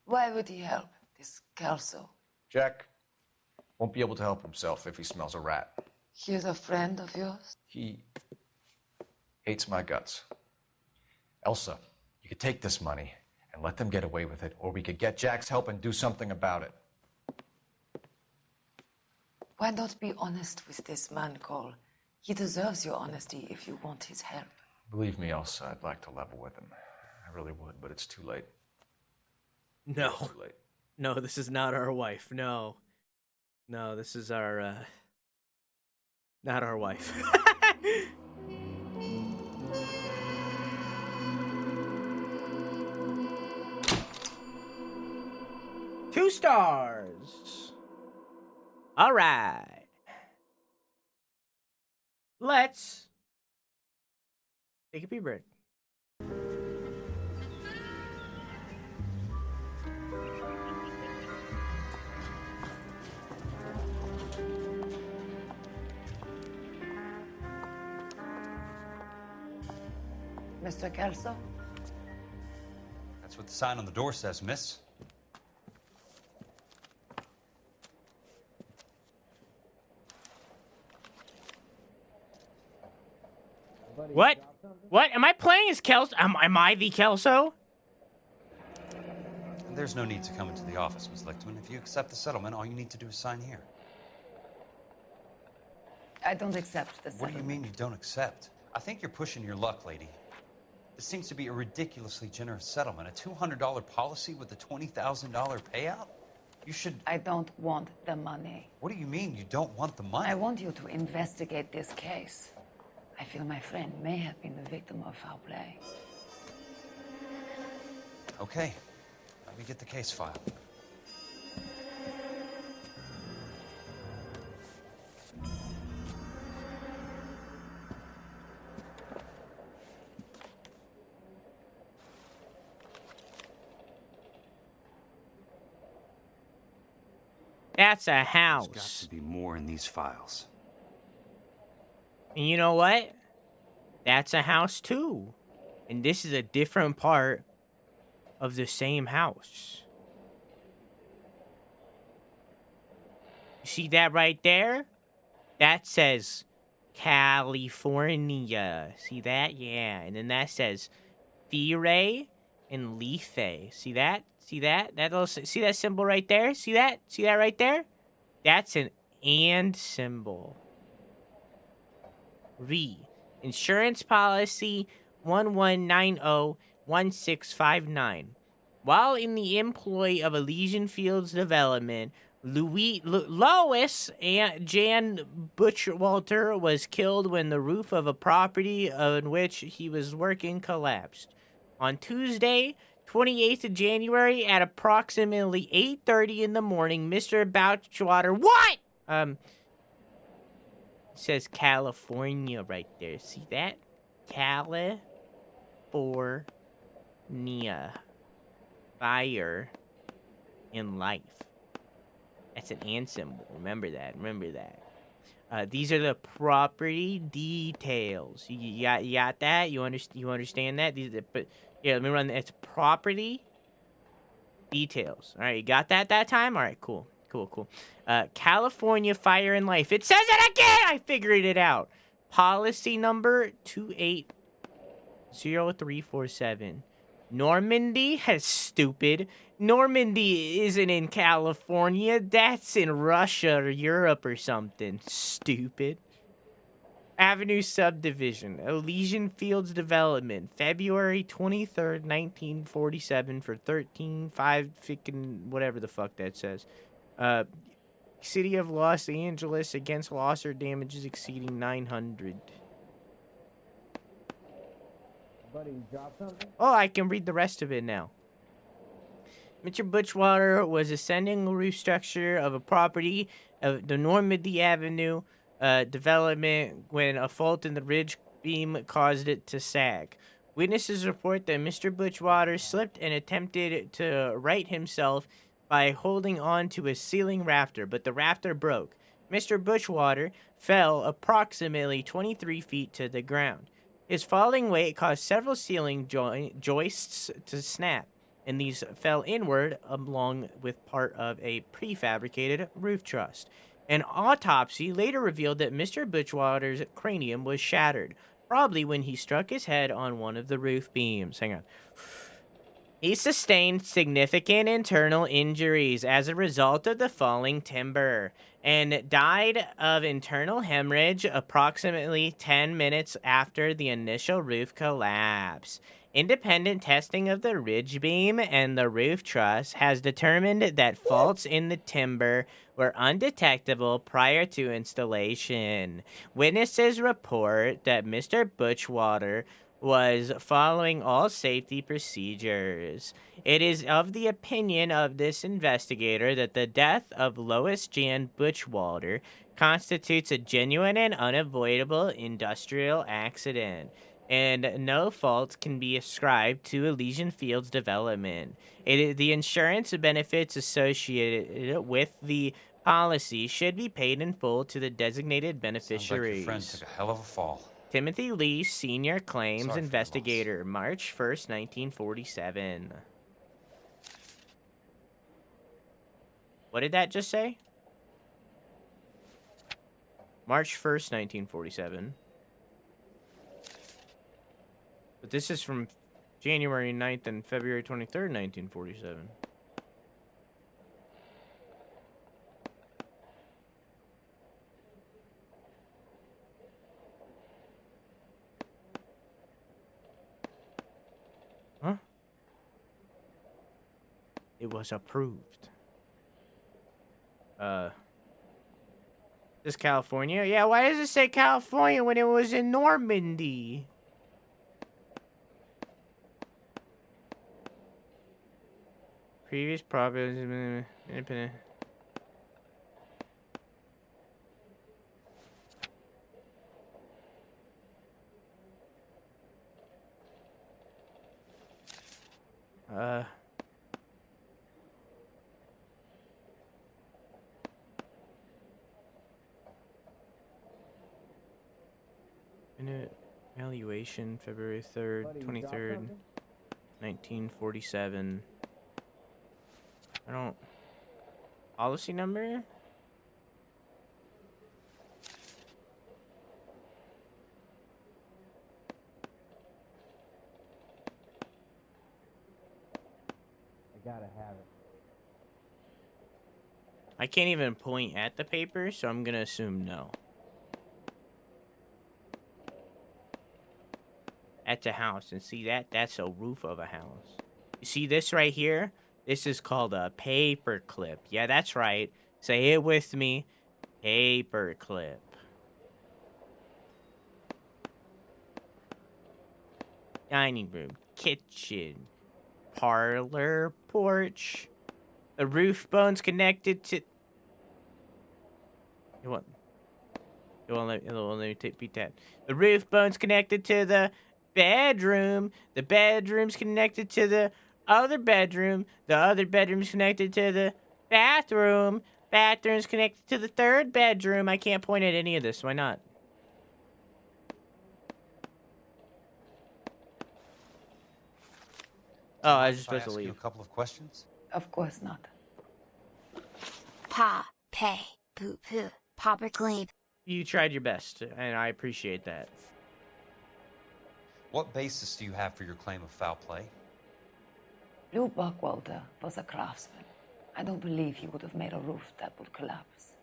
Why would he help, this Kelso? Jack won't be able to help himself if he smells a rat. He is a friend of yours? He hates my guts. Elsa, you could take this money and let them get away with it, or we could get Jack's help and do something about it. Why not be honest with this man, Cole? He deserves your honesty if you want his help. Believe me, Elsa, I'd like to level with him. I really would, but it's too late. No. It's too late. No, this is not our wife. No. No, this is our, not our wife. Two stars. All right. Let's take a pee break. Mr. Kelso? That's what the sign on the door says, miss. What? What? Am I playing as Kelso? Am I the Kelso? There's no need to come into the office, Ms. Lichtman. If you accept the settlement, all you need to do is sign here. I don't accept the What do you settlement. mean you don't accept? I think you're pushing your luck, lady. This seems to be a ridiculously generous settlement. A $200 policy with a $20,000 payout? You should... I don't want the money. What do you mean you don't want the money? I want you to investigate this case. I feel my friend may have been the victim of foul play. Okay. Let me get the case file. That's a house. There's got to be more in these files. And you know what? That's a house too. And this is a different part of the same house. You see that right there? That says California. See that? Yeah. And then that says Fire and Lefe. See that? See that? See that symbol right there? See that? See that right there? That's an and symbol. Insurance policy 11901659. While in the employ of Elysian Fields Development, Lois and Jan Butcherwalter was killed when the roof of a property on which he was working collapsed. On Tuesday, 28th of January at approximately 8:30 in the morning, Mr. Bouchwater... What? It says California right there. See that? California. Fire in life. That's an and symbol. Remember that. Remember that. These are the property details. You got that? You understand that? But yeah, let me run. It's property details. All right, you got that time? All right, cool. California Fire and Life. It says it again! I figured it out. Policy number 280347. Normandy? Stupid. Normandy isn't in California. That's in Russia or Europe or something. Stupid. Avenue Subdivision. Elysian Fields Development. February 23rd, 1947 for 13.5 freaking whatever the fuck that says. City of Los Angeles against loss or damages exceeding 900. Buddy, you dropped something? Oh, I can read the rest of it now. Mr. Butchwater was ascending a roof structure of a property of the Normandy Avenue development when a fault in the ridge beam caused it to sag. Witnesses report that Mr. Butchwater slipped and attempted to right himself by holding on to a ceiling rafter, but the rafter broke. Mr. Butchwater fell approximately 23 feet to the ground. His falling weight caused several ceiling joists to snap, and these fell inward along with part of a prefabricated roof truss. An autopsy later revealed that Mr. Butchwater's cranium was shattered, probably when he struck his head on one of the roof beams. Hang on. He sustained significant internal injuries as a result of the falling timber and died of internal hemorrhage approximately 10 minutes after the initial roof collapse. Independent testing of the ridge beam and the roof truss has determined that faults in the timber were undetectable prior to installation. Witnesses report that Mr. Butchwater was following all safety procedures. It is of the opinion of this investigator that the death of Lois Jan Butchwater constitutes a genuine and unavoidable industrial accident, and no fault can be ascribed to Elysian Fields Development. The insurance benefits associated with the policy should be paid in full to the designated beneficiaries. Sounds like your friend took a hell of a fall. Timothy Lee, Senior Claims Investigator, March 1st, 1947. What did that just say? March 1st, 1947. But this is from January 9th and February 23rd, 1947. Huh? It was approved. This California? Yeah, why does it say California when it was in Normandy? Previous province independent. Evaluation, February 3rd, 23rd, 1947. I don't... Policy number? I gotta have it. I can't even point at the paper, so I'm gonna assume no. That's a house, and see that's a roof of a house. You see this right here? This is called a paper clip. Yeah, that's right. Say it with me. Paper clip. Dining room, kitchen, parlor, porch. The roof bone's connected to... It won't let me beat that. The roof bone's connected to the bedroom. The bedroom's connected to the other bedroom. The other bedroom's connected to the bathroom. Bathroom's connected to the third bedroom. I can't point at any of this. Why not? Oh, I was just supposed to leave. You a couple of questions? Of course not. Pa, pay, poo poo, popper clean. You tried your best, and I appreciate that. What basis do you have for your claim of foul play? Lou Buckwalter was a craftsman. I don't believe he would have made a roof that would collapse.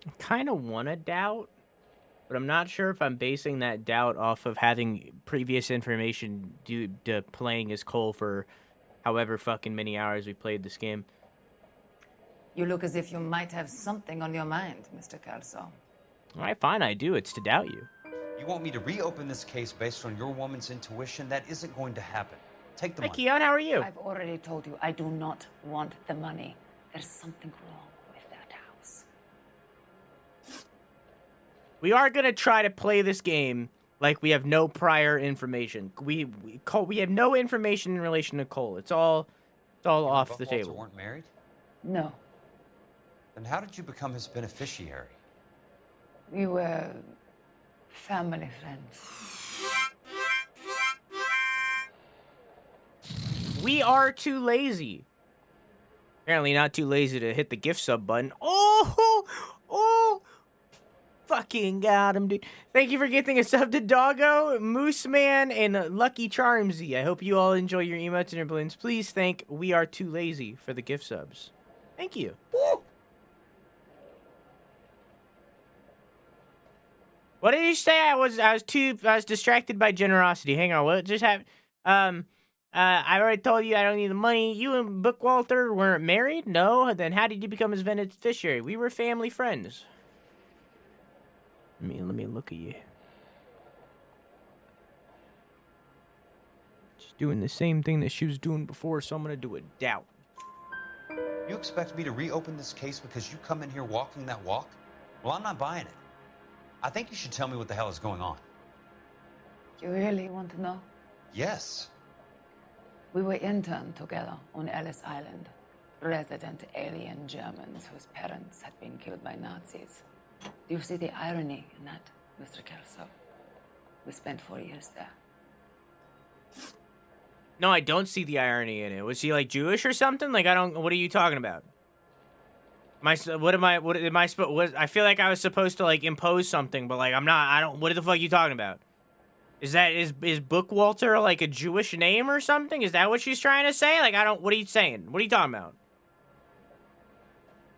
I kind of want to doubt, but I'm not sure if I'm basing that doubt off of having previous information due to playing as Cole for however fucking many hours we played this game. You look as if you might have something on your mind, Mr. Kelso. All right, fine, I do. It's to doubt you. You want me to reopen this case based on your woman's intuition? That isn't going to happen. Take the Hi, money. Keon, how are you? I've already told you I do not want the money. There's something wrong with that house. We are gonna try to play this game like we have no prior information. We have no information in relation to Cole. It's all off the table. Weren't married? No. Then how did you become his beneficiary? We were family friends. We are too lazy. Apparently not too lazy to hit the gift sub button. Oh! Fuck fucking got him, dude. Thank you for getting a sub to Doggo, Moose Man, and Lucky Charmsy. I hope you all enjoy your emotes and your balloons. Please thank We Are Too Lazy for the gift subs. Thank you. Woo! What did you say? I was distracted by generosity. Hang on, what just happened? I already told you I don't need the money. You and Bookwalter weren't married? No? Then how did you become his beneficiary? We were family friends. Let me look at you. She's doing the same thing that she was doing before, so I'm gonna do a doubt. You expect me to reopen this case because you come in here walking that walk? Well, I'm not buying it. I think you should tell me what the hell is going on. You really want to know? Yes. We were interned together on Ellis Island. Resident alien Germans whose parents had been killed by Nazis. Do you see the irony in that, Mr. Kelso? We spent 4 years there. No, I don't see the irony in it. Was he like Jewish or something? Like, I don't. What are you talking about? I feel like I was supposed to like impose something, but like I'm not. I don't. What the fuck are you talking about? Is Bookwalter like a Jewish name or something? Is that what she's trying to say? Like, I don't. What are you saying? What are you talking about?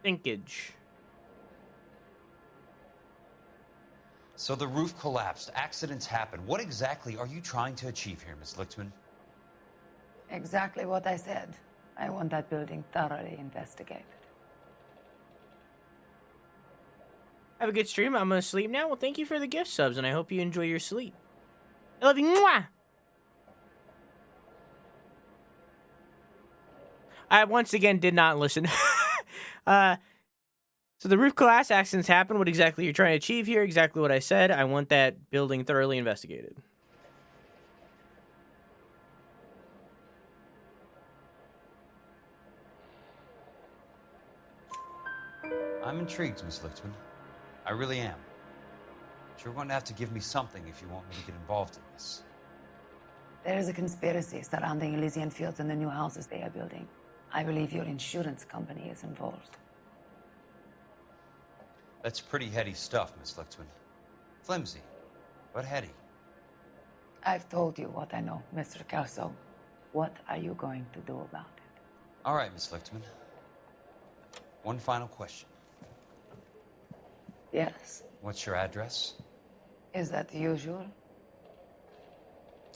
Thinkage. So the roof collapsed. Accidents happen. What exactly are you trying to achieve here, Miss Lichtman? Exactly what I said. I want that building thoroughly investigated. Have a good stream. I'm gonna sleep now. Well, thank you for the gift subs, and I hope you enjoy your sleep. I love you. Mwah! I once again did not listen. So the roof collapse accidents happen. What exactly you're trying to achieve here? Exactly what I said. I want that building thoroughly investigated. I'm intrigued, Miss Lichtman. I really am. But you're going to have to give me something if you want me to get involved in this. There is a conspiracy surrounding Elysian Fields and the new houses they are building. I believe your insurance company is involved. That's pretty heady stuff, Miss Lichtman. Flimsy, but heady. I've told you what I know, Mr. Kelso. What are you going to do about it? All right, Miss Lichtman. One final question. Yes. What's your address? Is that usual?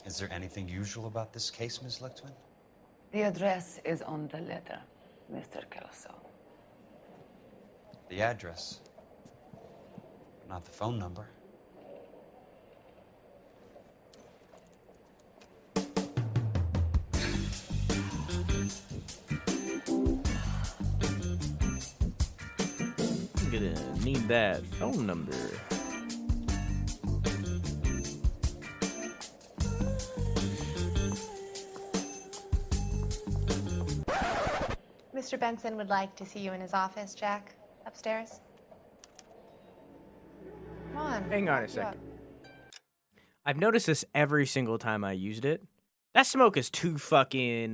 Is there anything usual about this case, Miss Lichtman? The address is on the letter, Mr. Kelso. The address, but not the phone number. I'm gonna need that phone number. Mr. Benson would like to see you in his office, Jack. Upstairs. Come on. Hang on a second. I've noticed this every single time I used it. That smoke is too fucking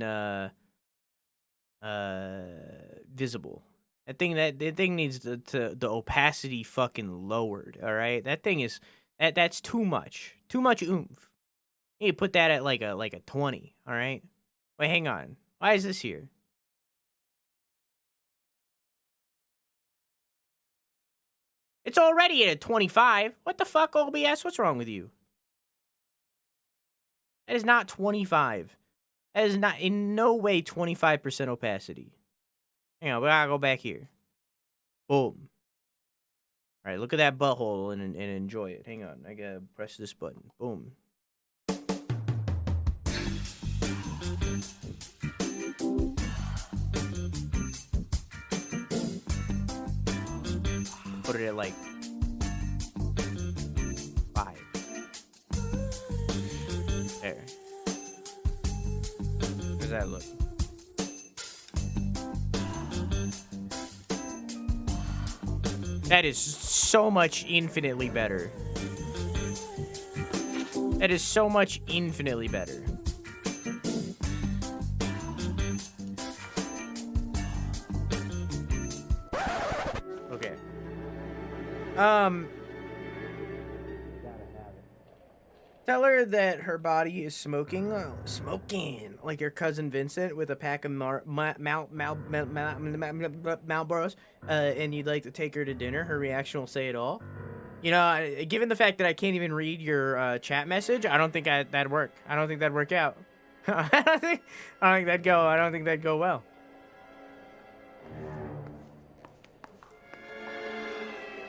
visible. That thing needs the opacity fucking lowered. All right, that thing is that's too much. Too much oomph. You need to put that at like a 20. All right. Wait, hang on. Why is this here? It's already at 25. What the fuck, OBS? What's wrong with you? That is not 25. That is not in no way 25% opacity. Hang on, we gotta go back here. Boom. All right, look at that butthole and enjoy it. Hang on, I gotta press this button. Boom. Put it at like 5. There. How does that look? That is so much infinitely better. That is so much infinitely better. Okay. Tell her that her body is smoking like your cousin Vincent with a pack of Marlboros, and you'd like to take her to dinner. Her reaction will say it all. You know, given the fact that I can't even read your chat message, I don't think that'd work. I don't think that'd work out. I don't think that'd go well.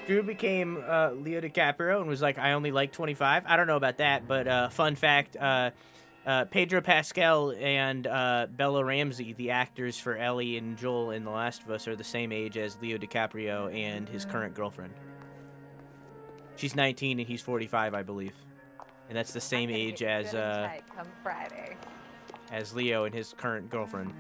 Drew became Leo DiCaprio and was like, I only like 25. I don't know about that, but fun fact, Pedro Pascal and Bella Ramsey, the actors for Ellie and Joel in The Last of Us, are the same age as Leo DiCaprio and his current girlfriend. She's 19 and he's 45, I believe. And that's the same age as come Friday. As Leo and his current girlfriend.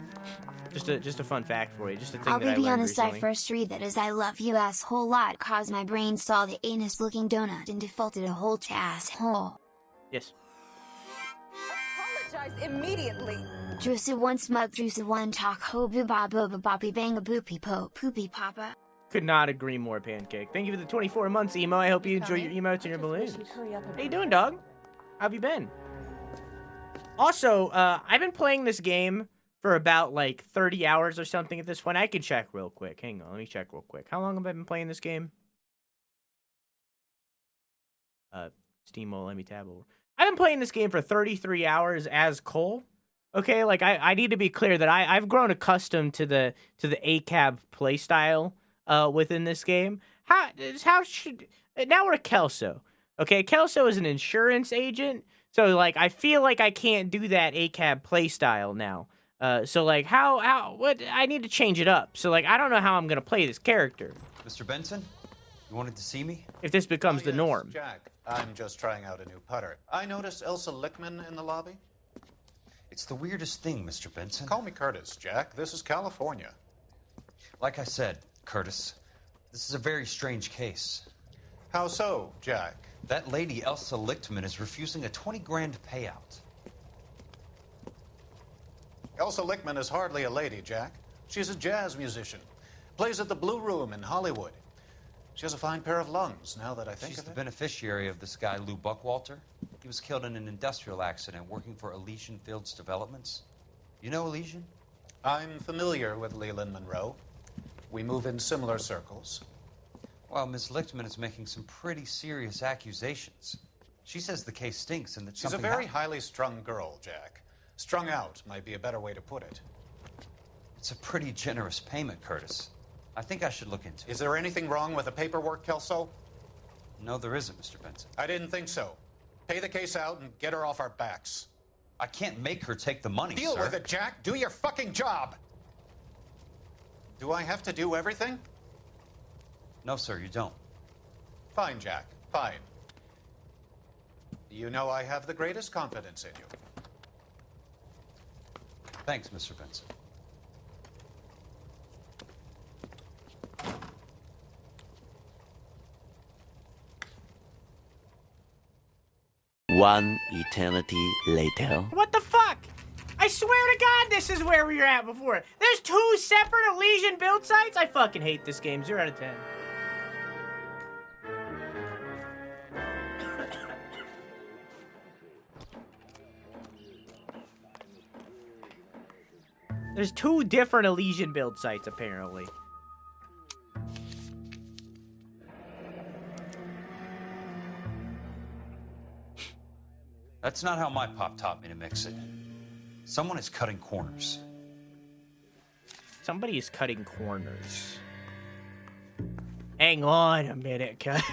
Just a fun fact for you. Just a thing I'll that I be learned on a recently. first read that is I love you asshole lot cause my brain saw the anus looking donut and defaulted a whole asshole. Yes. Apologize immediately. Juicy one smug juicy one talk ho boo ba booba boppy bang a boopy po poopy papa. Could not agree more, Pancake. Thank you for the 24 months, Emo. I hope you enjoy your emotes and your balloons. How you doing, dog? How have you been? Also, I've been playing this game for about like 30 hours or something at this point. I can check real quick. Hang on, let me check real quick. How long have I been playing this game? Steam won't let me tab over. I've been playing this game for 33 hours as Cole. Okay, like I need to be clear that I've grown accustomed to the ACAB playstyle within this game. How should now we're Kelso. Okay, Kelso is an insurance agent. So, like, I feel like I can't do that ACAB playstyle now. So, like, what? I need to change it up. So, like, I don't know how I'm going to play this character. Mr. Benson, you wanted to see me? If this becomes the norm. Jack, I'm just trying out a new putter. I noticed Elsa Lickman in the lobby. It's the weirdest thing, Mr. Benson. Call me Curtis, Jack. This is California. Like I said, Curtis, this is a very strange case. How so, Jack? That lady, Elsa Lichtman, is refusing a 20 grand payout. Elsa Lickman is hardly a lady, Jack. She's a jazz musician. Plays at the Blue Room in Hollywood. She has a fine pair of lungs, now that I think She's of the it. beneficiary of this guy, Lou Buckwalter. He was killed in an industrial accident working for Elysian Fields Developments. You know Elysian? I'm familiar with Leland Monroe. We move in similar circles. Well, Miss Lichtman is making some pretty serious accusations. She says the case stinks and that She's a very highly strung girl, Jack. Strung out might be a better way to put it. It's a pretty generous payment, Curtis. I think I should look into it. Is there anything wrong with the paperwork, Kelso? No, there isn't, Mr. Benson. I didn't think so. Pay the case out and get her off our backs. I can't make her take the money, Deal sir. with it, Jack. Do your fucking job. Do I have to do everything? No, sir, you don't. Fine, Jack. Fine. You know I have the greatest confidence in you. Thanks, Mr. Benson. One eternity later. What the fuck? I swear to God, this is where we were at before. There's 2 separate Elysian build sites? I fucking hate this game. 0 out of 10. There's 2 different Elysian build sites, apparently. That's not how my pop taught me to mix it. Someone is cutting corners. Somebody is cutting corners. Hang on a minute, cut.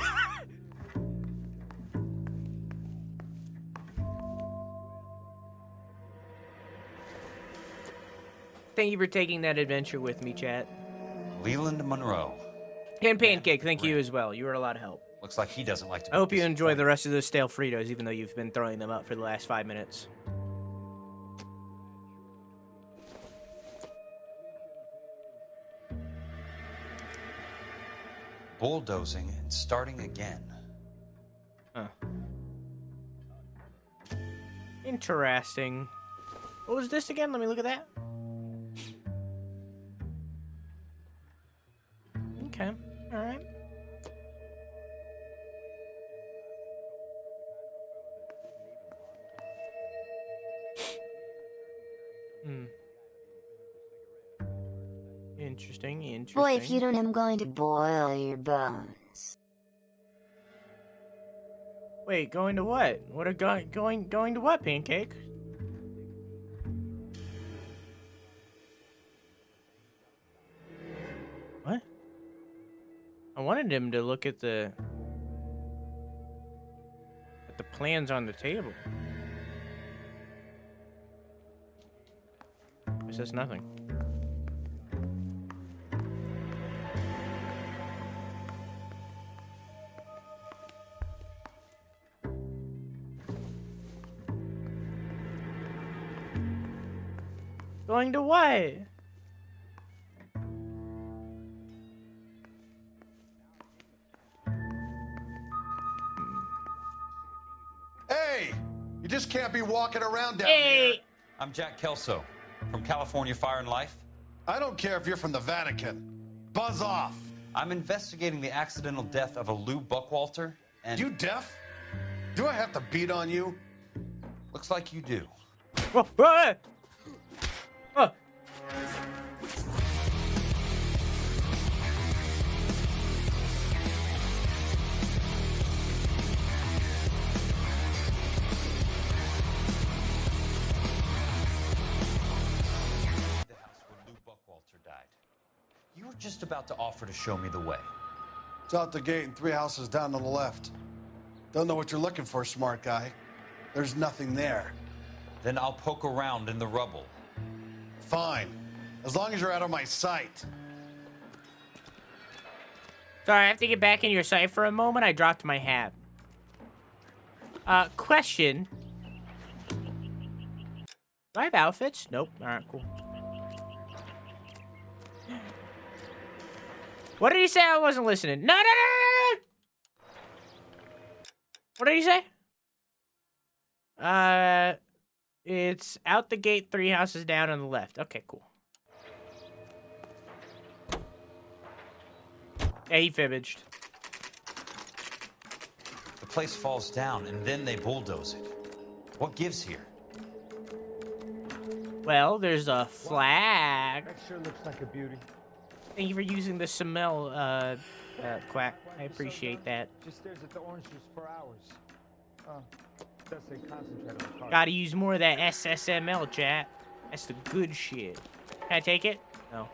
Thank you for taking that adventure with me, chat. Leland Monroe. And Pancake, thank you as well. You were a lot of help. Looks like he doesn't like to be I hope you enjoy the rest of those stale Fritos, even though you've been throwing them up for the last 5 minutes. Bulldozing and starting again. Huh. Interesting. What was this again? Let me look at that. Okay. All right. Hmm. Interesting. Boy, if you don't, I'm going to boil your bones. Wait, going to what? What are going to what, Pancake? What? I wanted him to look at the plans on the table. It says nothing. Going to what? Hey! You just can't be walking around down here. I'm Jack Kelso from California Fire and Life. I don't care if you're from the Vatican. Buzz off. I'm investigating the accidental death of a Lou Buckwalter and... You deaf? Do I have to beat on you? Looks like you do. Oh, oh, oh. You were just about to offer to show me the way. It's out the gate and 3 houses down on the left. Don't know what you're looking for, smart guy. There's nothing there. Then I'll poke around in the rubble. Fine. As long as you're out of my sight. Sorry, I have to get back in your sight for a moment. I dropped my hat. Question. Do I have outfits? Nope. Alright, cool. What did he say? I wasn't listening. No! What did he say? It's out the gate, 3 houses down on the left. Okay, cool. Yeah, he fibbaged. The place falls down, and then they bulldoze it. What gives here? Well, there's a flag. That sure looks like a beauty. Thank you for using the Samel, Quack. I appreciate that. Just stares at the orange juice for hours. Does say concentrate on the car. Gotta use more of that SSML, chat. That's the good shit. Can I take it? No.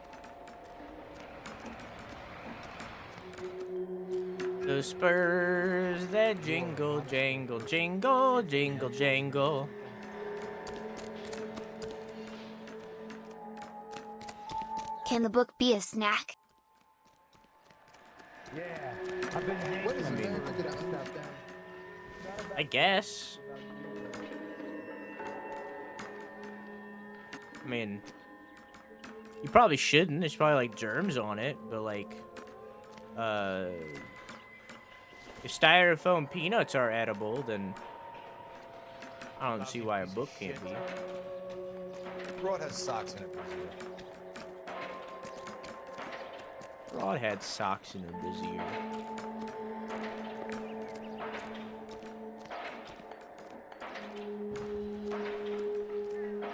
The spurs that jingle, jangle, jingle, jingle, jangle. Can the book be a snack? Yeah, I've been I guess. I mean, you probably shouldn't. There's probably like germs on it, but like, if styrofoam peanuts are edible, then I don't see why a book can't be. Broad has socks in it. Broad had socks in her brassiere.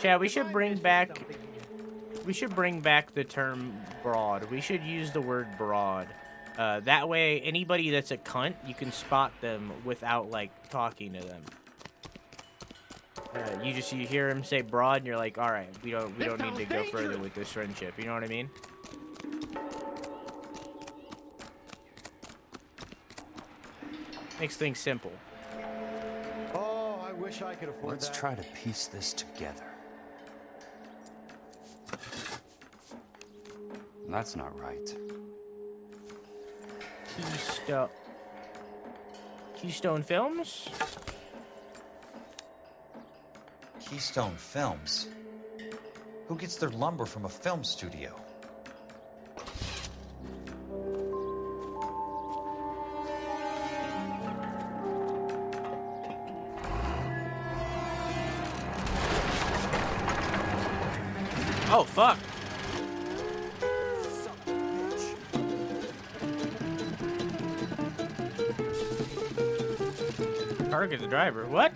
Chad, we should bring back the term broad. We should use the word broad. That way, anybody that's a cunt, you can spot them without like talking to them. You hear him say broad, and you're like, all right, we don't need to go further with this friendship. You know what I mean? Makes things simple. Oh, I wish I could afford Let's that. try to piece this together. That's not right. Keystone Films? Keystone Films? Who gets their lumber from a film studio? Oh, fuck. Target the driver. What?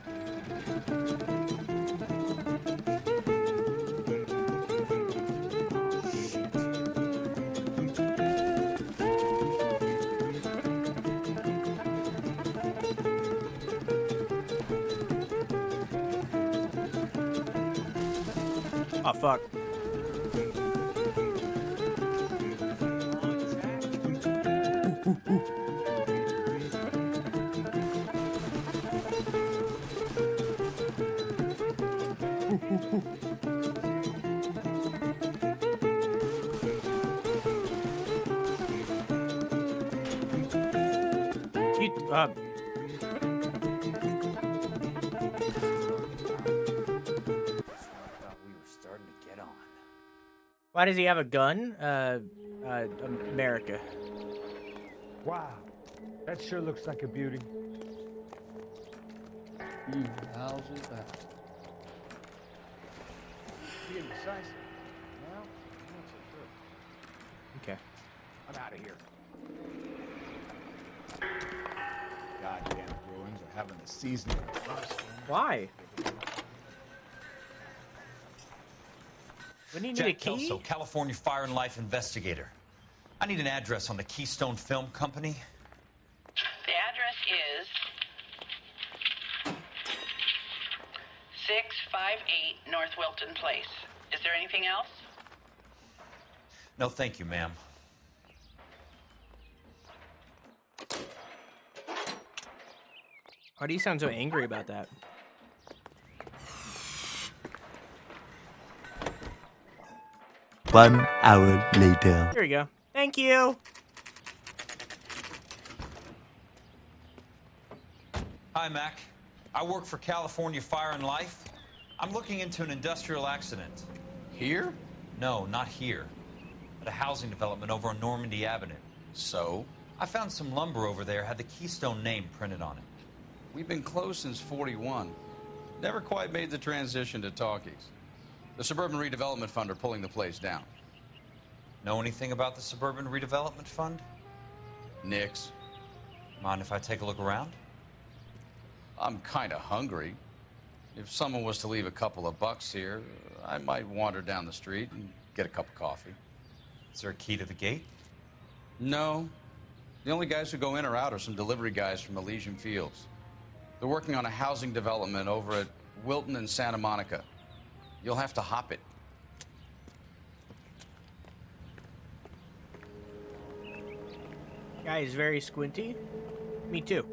Oh, fuck. Why does he have a gun? America. Wow, that sure looks like a beauty. How's that? Be indecisive. Well, not so good. Okay. I'm out of here. Goddamn ruins are having the season of the first. Why? We need Jack a key? Kelso, California Fire and Life investigator. I need an address on the Keystone Film Company. The address is 658 North Wilton Place. Is there anything else? No, thank you, ma'am. Why do you sound so angry about that? One hour later. Here we go. Thank you. Hi, Mac. I work for California Fire and Life. I'm looking into an industrial accident. Here? No, not here. At a housing development over on Normandy Avenue. So? I found some lumber over there, had the Keystone name printed on it. We've been closed since '41. Never quite made the transition to talkies. The Suburban Redevelopment Fund are pulling the place down. Know anything about the Suburban Redevelopment Fund? Nix. Mind if I take a look around? I'm kind of hungry. If someone was to leave a couple of bucks here, I might wander down the street and get a cup of coffee. Is there a key to the gate? No. The only guys who go in or out are some delivery guys from Elysian Fields. They're working on a housing development over at Wilton and Santa Monica. You'll have to hop it. Guy is very squinty. Me too.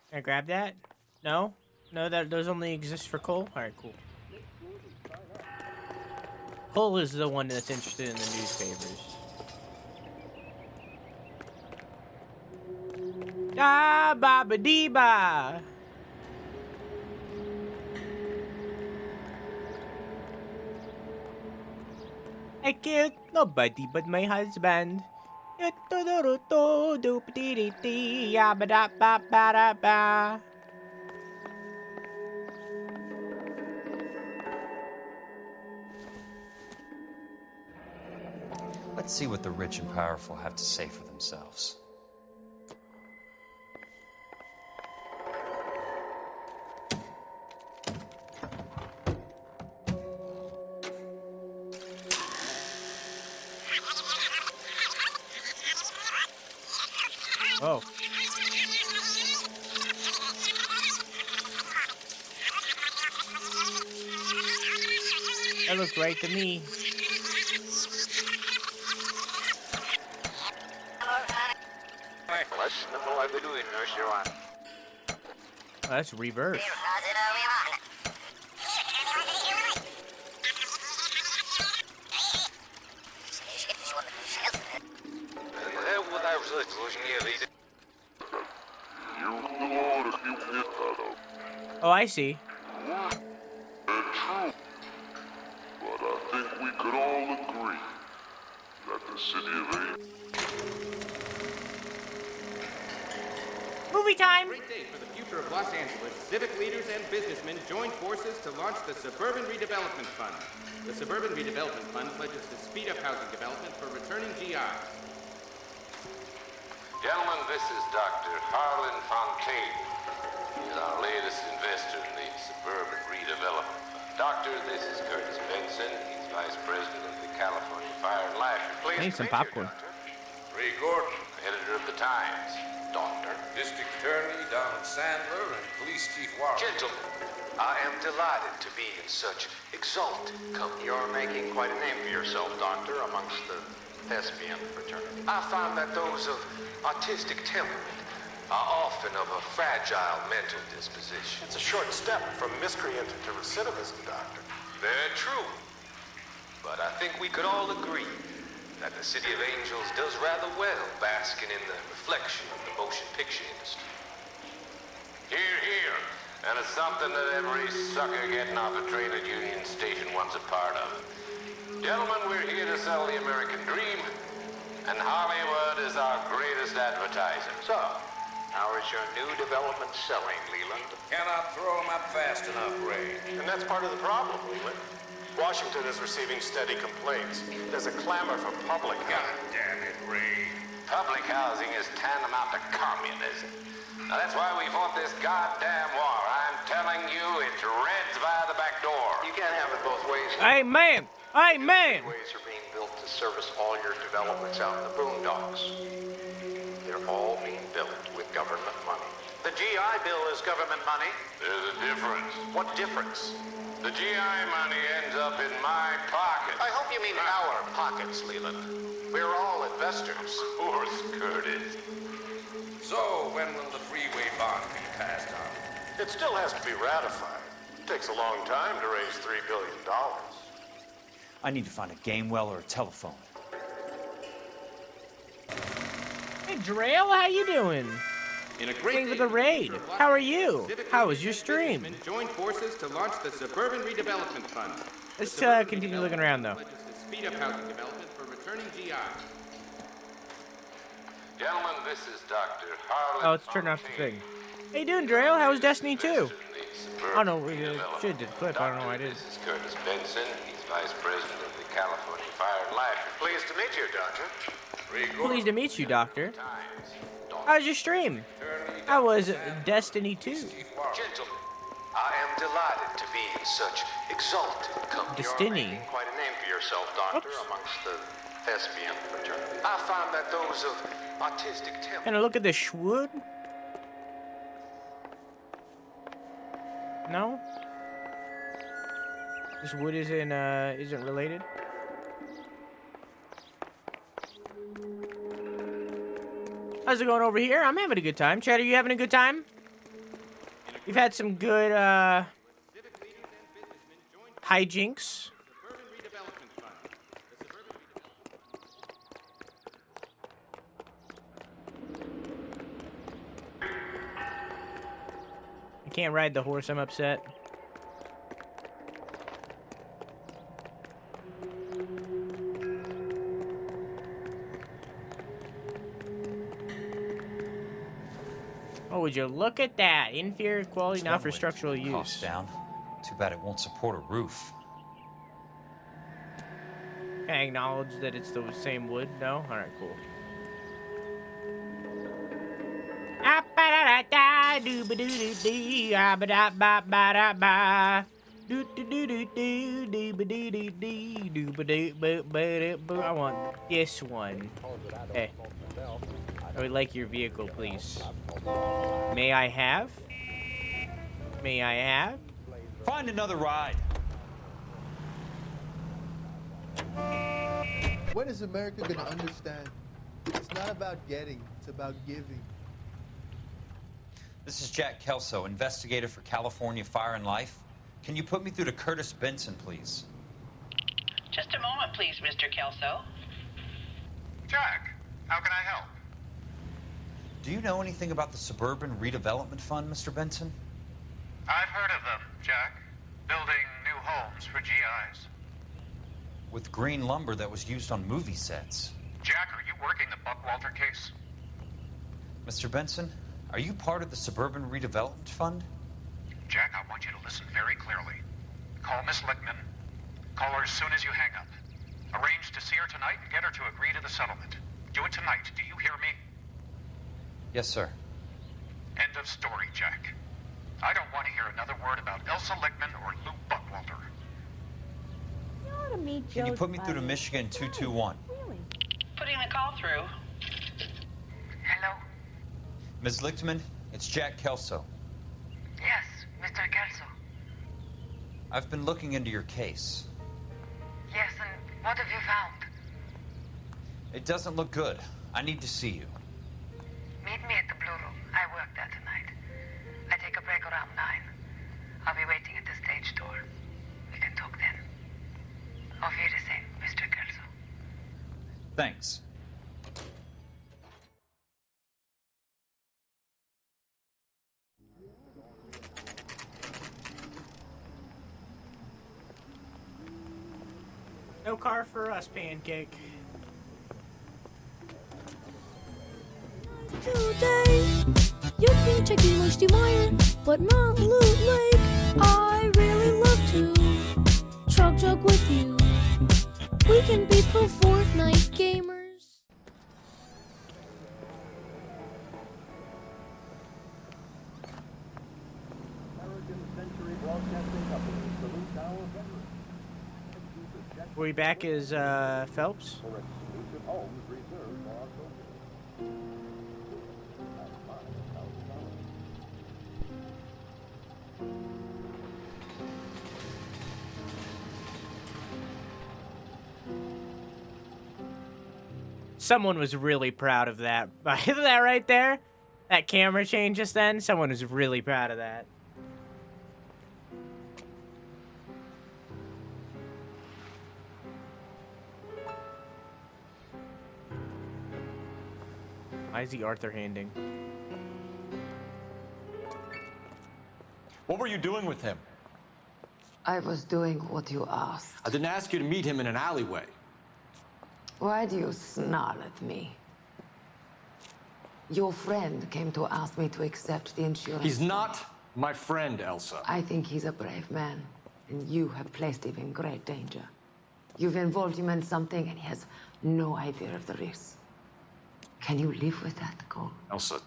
Can I grab that? No? No, those only exist for Cole? Alright, cool. Cole is the one that's interested in the newspapers. Da ba ba dee ba. I killed nobody but my husband. Let's see what the rich and powerful have to say for themselves. Oh. That looks right to me. Oh, that's reverse. Oh, I see. And true. But I think we could all agree that the city of A. Movie time! Great day for the future of Los Angeles. Civic leaders and businessmen join forces to launch the Suburban Redevelopment Fund. The Suburban Redevelopment Fund pledges to speed up housing development for returning GIs. Gentlemen, this is Dr. Harlan Fontaine. He's our latest investor in the Suburban Redevelopment Fund. Doctor, this is Curtis Benson. He's Vice President of the California Fire and Life. I need some popcorn. Ray Gordon, editor of the Times. Doctor. District Attorney Donald Sandler and Police Chief Warren. Gentlemen, I am delighted to be in such exalted company. You're making quite a name for yourself, Doctor, amongst the thespian fraternity. I find that those of artistic temperament are often of a fragile mental disposition. It's a short step from miscreant to recidivism, Doctor. Very true. But I think we could all agree that the City of Angels does rather well basking in the reflection of the motion picture industry. Hear, hear. And it's something that every sucker getting off a train at Union Station wants a part of. Gentlemen, we're here to sell the American dream, and Hollywood is our greatest advertiser. So, how is your new development selling, Leland? Cannot throw them up fast enough, Ray. And that's part of the problem, Leland. Washington is receiving steady complaints. There's a clamor for public God damn it, Ray. Public housing is tantamount to communism. Now, that's why we fought this goddamn war. I'm telling you, it's Reds via the back door. You can't have it both ways. Amen. Amen. Ways are being built to service all your developments out in the boondocks. They're all being built with government money. The GI Bill is government money. There's a difference. What difference? The GI money ends up in my pocket. I hope you mean our pockets, Leland. We're all investors. Of course, Curtis. So, when will the freeway bond be passed on? It still has to be ratified. It takes a long time to raise $3 billion. I need to find a game well or a telephone. Hey, Drail, how you doing? In a great Thanks for the raid. How are you? How was your stream? Joined forces to launch the Suburban Redevelopment Fund. Let's continue looking around, though. Pledges to speed up housing development for returning GI. Gentlemen, this is Dr. Harlan. Oh, let's turn off the thing. How you doing, Drail? How was Destiny 2? Oh, no, we should did the clip. I don't know why I did. This is Curtis Benson. He's Vice President of the California Fire and Life. Pleased to meet you, Doctor. Pleased to meet you, Doctor. How was your stream? How was Destiny 2? Gentlemen, I am delighted to be in such exalted company. Destiny. Quite a name for yourself, Doctor, amongst the thespian fraternity. I find that those of artistic temperament. Can I look at the Schwood? No? This wood isn't related? How's it going over here? I'm having a good time. Chad, are you having a good time? We've had some good hijinks. I can't ride the horse, I'm upset. Oh, would you look at that? Inferior quality, not for structural use. Cost down. Too bad it won't support a roof. Can I acknowledge that it's the same wood? No? Alright, cool. I want this one. Hey. I would like your vehicle, please. May I have? May I have? Find another ride. When is America gonna understand? It's not about getting, it's about giving. This is Jack Kelso, investigator for California Fire and Life. Can you put me through to Curtis Benson, please? Just a moment, please, Mr. Kelso. Jack, how can I help? Do you know anything about the Suburban Redevelopment Fund, Mr. Benson? I've heard of them, Jack. Building new homes for GIs. With green lumber that was used on movie sets. Jack, are you working the Buckwalter case? Mr. Benson, are you part of the Suburban Redevelopment Fund? Jack, I want you to listen very clearly. Call Miss Lickman. Call her as soon as you hang up. Arrange to see her tonight and get her to agree to the settlement. Do it tonight. Do you hear me? Yes, sir. End of story, Jack. I don't want to hear another word about Elsa Lickman or Luke Buckwalter. Can you put me through to Michigan 221? Putting the call through. Hello? Ms. Lichtman, it's Jack Kelso. Yes, Mr. Kelso. I've been looking into your case. Yes, and what have you found? It doesn't look good. I need to see you. Meet me at the Blue Room. I work there tonight. I take a break around 9. I'll be waiting at the stage door. We can talk then. Auf Wiedersehen, Mr. Kelso. Thanks. No car for us, Pancake. Today, you've been checking Musty Mire, but not Loot Lake. I really love to chug with you. We can be pro Fortnite gamers. Are we back as Phelps? Someone was really proud of that. Isn't that right there? That camera change just then? Someone was really proud of that. Why is he Arthur handing? What were you doing with him? I was doing what you asked. I didn't ask you to meet him in an alleyway. Why do you snarl at me? Your friend came to ask me to accept the insurance. He's not my friend, Elsa. I think he's a brave man, and you have placed him in great danger. You've involved him in something, and he has no idea of the risk. Can you live with that, Cole? Elsa,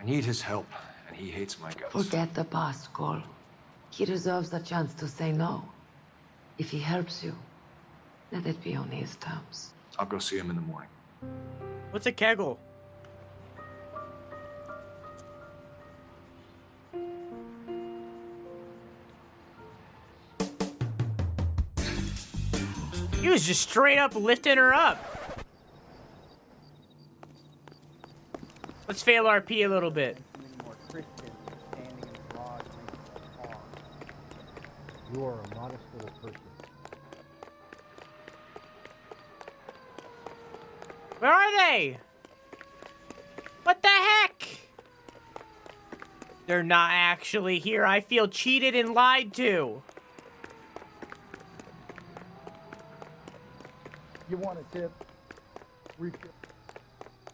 I need his help, and he hates my guts. Forget the past, Cole. He deserves the chance to say no. If he helps you, let it be on his terms. I'll go see him in the morning. What's a kegel? He was just straight up lifting her up. Let's fail RP a little bit. You are a modest little person. Where are they? What the heck? They're not actually here. I feel cheated and lied to. You want a tip? Refill.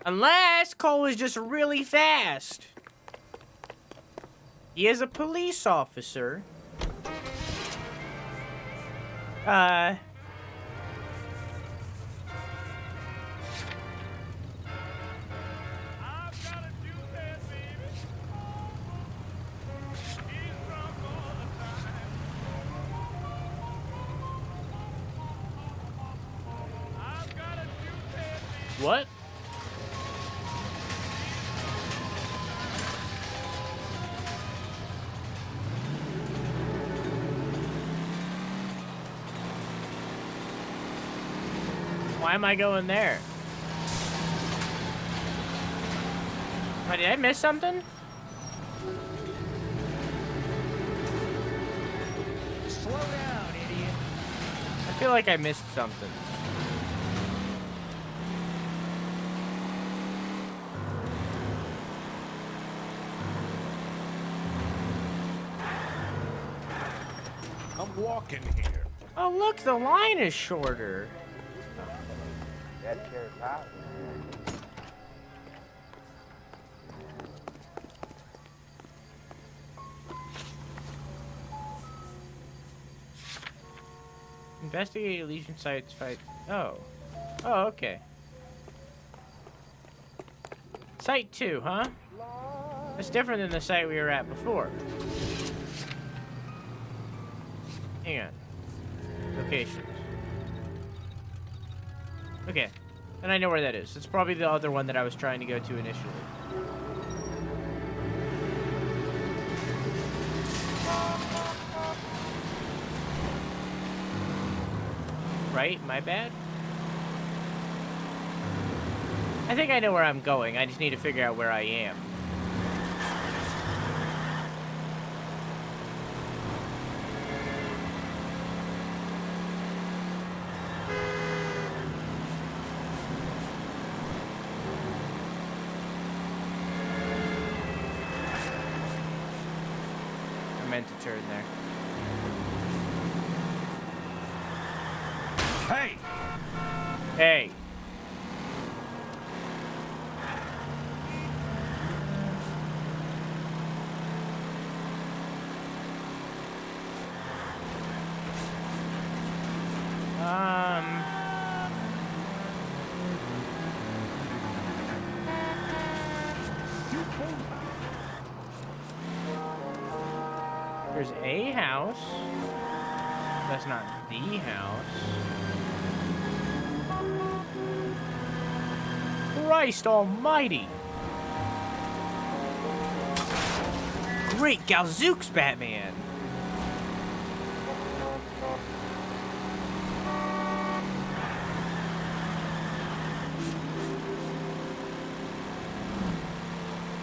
Unless Cole is just really fast. He is a police officer. What? Why am I going there? Wait, did I miss something? Slow down, idiot. I feel like I missed something. I'm walking here. Oh, look, the line is shorter. That chair's hot. Investigate Legion sites fight. Oh. Oh, okay. Site 2, huh? That's different than the site we were at before. Hang on. Locations. Okay. Then I know where that is. It's probably the other one that I was trying to go to initially. Right? My bad? I think I know where I'm going. I just need to figure out where I am. I meant to turn there. Hey! Hey! There's a house. That's not the house. Christ almighty! Great Galzooks, Batman!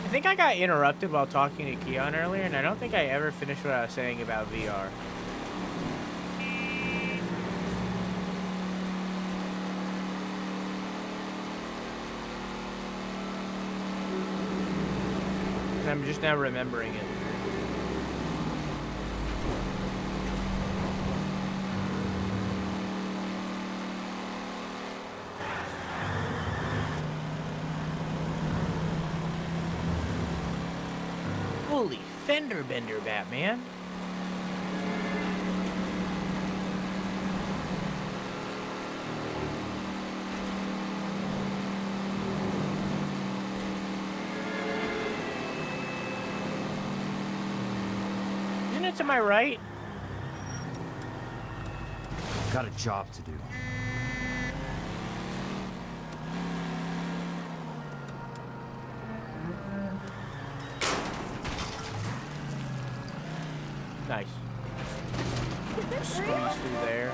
I think I got interrupted while talking to Keon earlier, and I don't think I ever finished what I was saying about VR. And I'm just now remembering it. Holy fender bender, Batman. Isn't it to my right? I've got a job to do. Nice. Squeeze through there.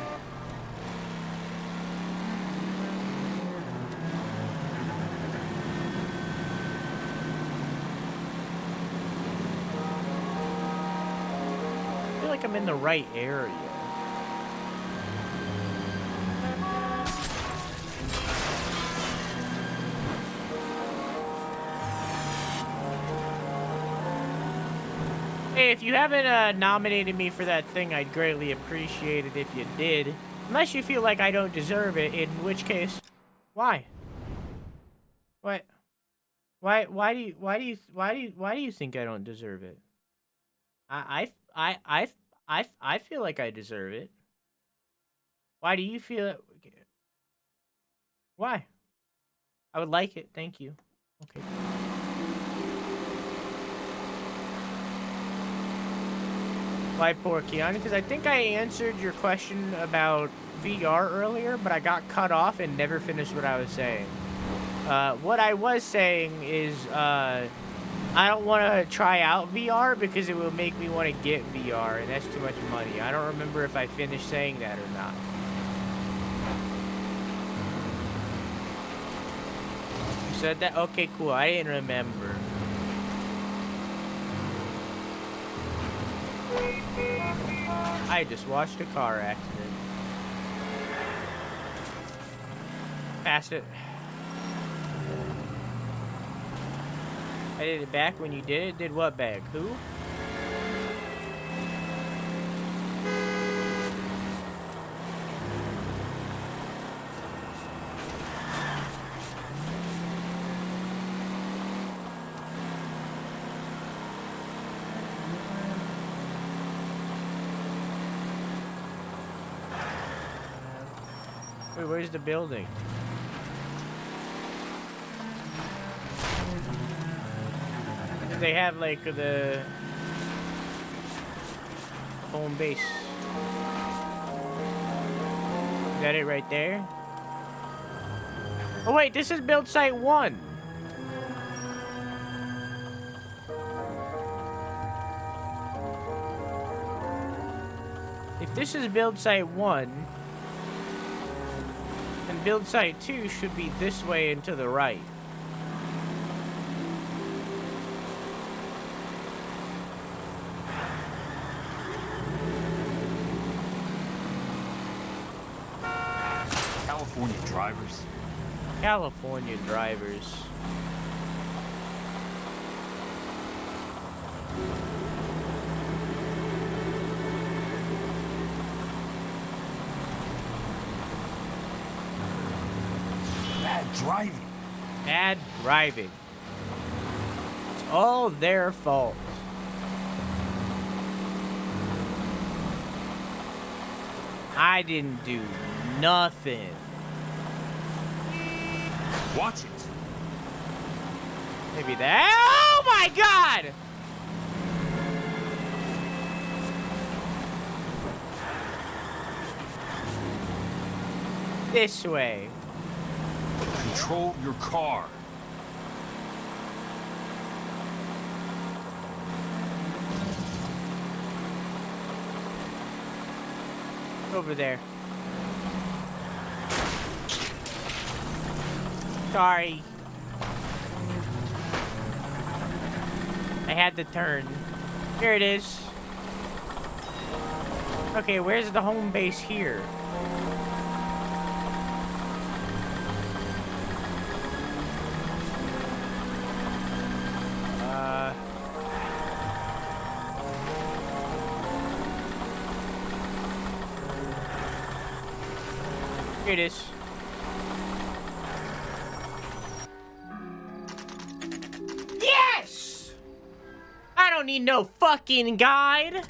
I feel like I'm in the right area. Hey, if you haven't nominated me for that thing, I'd greatly appreciate it if you did. Unless you feel like I don't deserve it, in which case, why? What? Why do you think I don't deserve it? I feel like I deserve it. Why do you feel it? Why? I would like it. Thank you. Okay. Why poor Keanu? Because I think I answered your question about VR earlier, but I got cut off and never finished what I was saying. What I was saying is, I don't want to try out VR because it will make me want to get VR, and that's too much money. I don't remember if I finished saying that or not. You said that? Okay, cool. I didn't remember. I just watched a car accident. Passed it. I did it back when you did it? Did what back? Who? Wait, where's the building? They have like the home base. Is that it right there? Oh wait, this is build site 1. If this is build site 1, And build site 2 should be this way and to the right. California drivers. California drivers. Bad driving. Bad driving. It's all their fault. I didn't do nothing. Watch it. Maybe that. Oh my God! This way. Control your car. Over there. Sorry. I had to turn. Here it is. Okay, where's the home base here? Here it is. Yes! I don't need no fucking guide.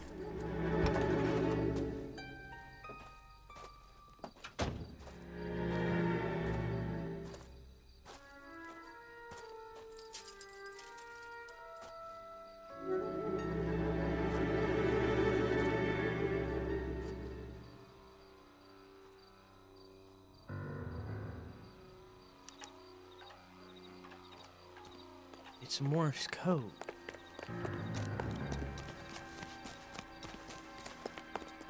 It's Morse code.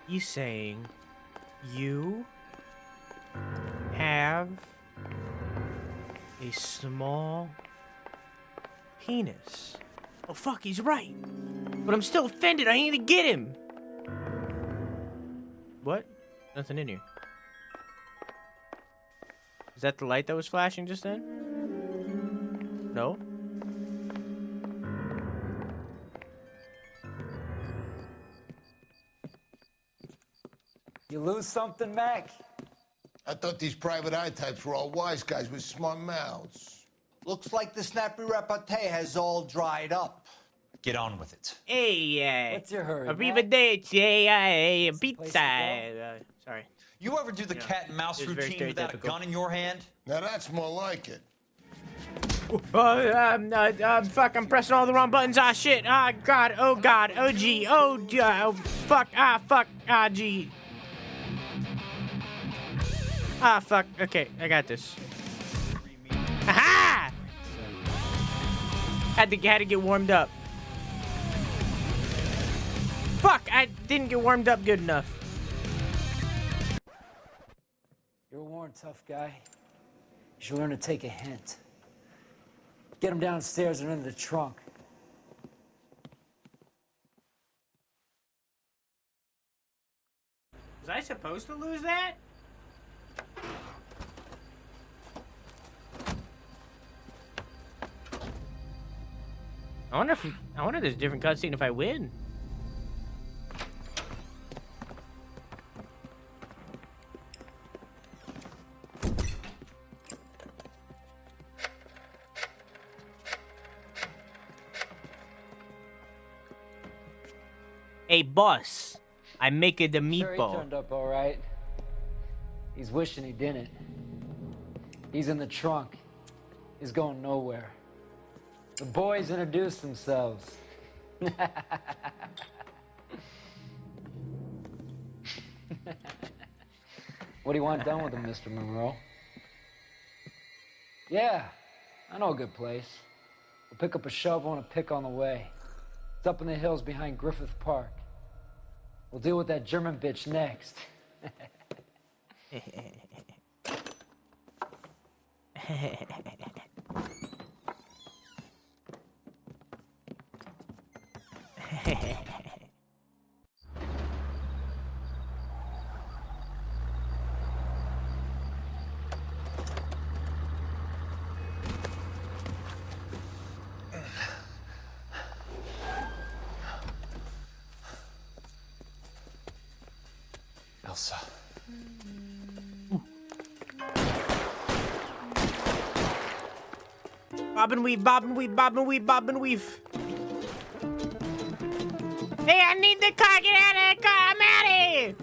You saying you have a small penis? Oh fuck, he's right. But I'm still offended. I need to get him. What? Nothing in here. Is that the light that was flashing just then? No? You lose something, Mac? I thought these private eye types were all wise guys with smart mouths. Looks like the snappy repartee has all dried up. Get on with it. Hey, what's your hurry? Arrivederci, pizza. Sorry. You ever do the cat and mouse routine without a gun in your hand? Now that's more like it. Fuck, I'm pressing all the wrong buttons. Ah, shit. Ah, God. Oh, God. Oh, gee. Oh, fuck. Ah, fuck. Ah, gee. Ah, fuck. Okay, I got this. Aha! Had to get warmed up. Fuck, I didn't get warmed up good enough. You're a worn, tough guy. You should learn to take a hint. Get him downstairs and into the trunk. Was I supposed to lose that? I wonder if there's a different cutscene if I win. Hey, boss. I make it the meatball. Sure, he turned up all right. He's wishing he didn't. He's in the trunk. He's going nowhere. The boys introduced themselves. What do you want done with him, Mr. Monroe? Yeah, I know a good place. We'll pick up a shovel and a pick on the way. It's up in the hills behind Griffith Park. We'll deal with that German bitch next. Elsa. Bob and weave, bob and weave, bob and weave, bob and weave. Hey, I need the car. Get out of the car. I'm out of here.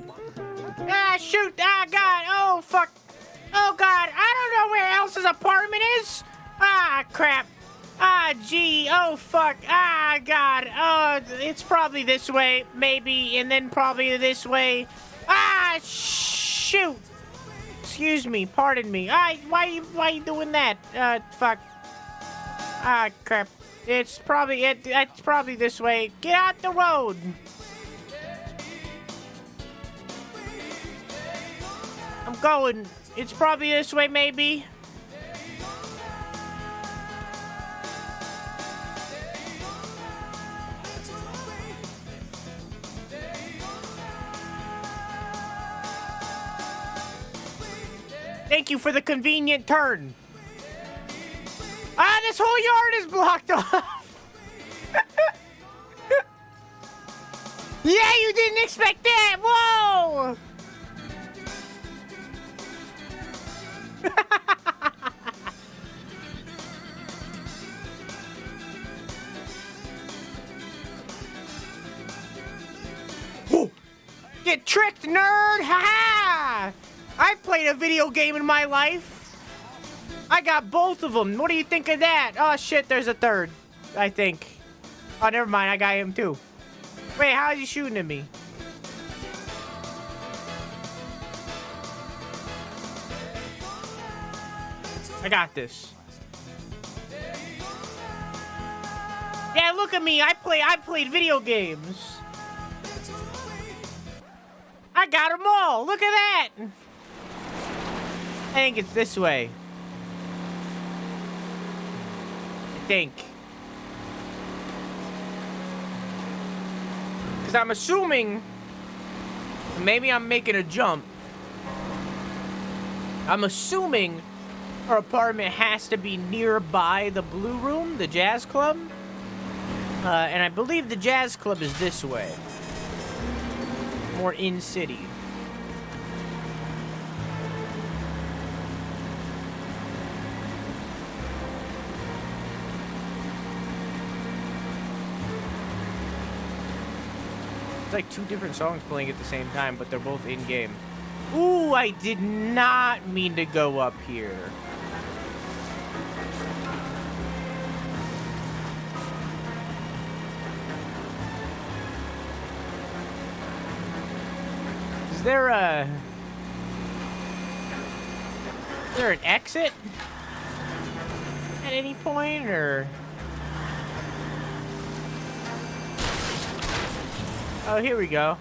Ah, shoot. Ah, God. Oh, fuck. Oh, God. I don't know where Elsa's apartment is. Ah, crap. Ah, gee. Oh, fuck. Ah, God. Oh, it's probably this way, maybe, and then probably this way. Ah, shoot. Excuse me. Pardon me. Why you doing that? Fuck. Ah, crap. It's probably this way. Get out the road. I'm going. It's probably this way, maybe. Thank you for the convenient turn. Ah, this whole yard is blocked off. Yeah, you didn't expect that. Whoa. Get tricked, nerd. Ha-ha. I played a video game in my life. I got both of them. What do you think of that? Oh, shit, there's a third, I think. Oh, never mind. I got him, too. Wait, how is he shooting at me? I got this. Yeah, look at me. I played video games. I got them all. Look at that. I think it's this way. I think. Because I'm assuming, maybe I'm making a jump. I'm assuming her apartment has to be nearby the Blue Room, the jazz club. And I believe the jazz club is this way. More in city. It's like two different songs playing at the same time, but they're both in-game. Ooh, I did not mean to go up here. Is there an exit at any point, or? Oh, here we go.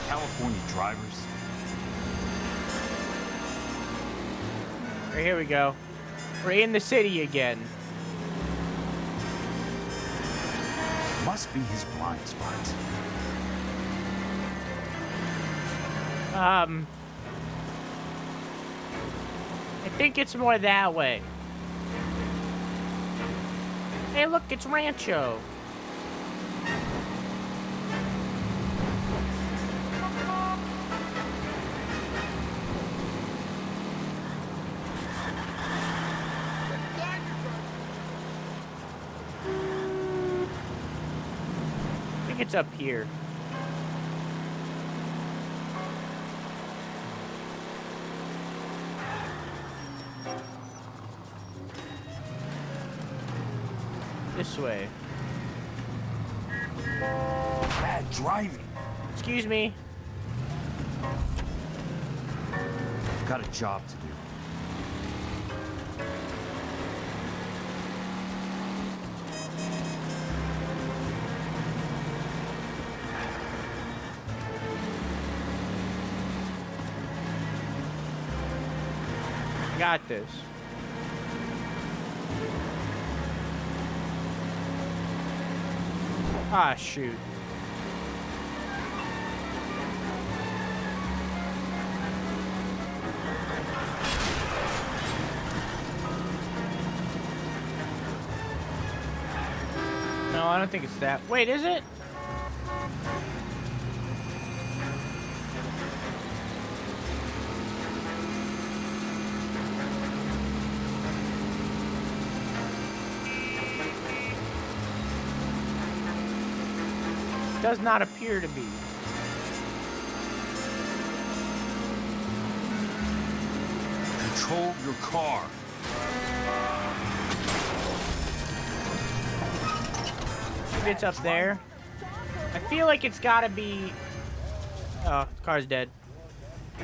California drivers. Right, here we go. We're in the city again. Must be his blind spot. I think it's more that way. Hey, look, it's Rancho. I think it's up here. This way. Bad driving. Excuse me. I've got a job to do. Got this. Ah, shoot. No, I don't think it's that. Wait, is it? Does not appear to be. Control your car. If it's up there, I feel like it's gotta be. Oh, the car's dead. I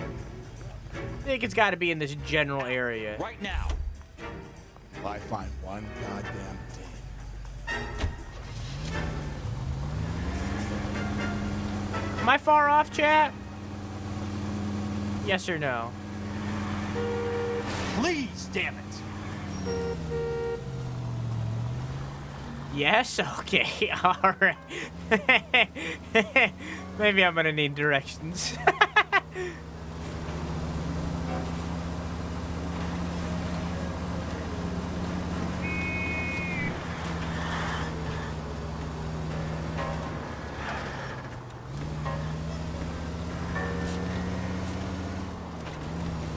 think it's gotta be in this general area. Right now. If I find one goddamn thing. Am I far off, chat? Yes or no? Please, damn it. Yes? Okay, alright. Maybe I'm gonna need directions.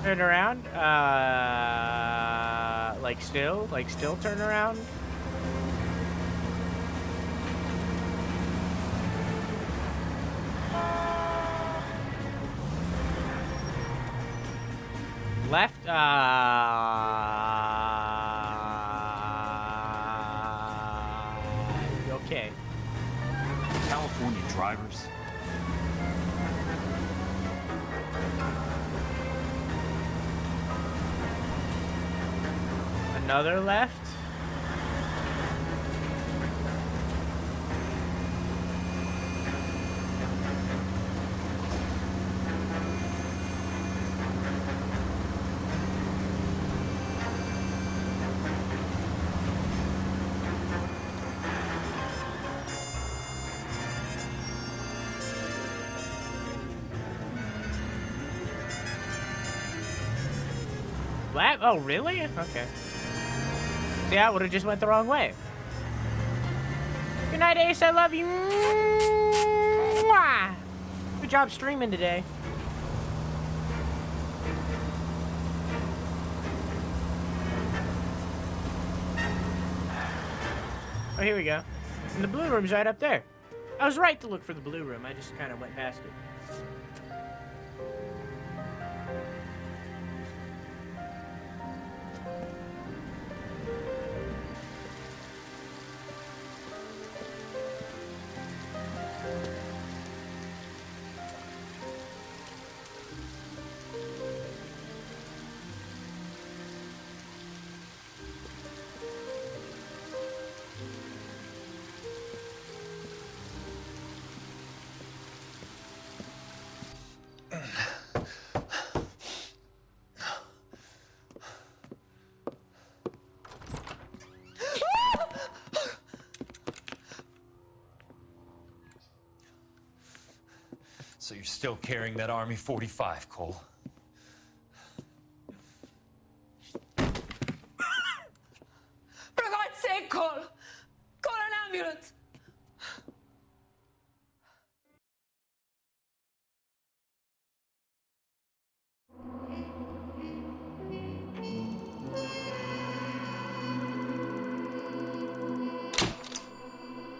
Turn around? Like still turn around? Left, okay. California drivers. Another left. Left? Oh, really? Okay. Yeah, I would have just went the wrong way. Good night, Ace. I love you. Mwah! Good job streaming today. Oh, here we go. And the blue room's right up there. I was right to look for the blue room. I just kind of went past it. So you're still carrying that Army 45, Cole? For God's sake, Cole! Call an ambulance!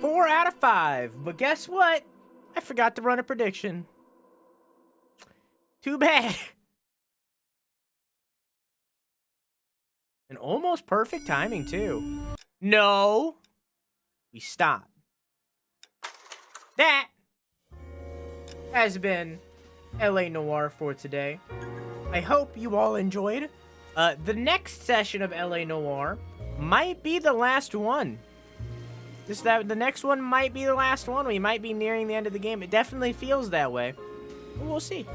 Four out of 5. But guess what? I forgot to run a prediction. Too bad. And almost perfect timing, too. No. We stop. That has been LA Noire for today. I hope you all enjoyed. The next session of LA Noire might be the last one. The next one might be the last one. We might be nearing the end of the game. It definitely feels that way. But we'll see.